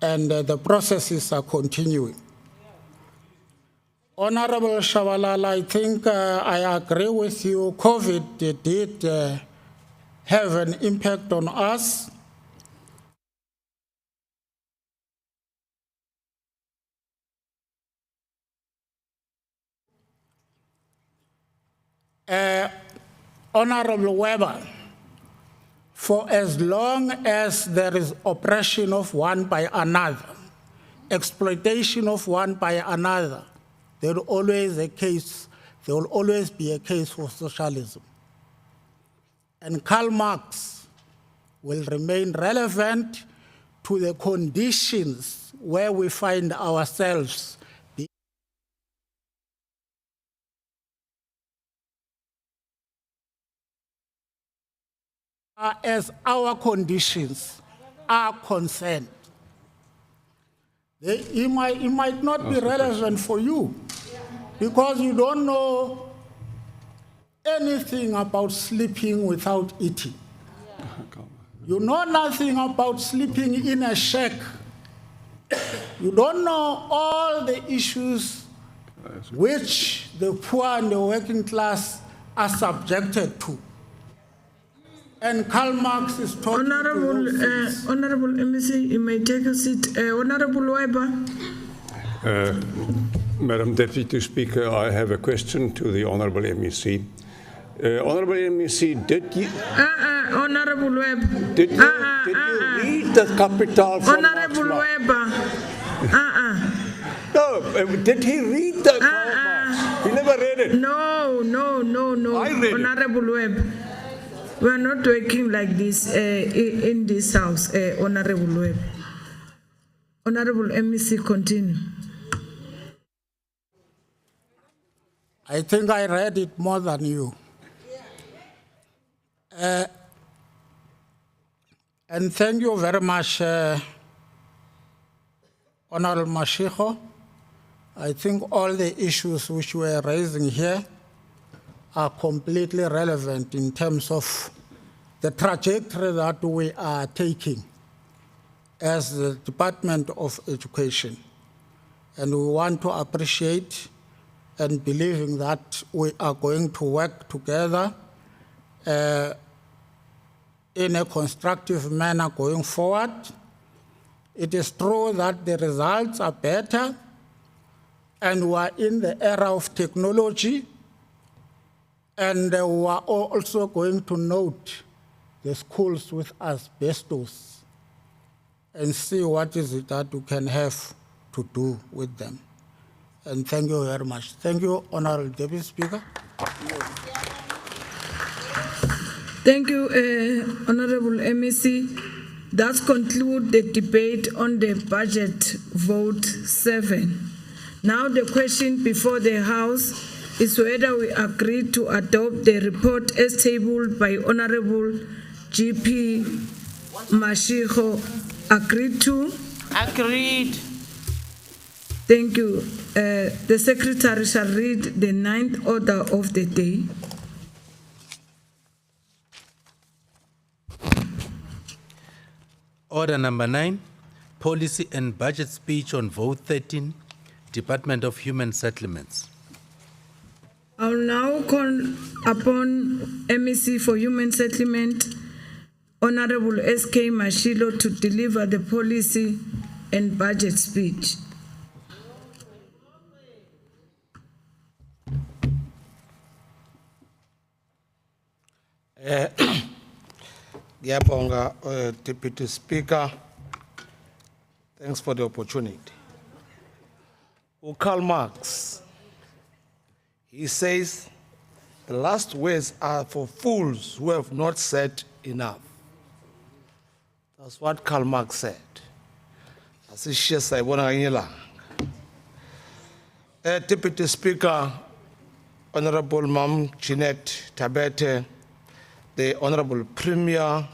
Speaker 6: and the processes are continuing. Honorable Shabalala, I think I agree with you. COVID did have an impact on us. Honorable Weber, for as long as there is oppression of one by another, exploitation of one by another, there will always be a case for socialism. And Karl Marx will remain relevant to the conditions where we find ourselves. As our conditions are concerned. It might not be relevant for you because you don't know anything about sleeping without eating. You know nothing about sleeping in a shack. You don't know all the issues which the poor and the working class are subjected to. And Karl Marx is talking
Speaker 3: Honorable MEC, you may take a seat. Honorable Weber.
Speaker 10: Madam Deputy Speaker, I have a question to the Honourable MEC. Honourable MEC, did you...
Speaker 3: Honorable Weber.
Speaker 10: Did you read the Capital from
Speaker 3: Honorable Weber.
Speaker 10: No, did he read the Karl Marx? He never read it.
Speaker 3: No.
Speaker 10: I read
Speaker 3: Honorable Weber. We are not working like this in this house, Honorable Webb. Honorable MEC, continue.
Speaker 6: I think I read it more than you. And thank you very much, Honorable Mashiko. I think all the issues which we are raising here are completely relevant in terms of the trajectory that we are taking as the Department of Education. And we want to appreciate and believing that we are going to work together in a constructive manner going forward. It is true that the results are better and we are in the era of technology. And we are also going to note the schools with asbestos and see what is it that we can have to do with them. And thank you very much. Thank you, Honorable Deputy Speaker.
Speaker 3: Thank you, Honorable MEC. That concludes the debate on the budget vote 7. Now the question before the House is whether we agree to adopt the report as tabled by Honorable GP Mashiko. Agreed to?
Speaker 9: Agreed.
Speaker 3: Thank you. The Secretary shall read the 9th order of the day.
Speaker 2: Order number 9, Policy and Budget Speech on Vote 13, Department of Human Settlements.
Speaker 3: I'll now call upon MEC for Human Settlement, Honorable S.K. Mashilo to deliver the policy and budget speech.
Speaker 12: Ngiyabonga, Deputy Speaker. Thanks for the opportunity. Karl Marx, he says, the last words are for fools who have not said enough. That's what Karl Marx said. Deputy Speaker, Honorable Mam Jeanette Tabete, the Honorable Premier,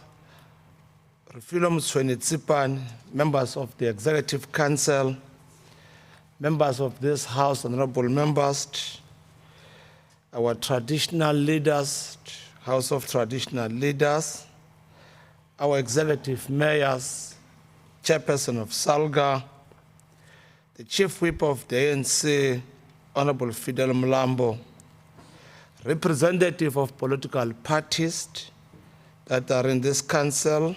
Speaker 12: Refilom Swenitsipan, members of the Executive Council, members of this House, honorable members, our traditional leaders, House of Traditional Leaders, our executive mayors, chairperson of Salga, the chief whip of the ANC, Honorable Fidel Mlambo, representative of political parties that are in this council,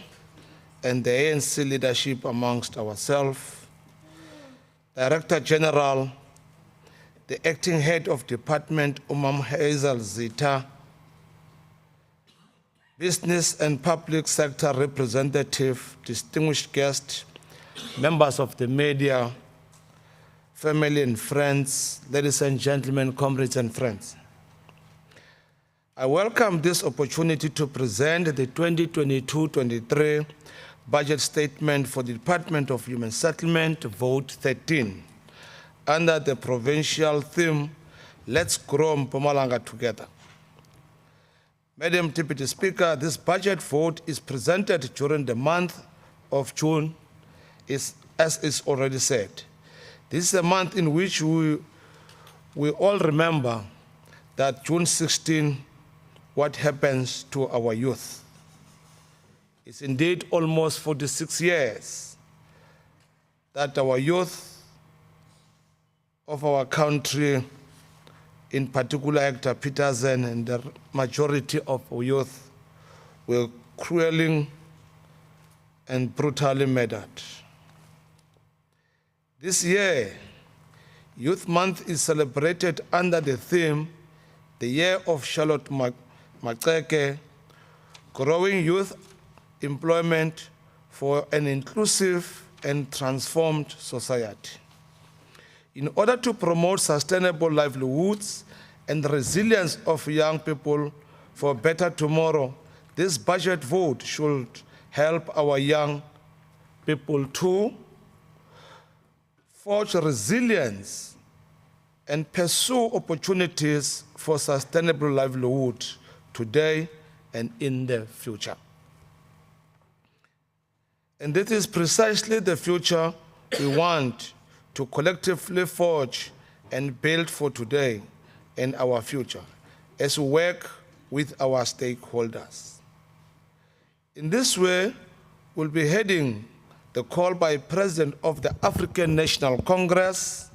Speaker 12: and the ANC leadership amongst ourselves, Director General, the acting head of department, Hazel Zita, business and public sector representative, distinguished guests, members of the media, family and friends, ladies and gentlemen, comrades and friends. I welcome this opportunity to present the 2022-23 budget statement for the Department of Human Settlement, Vote 13, under the provincial theme, Let's Grow Mpumalanga Together. Madam Deputy Speaker, this budget vote is presented during the month of June, as is already said. This is a month in which we all remember that June 16, what happens to our youth. It's indeed almost 46 years that our youth of our country, in particular Hector Peterson and the majority of our youth, were cruelly and brutally murdered. This year, Youth Month is celebrated under the theme, the Year of Charlotte Maxeke, Growing Youth Employment for an Inclusive and Transformed Society. In order to promote sustainable livelihoods and the resilience of young people for a better tomorrow, this budget vote should help our young people to forge resilience and pursue opportunities for sustainable livelihood today and in the future. And this is precisely the future we want to collectively forge and build for today and our future as we work with our stakeholders. In this way, we'll be heading the call by President of the African National Congress,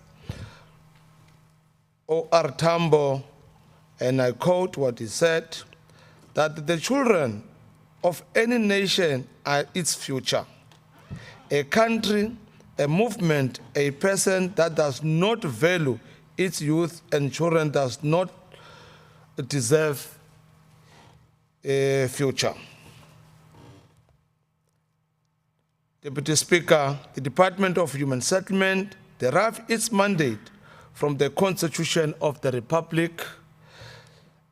Speaker 12: O.R. Tambo, and I quote what he said, that the children of any nation are its future. A country, a movement, a person that does not value its youth and children does not deserve a future. Deputy Speaker, the Department of Human Settlement derived its mandate from the Constitution of the Republic,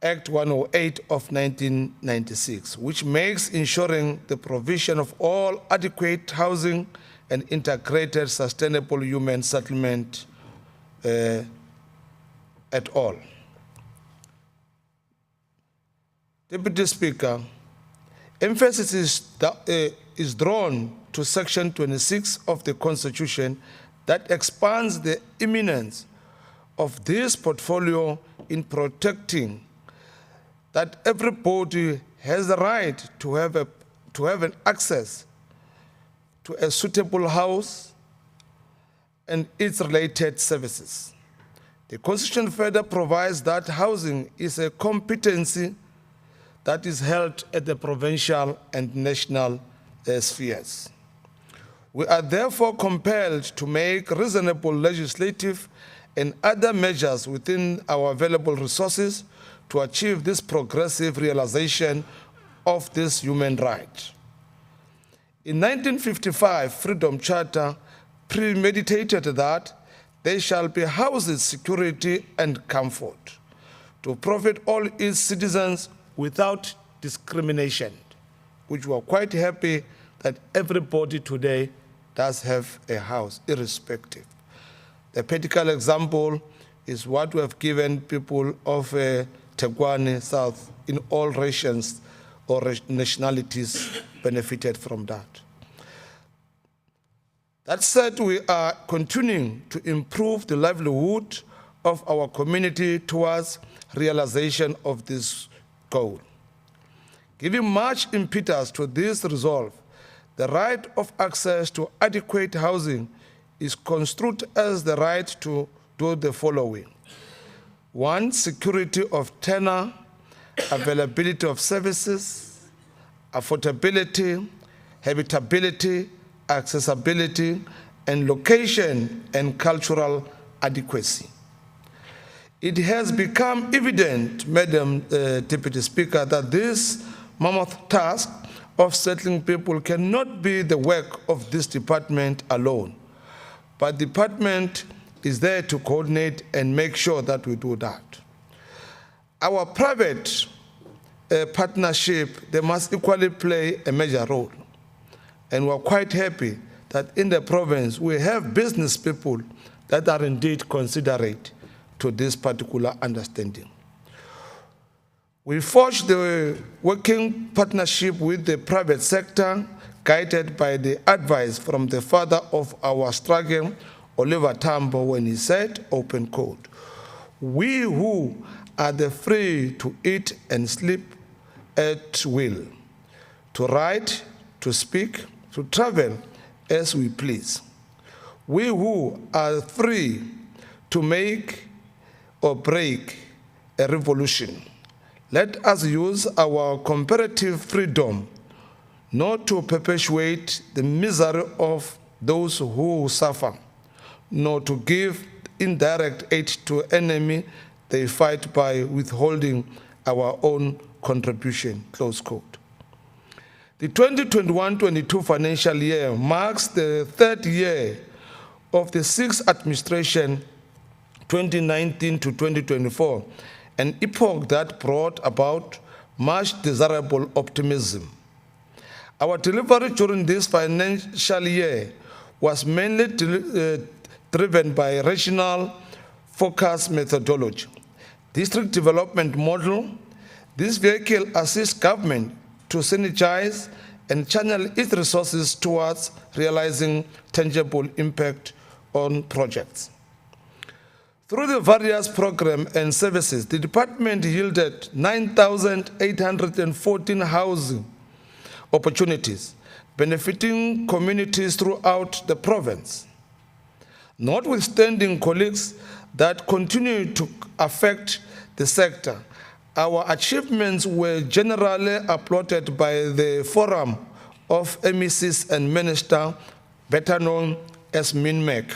Speaker 12: Act 108 of 1996, which makes ensuring the provision of all adequate housing and integrated sustainable human settlement at all. Deputy Speaker, emphasis is drawn to Section 26 of the Constitution that expands the imminence of this portfolio in protecting that everybody has the right to have an access to a suitable house and its related services. The Constitution further provides that housing is a competency that is held at the provincial and national spheres. We are therefore compelled to make reasonable legislative and other measures within our available resources to achieve this progressive realization of this human right. In 1955, Freedom Charter premeditated that there shall be houses, security, and comfort to profit all its citizens without discrimination, which we are quite happy that everybody today does have a house, irrespective. The practical example is what we have given people of Teguani South in all racians or nationalities benefited from that. That said, we are continuing to improve the livelihood of our community towards realization of this goal. Giving much impetus to this resolve, the right of access to adequate housing is construed as the right to do the following. 1, security of tenure, availability of services, affordability, habitability, accessibility, and location and cultural adequacy. It has become evident, Madam Deputy Speaker, that this mammoth task of settling people cannot be the work of this department alone, but the department is there to coordinate and make sure that we do that. Our private partnership, they must equally play a major role. And we're quite happy that in the province we have business people that are indeed considerate to this particular understanding. We forged the working partnership with the private sector, guided by the advice from the father of our struggle, Oliver Tambo, when he said, open quote, "We who are the free to eat and sleep at will, to write, to speak, to travel as we please. We who are free to make or break a revolution. Let us use our comparative freedom not to perpetuate the misery of those who suffer, nor to give indirect aid to enemy they fight by withholding our own contribution," close quote. The 2021-22 financial year marks the third year of the sixth administration, 2019 to 2024, an epoch that brought about much desirable optimism. Our delivery during this financial year was mainly driven by regional focus methodology, district development model. This vehicle assists government to synergize and channel its resources towards realizing tangible impact on projects. Through the various programs and services, the department yielded 9,814 housing opportunities, benefiting communities throughout the province. Notwithstanding colleagues that continue to affect the sector, our achievements were generally applauded by the Forum of MECs and Ministers, better known as MINMEC,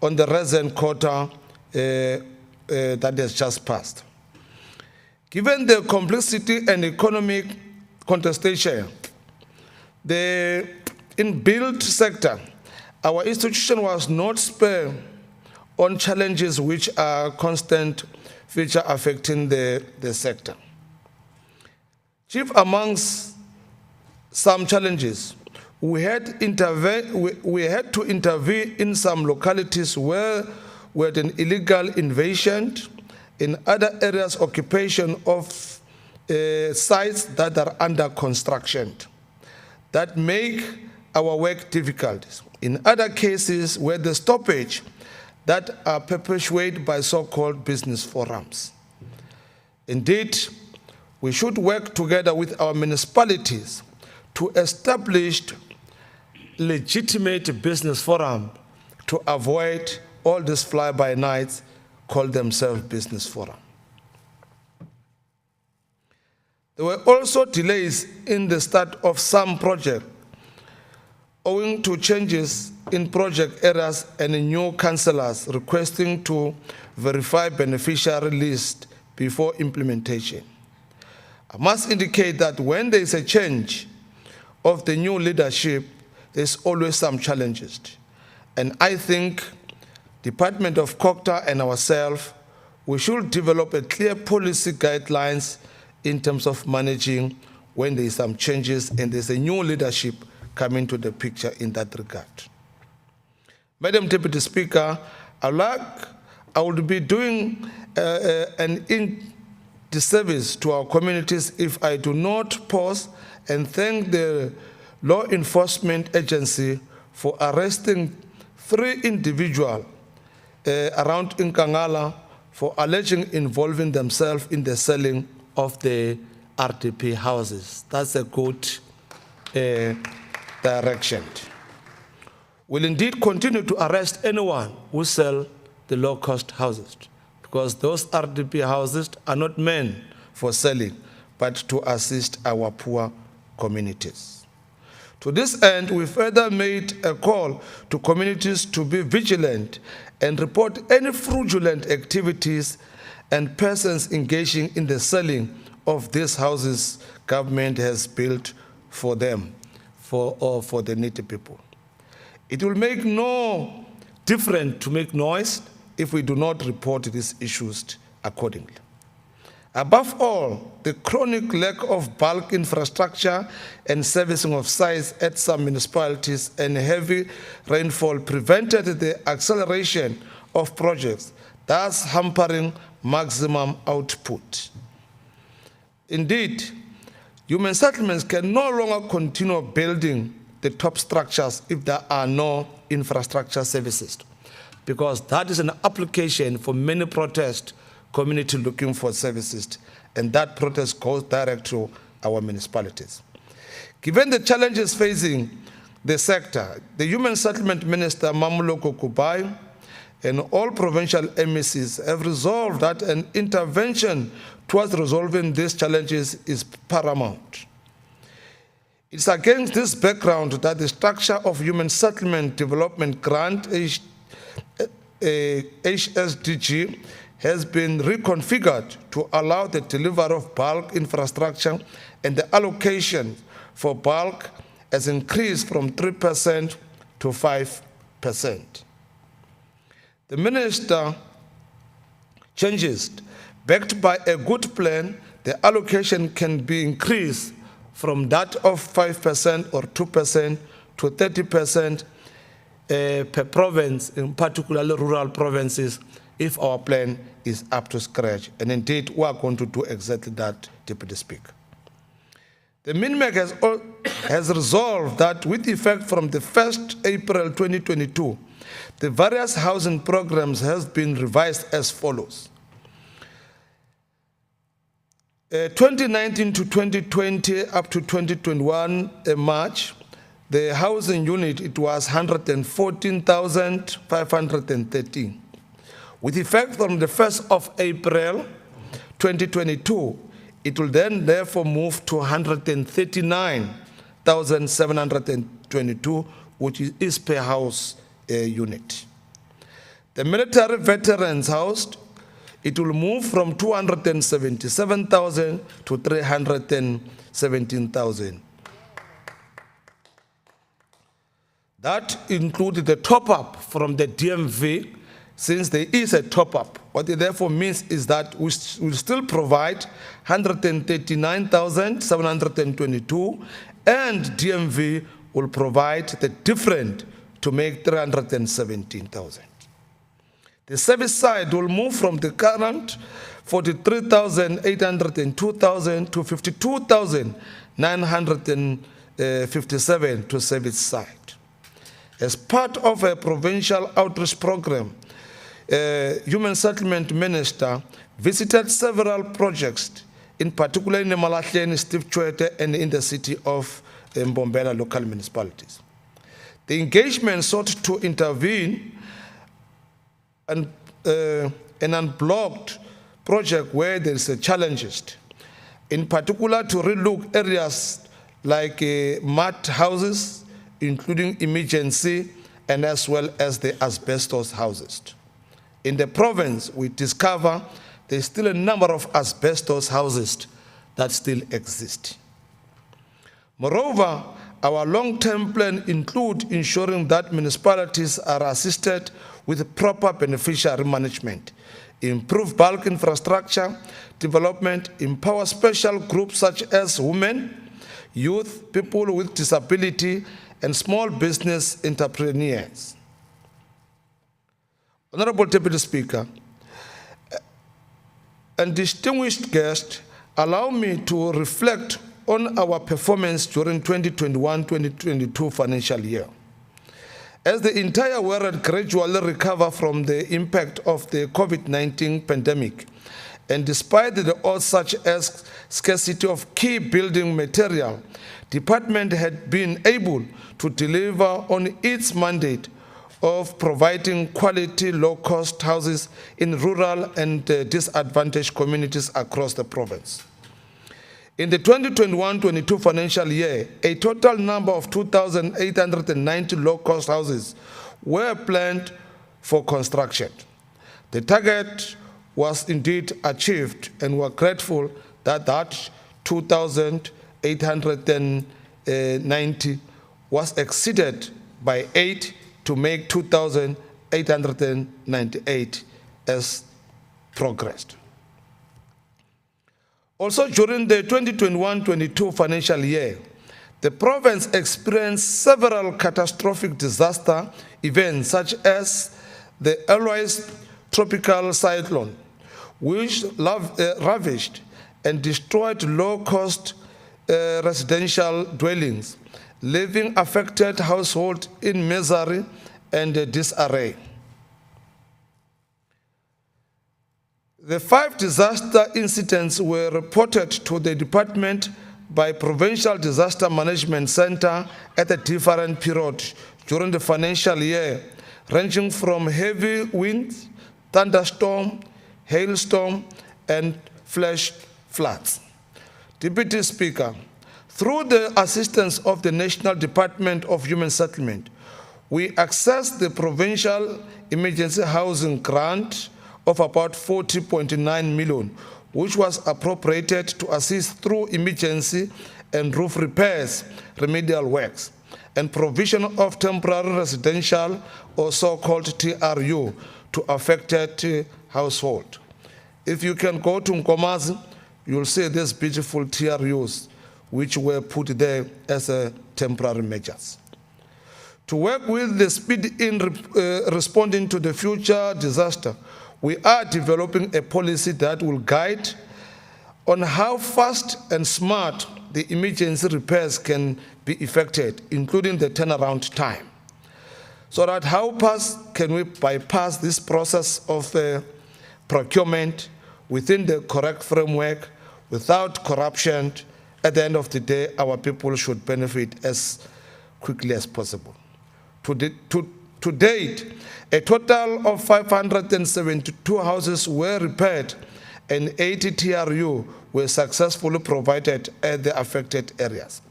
Speaker 12: on the recent quarter that has just passed. Given the complexity and economic contestation, the inbuilt sector, our institution was not spared on challenges which are constant feature affecting the sector. Chief amongst some challenges, we had to intervene in some localities where we had an illegal invasion, in other areas occupation of sites that are under construction, that make our work difficult. In other cases, where the stoppage that are perpetuated by so-called business forums. Indeed, we should work together with our municipalities to establish legitimate business forum to avoid all these fly-by-nights call themselves business forum. There were also delays in the start of some projects owing to changes in project areas and new councillors requesting to verify beneficiary list before implementation. I must indicate that when there is a change of the new leadership, there's always some challenges. And I think Department of COCTA and ourselves, we should develop a clear policy guidelines in terms of managing when there is some changes and there's a new leadership coming to the picture in that regard. Madam Deputy Speaker, I would be doing an disservice to our communities if I do not pause and thank the law enforcement agency for arresting 3 individuals around Nkangala for alleging involving themselves in the selling of the RDP houses. That's a good direction. We'll indeed continue to arrest anyone who sells the low-cost houses, because those RDP houses are not meant for selling, but to assist our poor communities. To this end, we further made a call to communities to be vigilant and report any fraudulent activities and persons engaging in the selling of these houses government has built for them, for the needy people. It will make no difference to make noise if we do not report these issues accordingly. Above all, the chronic lack of bulk infrastructure and servicing of sites at some municipalities and heavy rainfall prevented the acceleration of projects, thus hampering maximum output. Indeed, human settlements can no longer continue building the top structures if there are no infrastructure services, because that is an application for many protest community looking for services, and that protest goes direct to our municipalities. Given the challenges facing the sector, the Human Settlement Minister, Mamuloko Kubai, and all provincial MECs have resolved that an intervention towards resolving these challenges is paramount. It's against this background that the structure of Human Settlement Development Grant, HSDG, has been reconfigured to allow the delivery of bulk infrastructure, and the allocation for bulk has increased from 3% to 5%. The minister changes, backed by a good plan, the allocation can be increased from that of 5% or 2% to 30% per province, in particularly rural provinces, if our plan is up to scratch. And indeed, we are going to do exactly that, Deputy Speaker. The MINMEC has resolved that with effect from the 1st April 2022, the various housing programs have been revised as follows. 2019 to 2020 up to 2021 March, the housing unit, it was 114,513. With effect from the 1st of April 2022, it will then therefore move to 139,722, which is per house unit. The military veterans housed, it will move from 277,000 to 317,000. That included the top-up from the DMV, since there is a top-up. What it therefore means is that we will still provide 139,722, and DMV will provide the different to make 317,000. The service side will move from the current 43,802,000 to 52,957 to service side. As part of a provincial outreach program, Human Settlement Minister visited several projects, in particular in Malahleni, Steve Tshwete, and in the city of Mbombela local municipalities. The engagement sought to intervene and an unblocked project where there is challenges. in particular to relook areas like mud houses, including emergency and as well as the asbestos houses. In the province, we discover there's still a number of asbestos houses that still exist. Moreover, our long-term plan includes ensuring that municipalities are assisted with proper beneficiary management, improve bulk infrastructure development, empower special groups such as women, youth, people with disability, and small business entrepreneurs. Honorable Deputy Speaker, and distinguished guests, allow me to reflect on our performance during 2021-2022 financial year. As the entire world gradually recovers from the impact of the COVID-19 pandemic, and despite the odds such as scarcity of key building material, Department had been able to deliver on its mandate of providing quality low-cost houses in rural and disadvantaged communities across the province. In the 2021-22 financial year, a total number of 2,890 low-cost houses were planned for construction. The target was indeed achieved, and we're grateful that 2,890 was exceeded by 8 to make 2,898 as progressed. Also, during the 2021-22 financial year, the province experienced several catastrophic disaster events such as the Eloise tropical cyclone, which ravaged and destroyed low-cost residential dwellings, leaving affected households in misery and disarray. The 5 disaster incidents were reported to the department by Provincial Disaster Management Center at a different period during the financial year, ranging from heavy winds, thunderstorm, hailstorm, and flash floods. Deputy Speaker, through the assistance of the National Department of Human Settlement, we accessed the Provincial Emergency Housing Grant of about 40.9 million, which was appropriated to assist through emergency and roof repairs, remedial works, and provision of temporary residential or so-called TRU to affected household. If you can go to Nkomazi, you'll see these beautiful TRUs which were put there as temporary measures. To work with the speed in responding to the future disaster, we are developing a policy that will guide on how fast and smart the emergency repairs can be effected, including the turnaround time. So that how fast can we bypass this process of procurement within the correct framework without corruption. At the end of the day, our people should benefit as quickly as possible. To date, a total of 572 houses were repaired and 80 TRU were successfully provided at the affected areas.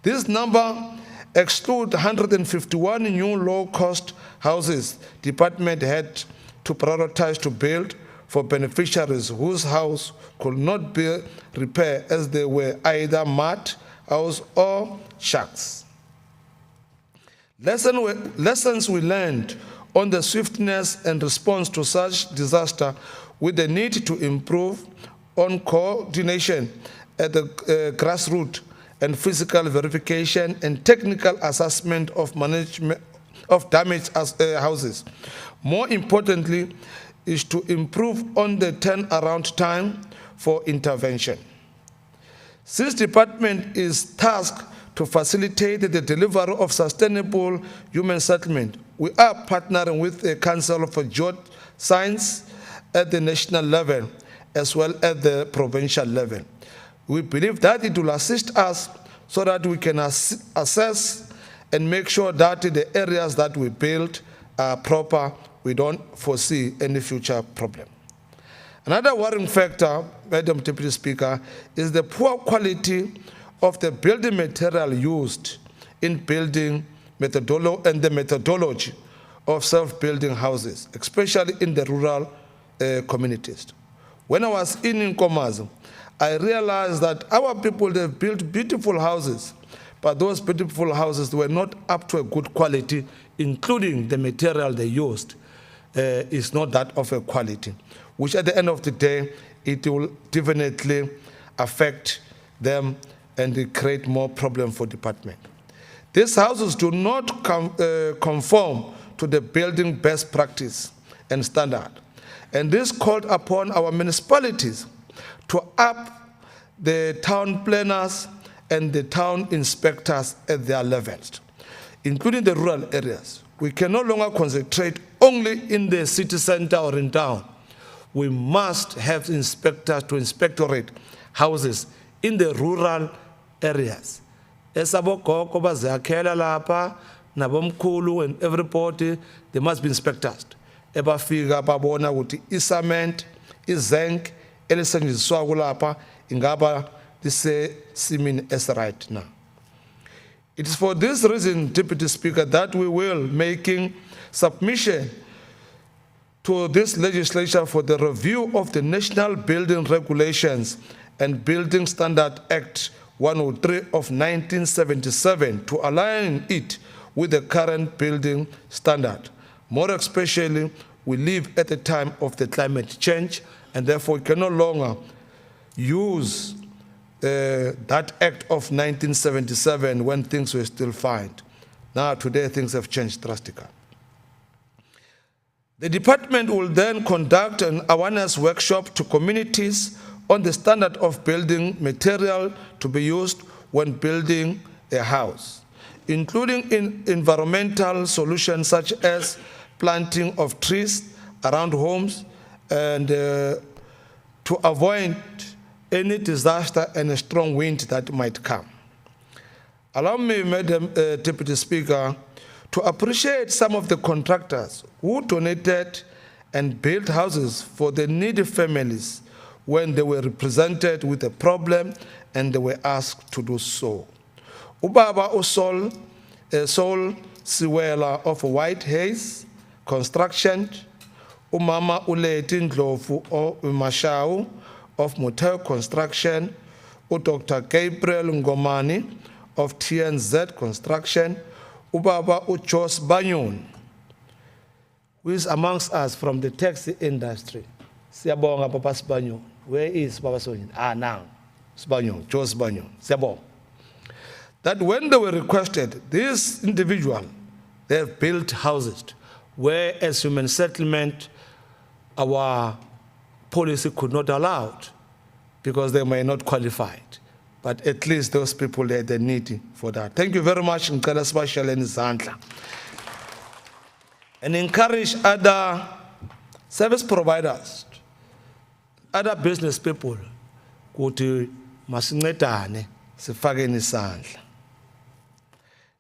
Speaker 12: This number excludes 151 new low-cost houses department had to prioritize to build for beneficiaries whose house could not be repaired as they were either mud house or shacks. Lessons we learned on the swiftness and response to such disaster with the need to improve on coordination at the grassroots and physical verification and technical assessment of management of damaged houses. More importantly, is to improve on the turnaround time for intervention. Since the department is tasked to facilitate the delivery of sustainable human settlement, we are partnering with the Council for Geoscience at the national level as well as the provincial level. We believe that it will assist us so that we can assess and make sure that the areas that we build are proper. We don't foresee any future problem. Another worrying factor, Madam Deputy Speaker, is the poor quality of the building material used in building and the methodology of self-building houses, especially in the rural communities. When I was in Nkomazi, I realized that our people, they've built beautiful houses, but those beautiful houses were not up to a good quality, including the material they used is not that of a quality, which at the end of the day, it will definitely affect them and create more problem for department. These houses do not conform to the building best practice and standard. And this called upon our municipalities to up the town planners and the town inspectors at their levels, including the rural areas. We can no longer concentrate only in the city center or in town. We must have inspectors to inspectorate houses in the rural areas. Esabokoko bazakhela lapha nabomkhulu and everybody, there must be inspectors. Ebafika babona ukuthi isament, izinc elisetshenziswa kulapha ingaba lisesimini right now. It is for this reason, Deputy Speaker, that we will making submission to this legislature for the review of the National Building Regulations and Building Standard Act 103 of 1977 to align it with the current building standard. More especially, we live at the time of the climate change, and therefore we can no longer use that act of 1977 when things were still fine. Now, today, things have changed drastically. The department will then conduct an awareness workshop to communities on the standard of building material to be used when building a house, including in environmental solutions such as planting of trees around homes and to avoid any disaster and a strong wind that might come. Allow me, Madam Deputy Speaker, to appreciate some of the contractors who donated and built houses for the needy families when they were represented with a problem and they were asked to do so. Ubaba Sol Siwela of White Haze Construction, Umama Uleti Ndlovu of Mashau of Motel Construction, Dr. Gabriel Ngomani of TNZ Construction, Ubaba Uchos Banyon, who is amongst us from the taxi industry. Siyabonga Papa Sbanyon. Where is Papa Sbanyon? Now, Sbanyon, Jos Banyon. Siyabonga. That when they were requested, this individual, they have built houses where as human settlement, our policy could not allow it because they may not qualify it. But at least those people, they're needy for that. Thank you very much, Nkala Special and Zandla. And encourage other service providers, other business people, ukuthi masincedane sifake isandla.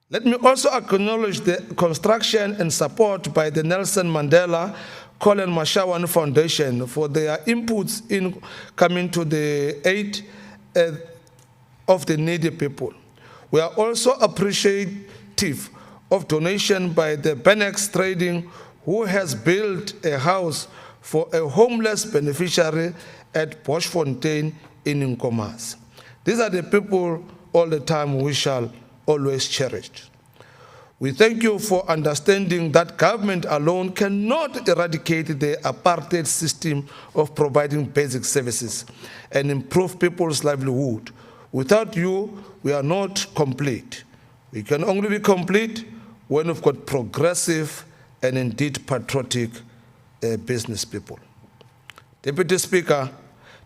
Speaker 12: Let me also acknowledge the construction and support by the Nelson Mandela Colin Mashawan Foundation for their inputs in coming to the aid of the needy people. We are also appreciative of donation by the Benex Trading, who has built a house for a homeless beneficiary at Boschfontein in Nkomazi. These are the people all the time we shall always cherish. We thank you for understanding that government alone cannot eradicate the apartheid system of providing basic services and improve people's livelihood. Without you, we are not complete. We can only be complete when we've got progressive and indeed patriotic business people. Deputy Speaker,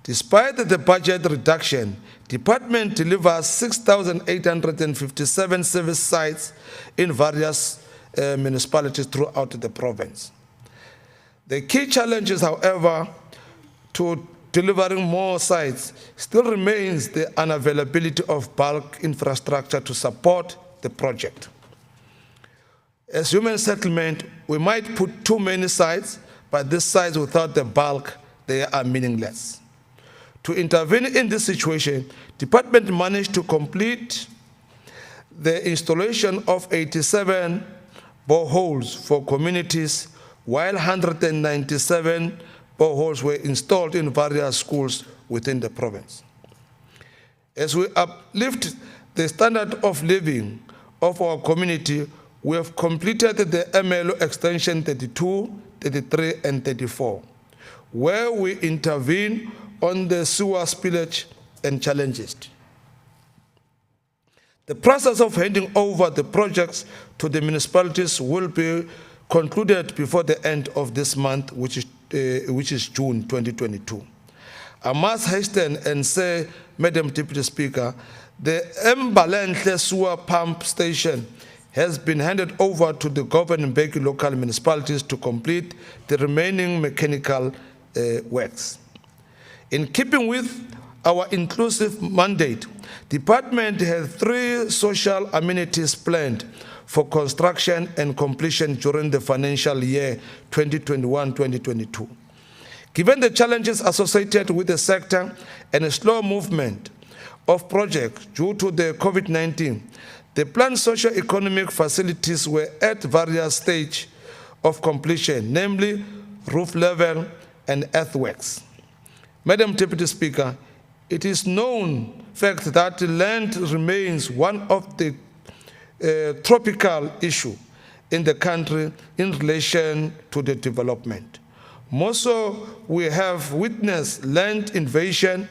Speaker 12: despite the budget reduction, Department delivers 6,857 service sites in various municipalities throughout the province. The key challenges, however, to delivering more sites still remains the unavailability of bulk infrastructure to support the project. As human settlement, we might put too many sites, but this sites without the bulk they are meaningless. To intervene in this situation, department managed to complete the installation of 87 boreholes for communities, while 197 boreholes were installed in various schools within the province. As we uplift the standard of living of our community, we have completed the MLO extension 32, 33, and 34, where we intervene on the sewer spillage and challenges. The process of handing over the projects to the municipalities will be concluded before the end of this month, which is June 2022. I must hasten and say, Madam Deputy Speaker, the Mbalenhle sewer pump station has been handed over to the governing Mbeki local municipalities to complete the remaining mechanical works. In keeping with our inclusive mandate, the department has 3 social amenities planned for construction and completion during the financial year 2021-2022. Given the challenges associated with the sector and a slow movement of projects due to the COVID-19, the planned socio-economic facilities were at various stages of completion, namely roof level and earthworks. Madam Deputy Speaker, it is known fact that land remains one of the tropical issues in the country in relation to the development. More so, we have witnessed land invasion,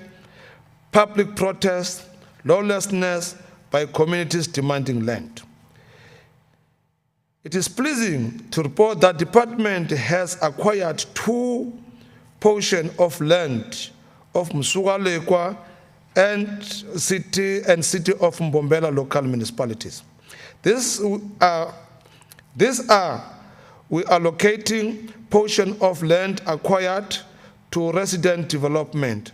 Speaker 12: public protest, lawlessness by communities demanding land. It is pleasing to report that the department has acquired 2 portions of land of Msugalekwa and city of Mbombela local municipalities. We are allocating portion of land acquired to resident development.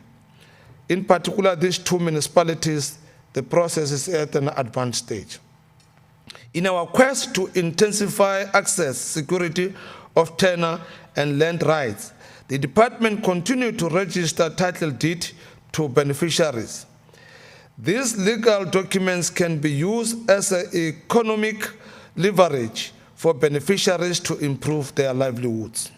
Speaker 12: In particular, these 2 municipalities, the process is at an advanced stage. In our quest to intensify access, security of tenure and land rights, the department continued to register title deed to beneficiaries. These legal documents can be used as an economic leverage for beneficiaries to improve their livelihoods.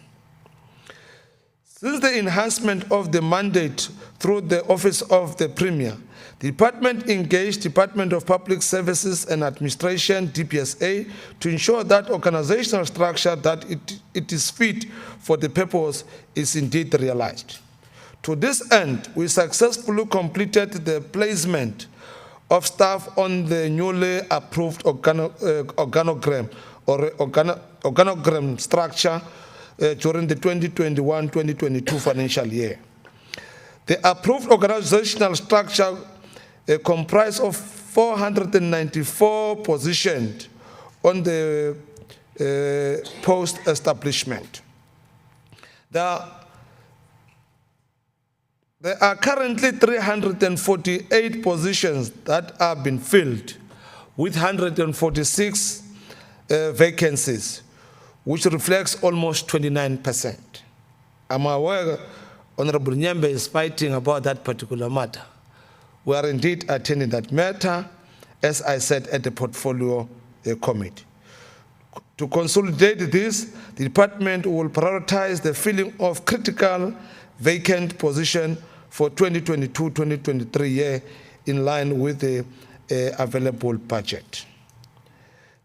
Speaker 12: Since the enhancement of the mandate through the Office of the Premier, the department engaged Department of Public Services and Administration, DPSA, to ensure that organizational structure that it is fit for the purpose is indeed realized. To this end, we successfully completed the placement of staff on the newly approved organogram structure during the 2021-2022 financial year. The approved organizational structure comprised of 494 positions on the post-establishment. There are currently 348 positions that have been filled, with 146 vacancies, which reflects almost 29%. I'm aware Honorable Nyembe is fighting about that particular matter. We are indeed attending that matter, as I said, at the portfolio committee. To consolidate this, the department will prioritize the filling of critical vacant position for 2022-2023 year in line with the available budget.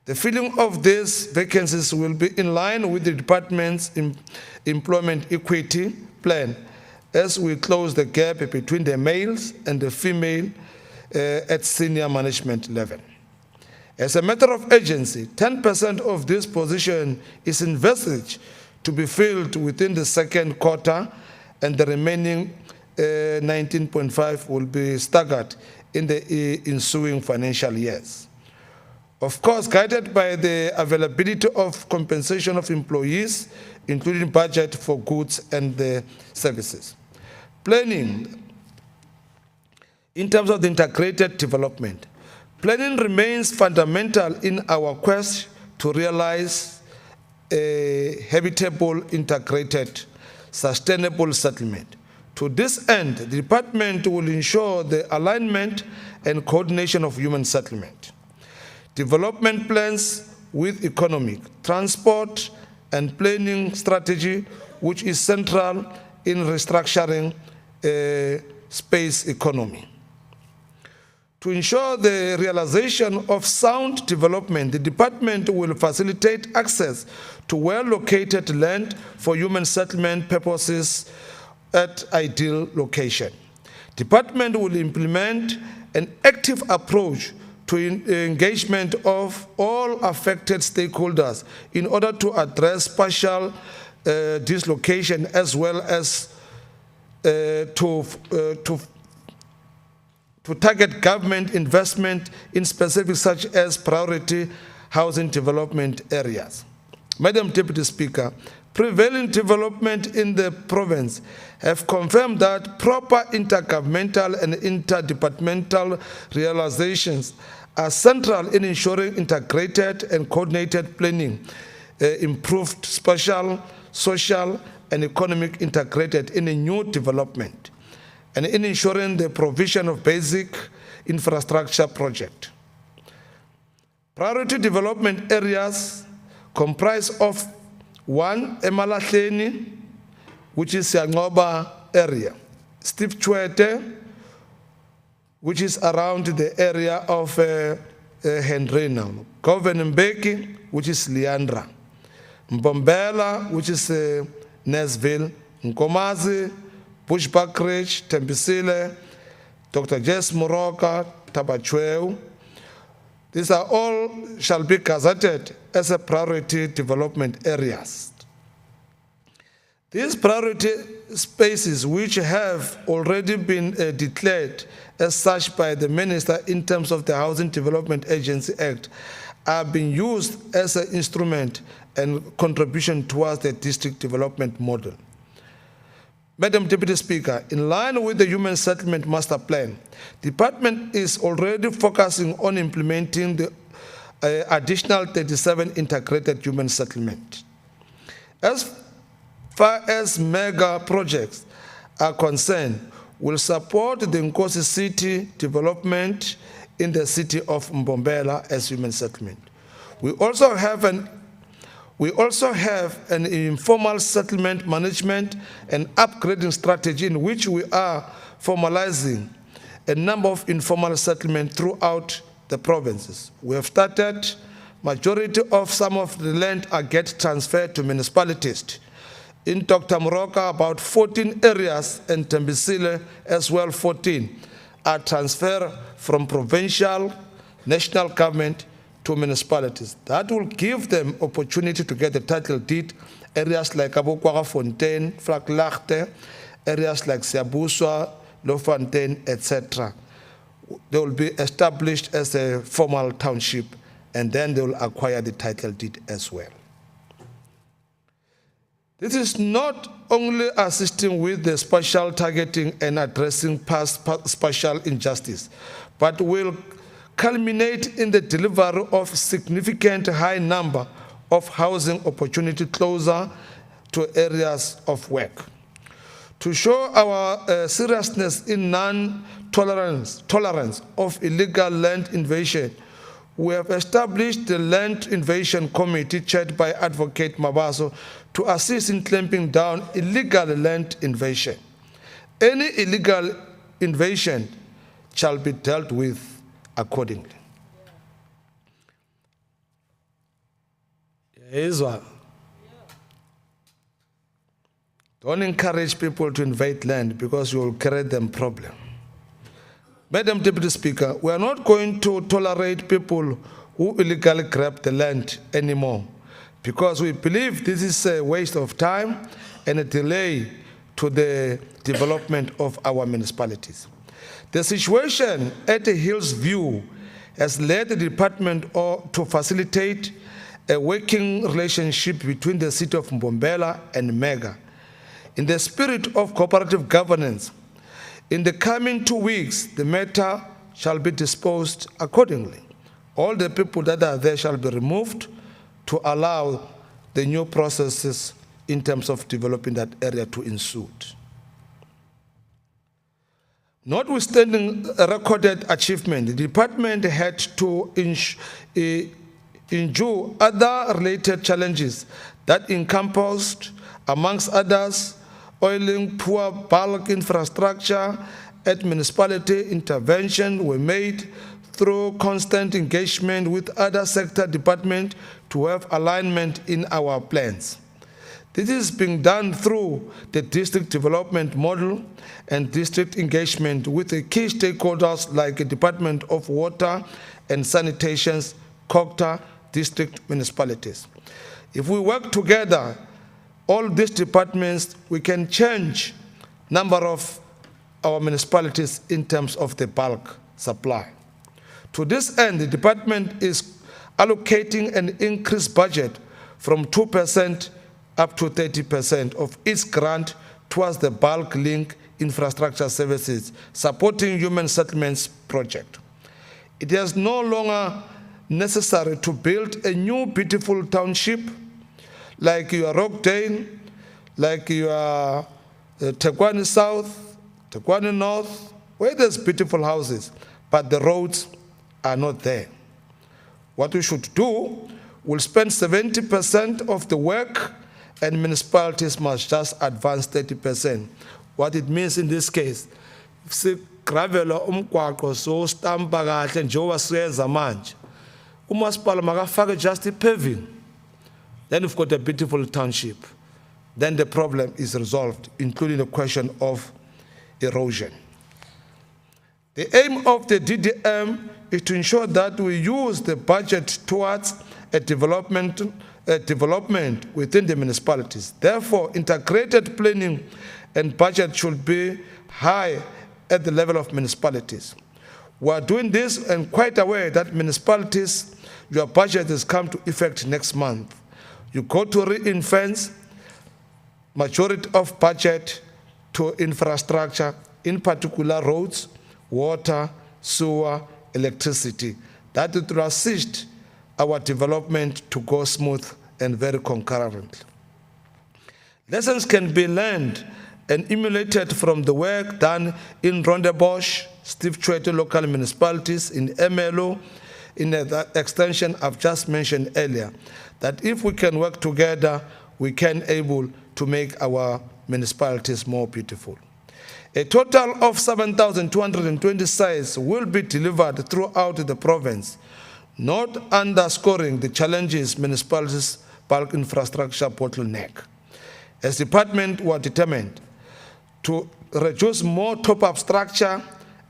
Speaker 12: The filling of these vacancies will be in line with the department's employment equity plan as we close the gap between the males and the female at senior management level. As a matter of urgency, 10% of this position is envisaged to be filled within the second quarter, and the remaining 19.5 will be staggered in the ensuing financial years. Of course, guided by the availability of compensation of employees, including budget for goods and the services. Planning, in terms of the integrated development, planning remains fundamental in our quest to realize a habitable integrated sustainable settlement. To this end, the department will ensure the alignment and coordination of human settlement. Development plans with economic, transport, and planning strategy, which is central in restructuring space economy. To ensure the realization of sound development, the department will facilitate access to well-located land for human settlement purposes at ideal location. Department will implement an active approach to engagement of all affected stakeholders in order to address spatial dislocation as well as to target government investment in specific such as priority housing development areas. Madam Deputy Speaker, prevailing development in the province have confirmed that proper intergovernmental and interdepartmental realizations are central in ensuring integrated and coordinated planning, improved spatial, social, and economic integrated in a new development, and in ensuring the provision of basic infrastructure project. Priority development areas comprise of 1, Emalahleni, which is Yangoba area, Steve Chwete, which is around the area of Hendrina, Govan Mbeki, which is Leandra, Mbombela, which is Nesville, Nkomazi, Bushbuck Ridge, Tembisile, Dr. Jess Moroka, Tabachweu. These are all shall be gazetted as a priority development areas. These priority spaces, which have already been declared as such by the Minister in terms of the Housing Development Agency Act, are being used as an instrument and contribution towards the district development model. Madam Deputy Speaker, in line with the Human Settlement Master Plan, the department is already focusing on implementing the additional 37 integrated human settlement. As far as mega projects are concerned, will support the Nkosi City development in the city of Mbombela as human settlement. We also have an informal settlement management and upgrading strategy in which we are formalizing a number of informal settlements throughout the provinces. We have started, majority of some of the land are get transferred to municipalities. In Dr. Moroka, about 14 areas, and Tembisile as well 14, are transferred from provincial, national government to municipalities. That will give them opportunity to get the title deed. Areas like Abokwara Fontaine, Vlaklachte, areas like Siabuswa, Lofontaine, etc. They will be established as a formal township, and then they will acquire the title deed as well. This is not only assisting with the spatial targeting and addressing past spatial injustice, but will culminate in the delivery of significant high number of housing opportunity closer to areas of work. To show our seriousness in non-tolerance of illegal land invasion, we have established the Land Invasion Committee chaired by Advocate Mabaso to assist in clamping down illegal land invasion. Any illegal invasion shall be dealt with accordingly. Don't encourage people to invade land because you will create them problem. Madam Deputy Speaker, we are not going to tolerate people who illegally grab the land anymore because we believe this is a waste of time and a delay to the development of our municipalities. The situation at Hillsview has led the department to facilitate a working relationship between the city of Mbombela and Mega. In the spirit of cooperative governance, in the coming 2 weeks, the matter shall be disposed accordingly. All the people that are there shall be removed to allow the new processes in terms of developing that area to Insud. Notwithstanding a recorded achievement, the department had to endure other related challenges that encompassed, amongst others, oiling poor bulk infrastructure at municipality. Intervention were made through constant engagement with other sector departments to have alignment in our plans. This is being done through the district development model and district engagement with the key stakeholders like the Department of Water and Sanitation's COGTA district municipalities. If we work together, all these departments, we can change number of our municipalities in terms of the bulk supply. To this end, the department is allocating an increased budget from 2% up to 30% of its grant towards the bulk link infrastructure services supporting human settlements project. It is no longer necessary to build a new beautiful township like your Rockdale, like your Tekwani South, Tekwani North, where there's beautiful houses, but the roads are not there. What we should do, we'll spend 70% of the work and municipalities must just advance 30%. What it means in this case, if se gravela umgwaqo so stampa kahle njengoba siyeza manje, umasipala makafake just paving. Then we've got a beautiful township. Then the problem is resolved, including the question of erosion. The aim of the DDM is to ensure that we use the budget towards a development within the municipalities. Therefore, integrated planning and budget should be high at the level of municipalities. We are doing this and quite aware that municipalities, your budget has come to effect next month. You go to ring-fence majority of budget to infrastructure, in particular roads, water, sewer, electricity. That it will assist our development to go smooth and very concurrently. Lessons can be learned and emulated from the work done in Rondebosch, Steve Tshwete local municipalities, in MLO, in the extension I've just mentioned earlier, that if we can work together, we can able to make our municipalities more beautiful. A total of 7,220 sites will be delivered throughout the province, not underscoring the challenges municipalities' bulk infrastructure bottleneck. As department, we are determined to reduce more top-up structure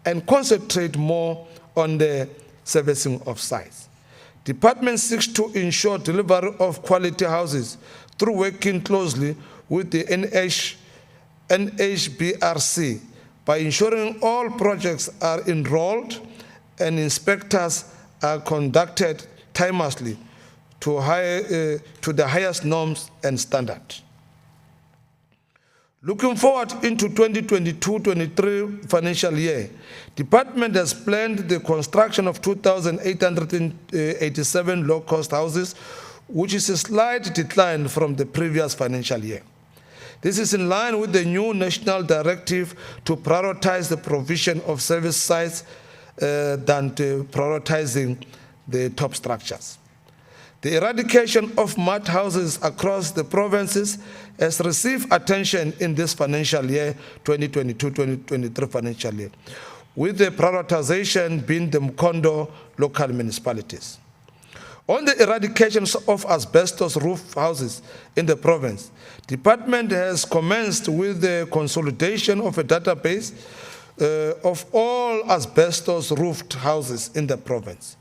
Speaker 12: and concentrate more on the servicing of sites. Department seeks to ensure delivery of quality houses through working closely with the NHBRC by ensuring all projects are enrolled and inspectors are conducted timelessly to the highest norms and standards. Looking forward into 2022-23 financial year, department has planned the construction of 2,887 low-cost houses, which is a slight decline from the previous financial year. This is in line with the new national directive to prioritize the provision of service sites than to prioritizing the top structures. The eradication of mud houses across the provinces has received attention in this financial year, 2022-2023 financial year, with the prioritization being the Mkondo local municipalities. On the eradication of asbestos roof houses in the province, department has commenced with the consolidation of a database of all asbestos roofed houses in the province.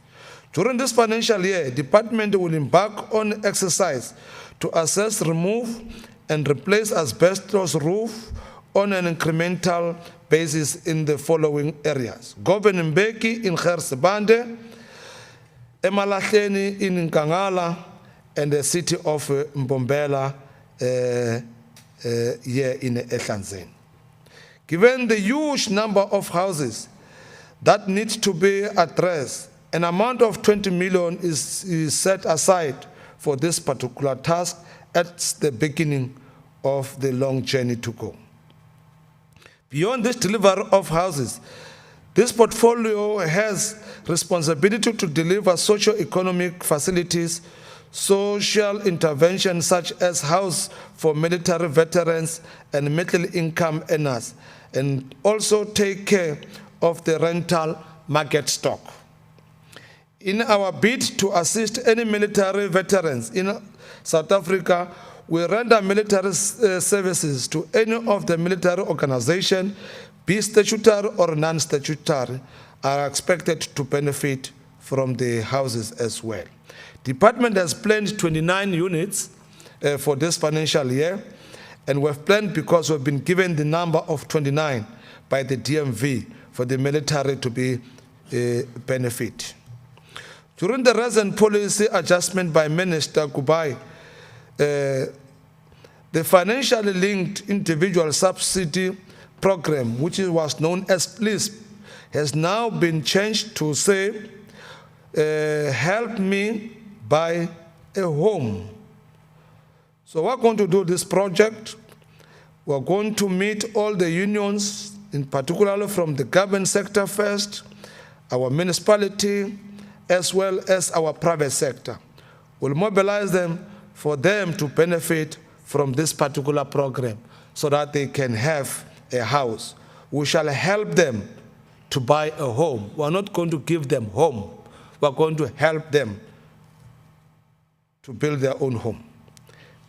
Speaker 12: During this financial year, department will embark on exercise to assess, remove, and replace asbestos roof on an incremental basis in the following areas: Goben Mbeki in Gersebande, Emalahleni in Nkangala, and the city of Mbombela here in Ehlanzeni. Given the huge number of houses that need to be addressed, an amount of 20 million is set aside for this particular task at the beginning of the long journey to go. Beyond this delivery of houses, this portfolio has responsibility to deliver socio-economic facilities, social interventions such as house for military veterans and middle-income earners, and also take care of the rental market stock. In our bid to assist any military veterans in South Africa, we render military services to any of the military organizations, be statutory or non-statutory, are expected to benefit from the houses as well. Department has planned 29 units for this financial year, and we've planned because we've been given the number of 29 by the DMV for the military to be benefit. During the recent policy adjustment by Minister Kubai, the financially linked individual subsidy program, which was known as PLISP, has now been changed to say, help me buy a home. So we're going to do this project. We're going to meet all the unions, in particular from the government sector first, our municipality, as well as our private sector. We'll mobilize them for them to benefit from this particular program so that they can have a house. We shall help them to buy a home. We're not going to give them home. We're going to help them to build their own home.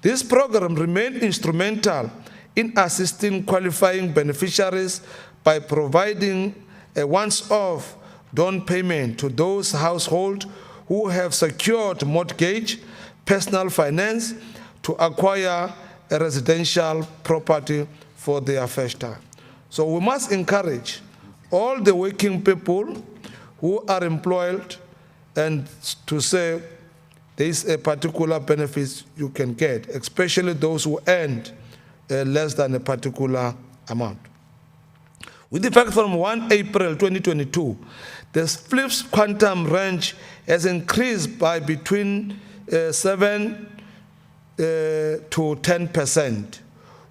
Speaker 12: This program remained instrumental in assisting qualifying beneficiaries by providing a once-off down payment to those households who have secured mortgage, personal finance to acquire a residential property for their first time. So we must encourage all the working people who are employed and to say there is a particular benefit you can get, especially those who earned less than a particular amount. With effect from 1 April 2022, the FLIPS quantum range has increased by between 7 to 10%,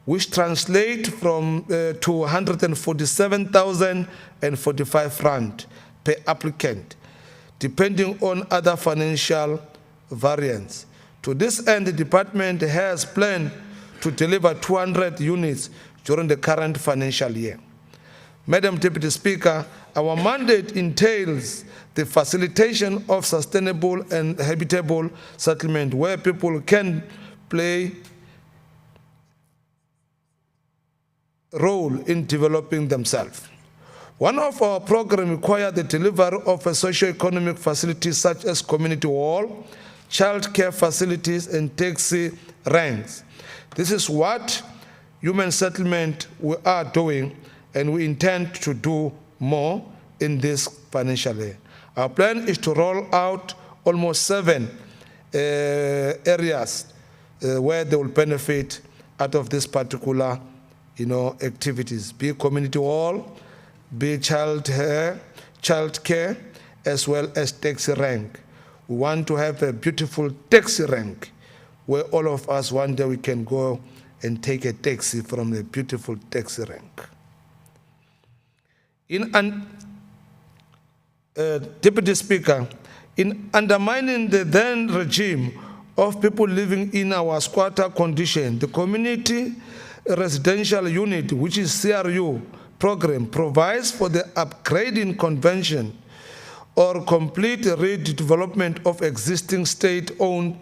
Speaker 12: which translates from to 147,045 rand per applicant, depending on other financial variants. To this end, the department has planned to deliver 200 units during the current financial year. Madam Deputy Speaker, our mandate entails the facilitation of sustainable and habitable settlement where people can play a role in developing themselves. One of our programs requires the delivery of a socio-economic facilities such as community hall, child care facilities, and taxi ranks. This is what human settlement we are doing, and we intend to do more in this financial year. Our plan is to roll out almost 7 areas where they will benefit out of this particular activities, be it community hall, be it child care, as well as taxi rank. We want to have a beautiful taxi rank where all of us one day we can go and take a taxi from the beautiful taxi rank. Deputy Speaker, in undermining the then regime of people living in our squatter condition, the Community Residential Unit, which is CRU program, provides for the upgrading convention or complete redevelopment of existing state-owned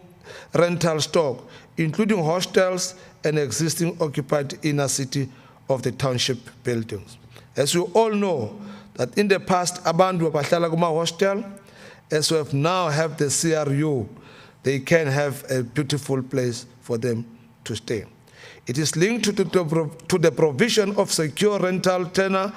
Speaker 12: rental stock, including hostels and existing occupied inner city of the township buildings. As you all know, that in the past, abantu bahlala kuma hostel, as we have now have the CRU, they can have a beautiful place for them to stay. It is linked to the provision of secure rental tenure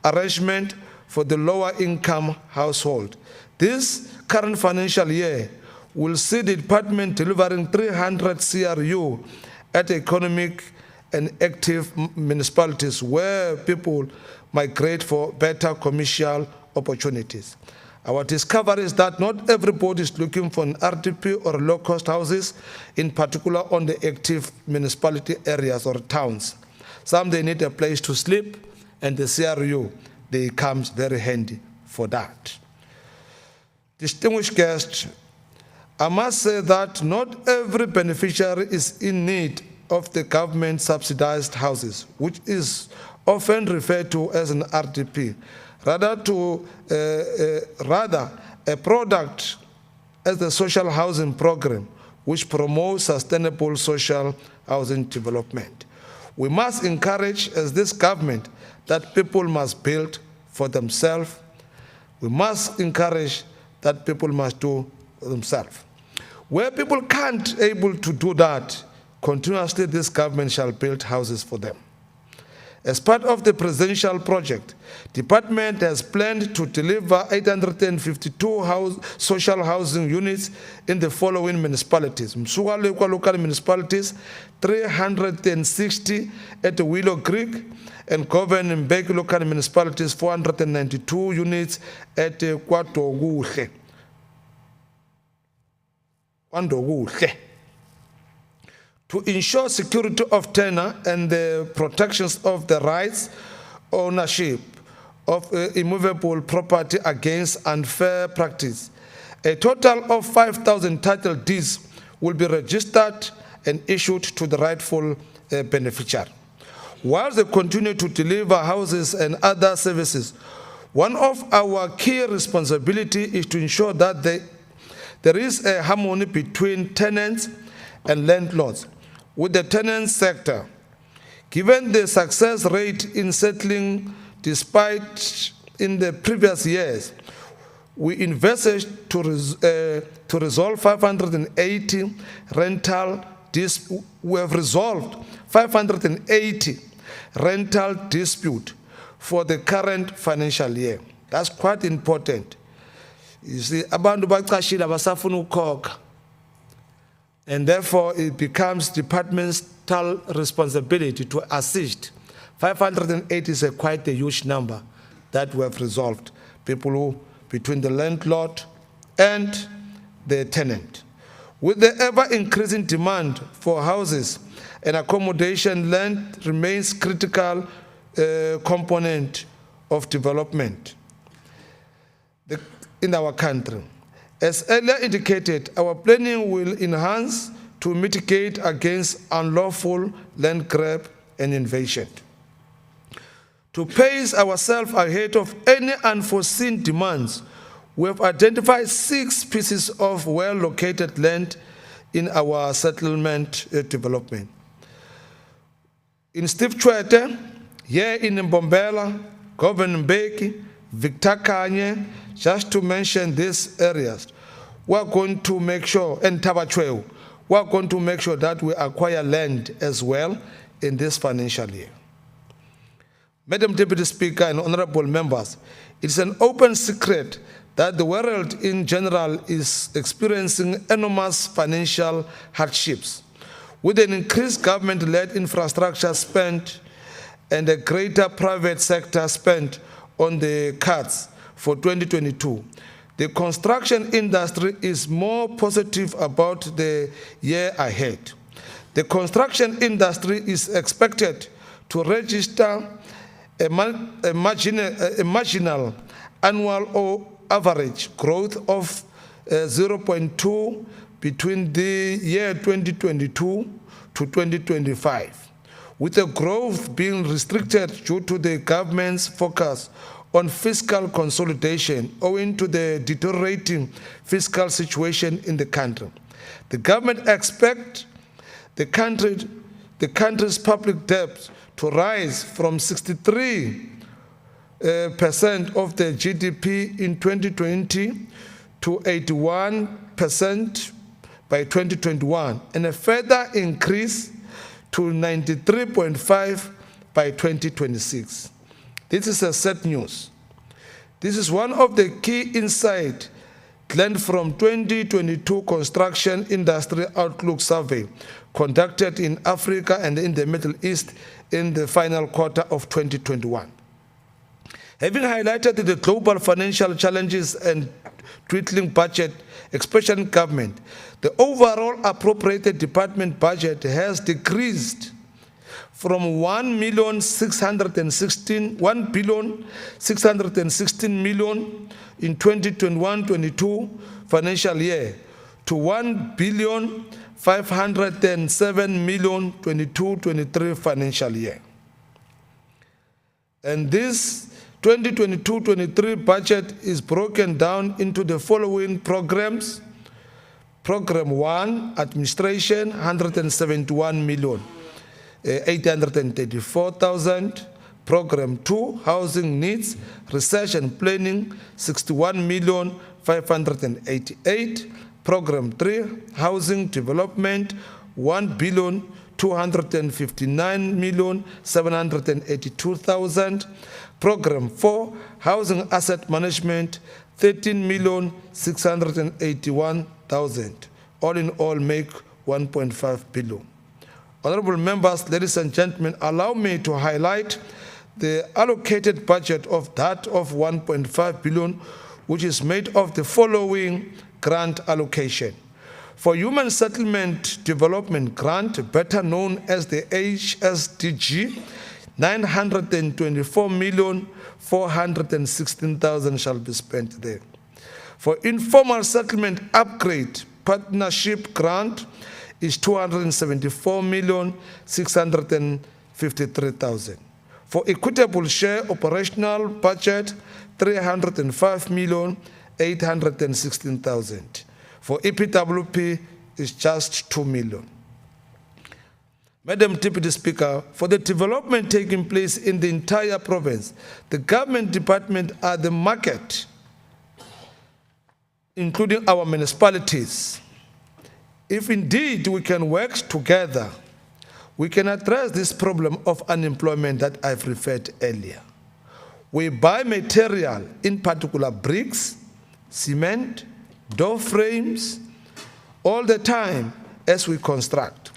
Speaker 12: arrangement for the lower income household. This current financial year will see the department delivering 300 CRU at economic and active municipalities where people migrate for better commercial opportunities. Our discovery is that not everybody is looking for an RDP or low-cost houses, in particular on the active municipality areas or towns. Some, they need a place to sleep, and the CRU, they comes very handy for that. Distinguished guests, I must say that not every beneficiary is in need of the government-subsidized houses, which is often referred to as an RDP. Rather, a product as the social housing program, which promotes sustainable social housing development. We must encourage, as this government, that people must build for themselves. We must encourage that people must do for themselves. Where people can't able to do that, continuously this government shall build houses for them. As part of the presidential project, department has planned to deliver 852 social housing units in the following municipalities. Msuwa local municipalities, 360 at Willow Creek, and Govan and Beg local municipalities, 492 units at Kwatoguhle. To ensure security of tenure and the protections of the rights, ownership of immovable property against unfair practice, a total of 5,000 title deeds will be registered and issued to the rightful beneficiary. While they continue to deliver houses and other services, one of our key responsibilities is to ensure that there is a harmony between tenants and landlords. With the tenant sector, given the success rate in settling despite in the previous years, we invested to resolve 580 rental disputes. We have resolved 580 rental disputes for the current financial year. That's quite important. You see, abantu baqashile abasafuna ukukhokha. And therefore, it becomes departmental responsibility to assist. 580 is quite a huge number that we have resolved. People who, between the landlord and the tenant. With the ever-increasing demand for houses and accommodation, land remains critical component of development in our country. As earlier indicated, our planning will enhance to mitigate against unlawful land grab and invasion. To pace ourselves ahead of any unforeseen demands, we have identified 6 pieces of well-located land in our settlement development. In Steve Tshwete, here in Mbombela, Govan Mbeki, Victor Kanye, just to mention these areas, we're going to make sure, and Tabachweo, we're going to make sure that we acquire land as well in this financial year. Madam Deputy Speaker and honorable members, it's an open secret that the world in general is experiencing enormous financial hardships. With an increased government-led infrastructure spend and a greater private sector spend on the cards for 2022, the construction industry is more positive about the year ahead. The construction industry is expected to register a marginal annual or average growth of 0.2 between the year 2022 to 2025, with the growth being restricted due to the government's focus on fiscal consolidation owing to the deteriorating fiscal situation in the country. The government expects the country's public debt to rise from 63% of the GDP in 2020 to 81% by 2021, and a further increase to 93.5% by 2026. This is a sad news. This is one of the key insights gleaned from 2022 Construction Industry Outlook Survey conducted in Africa and in the Middle East in the final quarter of 2021. Having highlighted the global financial challenges and dwindling budget, especially in government, the overall appropriated department budget has decreased from 1,616,000,000 in 2021-22 financial year to 1,507,000,000 22-23 financial year. And this 2022-23 budget is broken down into the following programs. Program 1, Administration, 171,834,000. Program 2, Housing Needs, Research and Planning, 61,588,000. Program 3, Housing Development, 1,259,782,000. Program 4, Housing Asset Management, 13,681,000. All in all make 1.5 billion. Honorable members, ladies and gentlemen, allow me to highlight the allocated budget of that of 1.5 billion, which is made of the following grant allocation. For Human Settlement Development Grant, better known as the HSDG, 924,416,000 shall be spent there. For Informal Settlement Upgrade Partnership Grant is 274,653,000. For Equitable Share Operational Budget, 305,816,000. For EPWP, is just 2 million. Madam Deputy Speaker, for the development taking place in the entire province, the government department are the market, including our municipalities. If indeed we can work together, we can address this problem of unemployment that I've referred earlier. We buy material, in particular bricks, cement, door frames, all the time as we construct.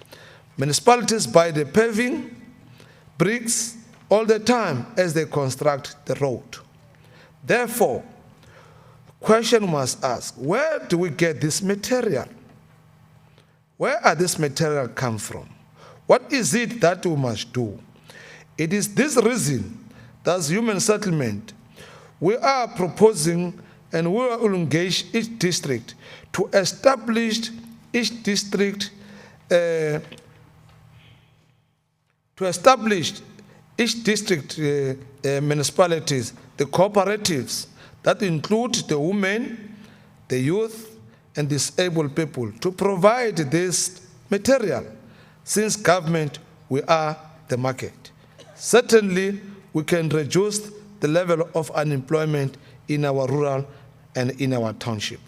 Speaker 12: Municipalities buy the paving, bricks, all the time as they construct the road. Therefore, question must ask, where do we get this material? Where are this material come from? What is it that we must do? It is this reason that Human Settlement, we are proposing and we will engage each district to establish each district municipalities, the cooperatives that include the women, the youth, and disabled people to provide this material. Since government, we are the market. Certainly, we can reduce the level of unemployment in our rural and in our township.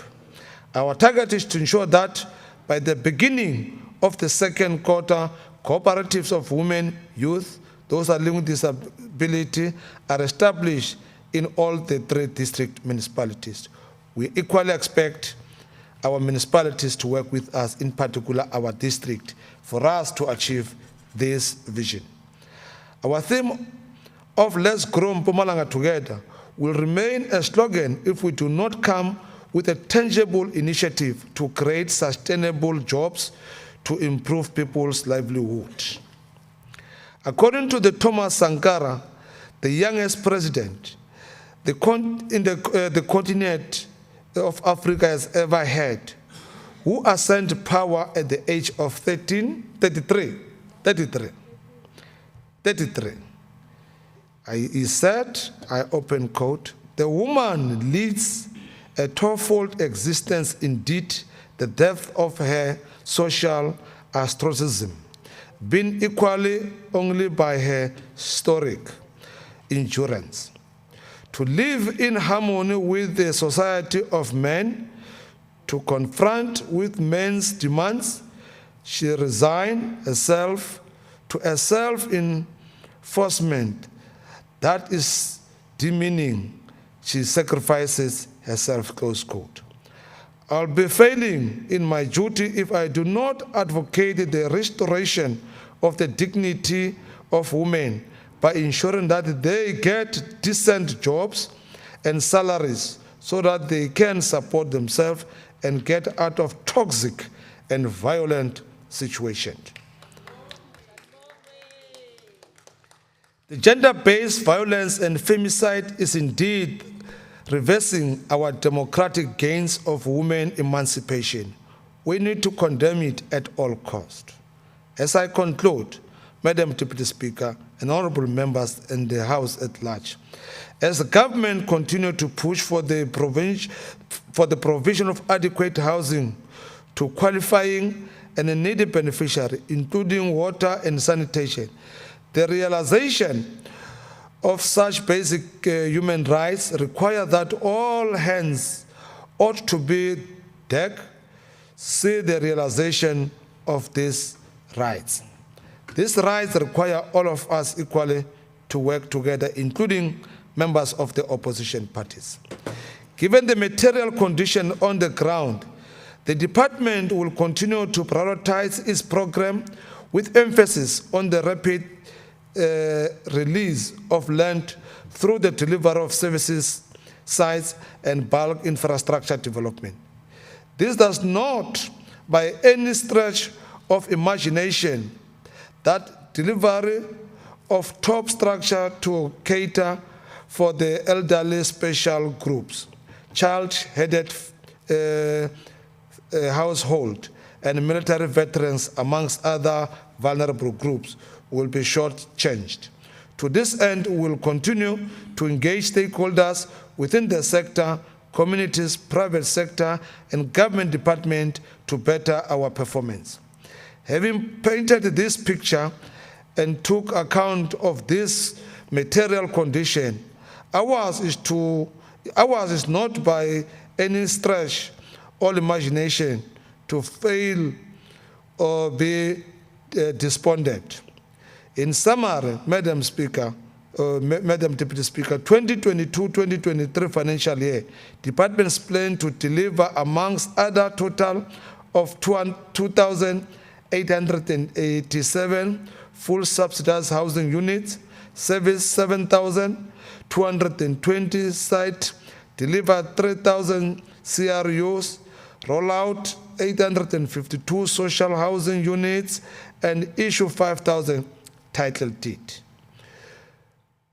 Speaker 12: Our target is to ensure that by the beginning of the second quarter, cooperatives of women, youth, those are living with disability, are established in all the 3 district municipalities. We equally expect our municipalities to work with us, in particular our district, for us to achieve this vision. Our theme of Let's Grow Mpumalanga Together will remain a slogan if we do not come with a tangible initiative to create sustainable jobs to improve people's livelihood. According to the Thomas Sankara, the youngest president the continent of Africa has ever had, who ascended power at the age of 33. He said, I open quote, "The woman leads a twofold existence, indeed, the depth of her social ostracism, being equally only by her historic endurance. To live in harmony with the society of men, to confront with men's demands, she resigned herself to a self-enforcement that is demeaning. She sacrifices herself," close quote. "I'll be failing in my duty if I do not advocate the restoration of the dignity of women by ensuring that they get decent jobs and salaries so that they can support themselves and get out of toxic and violent situations. The gender-based violence and femicide is indeed reversing our democratic gains of women emancipation. We need to condemn it at all costs. As I conclude, Madam Deputy Speaker and honorable members in the House at large, as the government continue to push for the provision of adequate housing to qualifying and needy beneficiaries, including water and sanitation, the realization of such basic human rights require that all hands ought to be deck, see the realization of these rights. These rights require all of us equally to work together, including members of the opposition parties. Given the material condition on the ground, the department will continue to prioritize its program with emphasis on the rapid release of land through the delivery of services, sites, and bulk infrastructure development. This does not, by any stretch of imagination, that delivery of top structure to cater for the elderly special groups, child-headed household, and military veterans, amongst other vulnerable groups, will be shortchanged. To this end, we will continue to engage stakeholders within the sector, communities, private sector, and government department to better our performance. Having painted this picture and took account of this material condition, ours is not by any stretch or imagination to fail or be despondent. In summary, Madam Speaker, Madam Deputy Speaker, 2022-2023 financial year, departments plan to deliver, amongst other, total of 2,887 full subsidized housing units, service 7,220 site, deliver 3,000 CRUs, roll out 852 social housing units, and issue 5,000 title deed.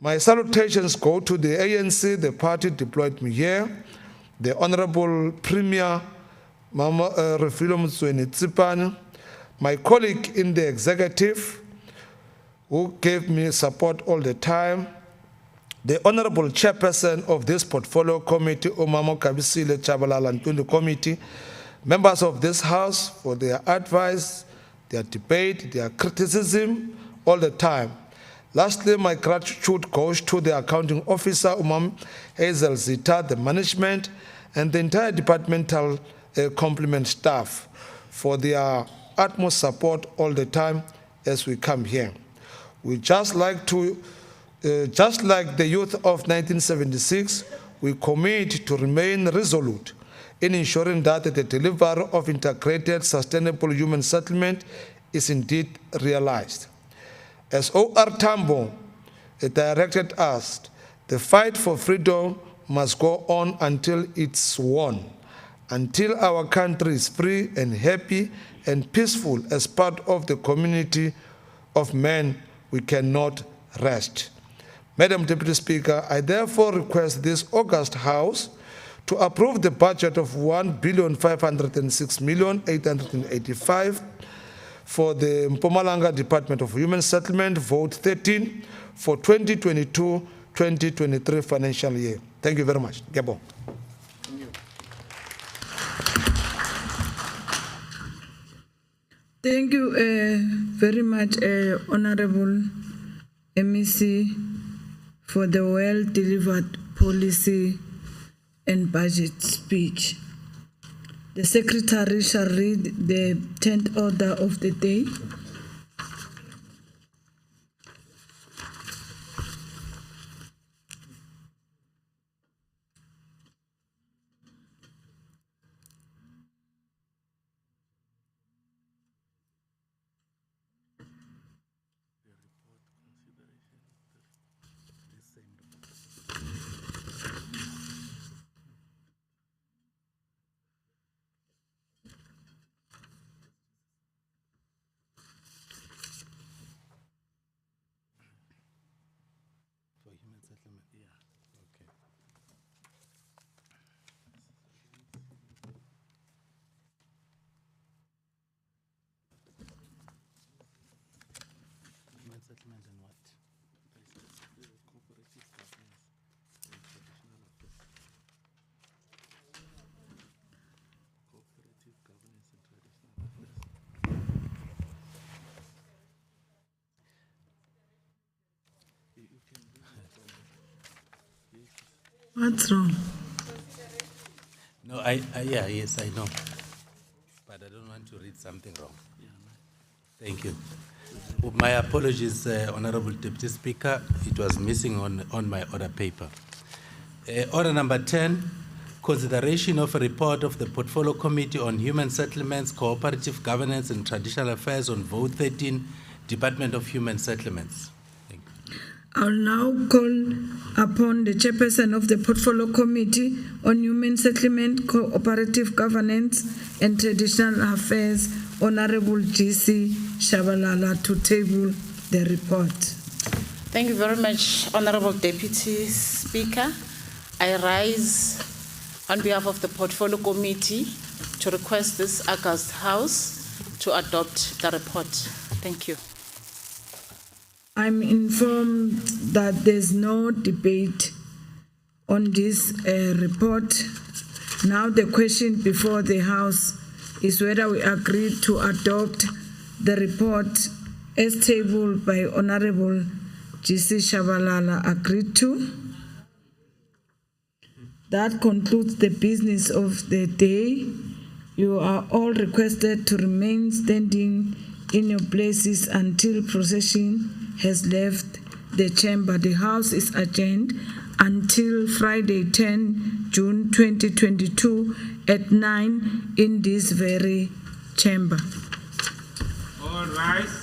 Speaker 12: My salutations go to the ANC, the party deployed me here, the Honorable Premier Mama Refilo Mtsweni Tsipane, my colleague in the executive who gave me support all the time, the Honorable Chairperson of this portfolio committee, Umamo Kabisile Chabalala Ntundi Committee, members of this House for their advice, their debate, their criticism all the time. Lastly, my gratitude goes to the accounting officer, Umam Hazel Zita, the management, and the entire departmental complement staff for their utmost support all the time as we come here. We just like the youth of 1976, we commit to remain resolute in ensuring that the delivery of integrated, sustainable human settlement is indeed realized. As O.R. Tambo directed us, the fight for freedom must go on until it's won, until our country is free and happy and peaceful as part of the community of men. We cannot rest. Madam Deputy Speaker, I therefore request this August House to approve the budget of 1,506,885 for the Mpumalanga Department of Human Settlement, vote 13 for 2022-2023 financial year. Thank you very much. Gabon.
Speaker 3: Thank you very much, Honorable MEC, for the well-delivered policy and budget speech. The Secretary shall read the 10th order of the day. What's wrong?
Speaker 2: No, yes, I know. But I don't want to read something wrong. Thank you. My apologies, Honorable Deputy Speaker. It was missing on my order paper. Order number 10, consideration of a report of the Portfolio Committee on Human Settlements, Cooperative Governance and Traditional Affairs on Vote 13, Department of Human Settlements.
Speaker 3: I'll now call upon the chairperson of the Portfolio Committee on Human Settlement, Cooperative Governance and Traditional Affairs, Honorable GC Shabalala, to table the report.
Speaker 9: Thank you very much, Honorable Deputy Speaker. I rise on behalf of the Portfolio Committee to request this August House to adopt the report. Thank you.
Speaker 3: I'm informed that there's no debate on this report. Now the question before the House is whether we agree to adopt the report as tabled by Honorable GC Shabalala. Agreed to? That concludes the business of the day. You are all requested to remain standing in your places until procession has left the chamber. The House is adjourned until Friday, 10 June 2022 at 9 in this very chamber.
Speaker 13: All rise.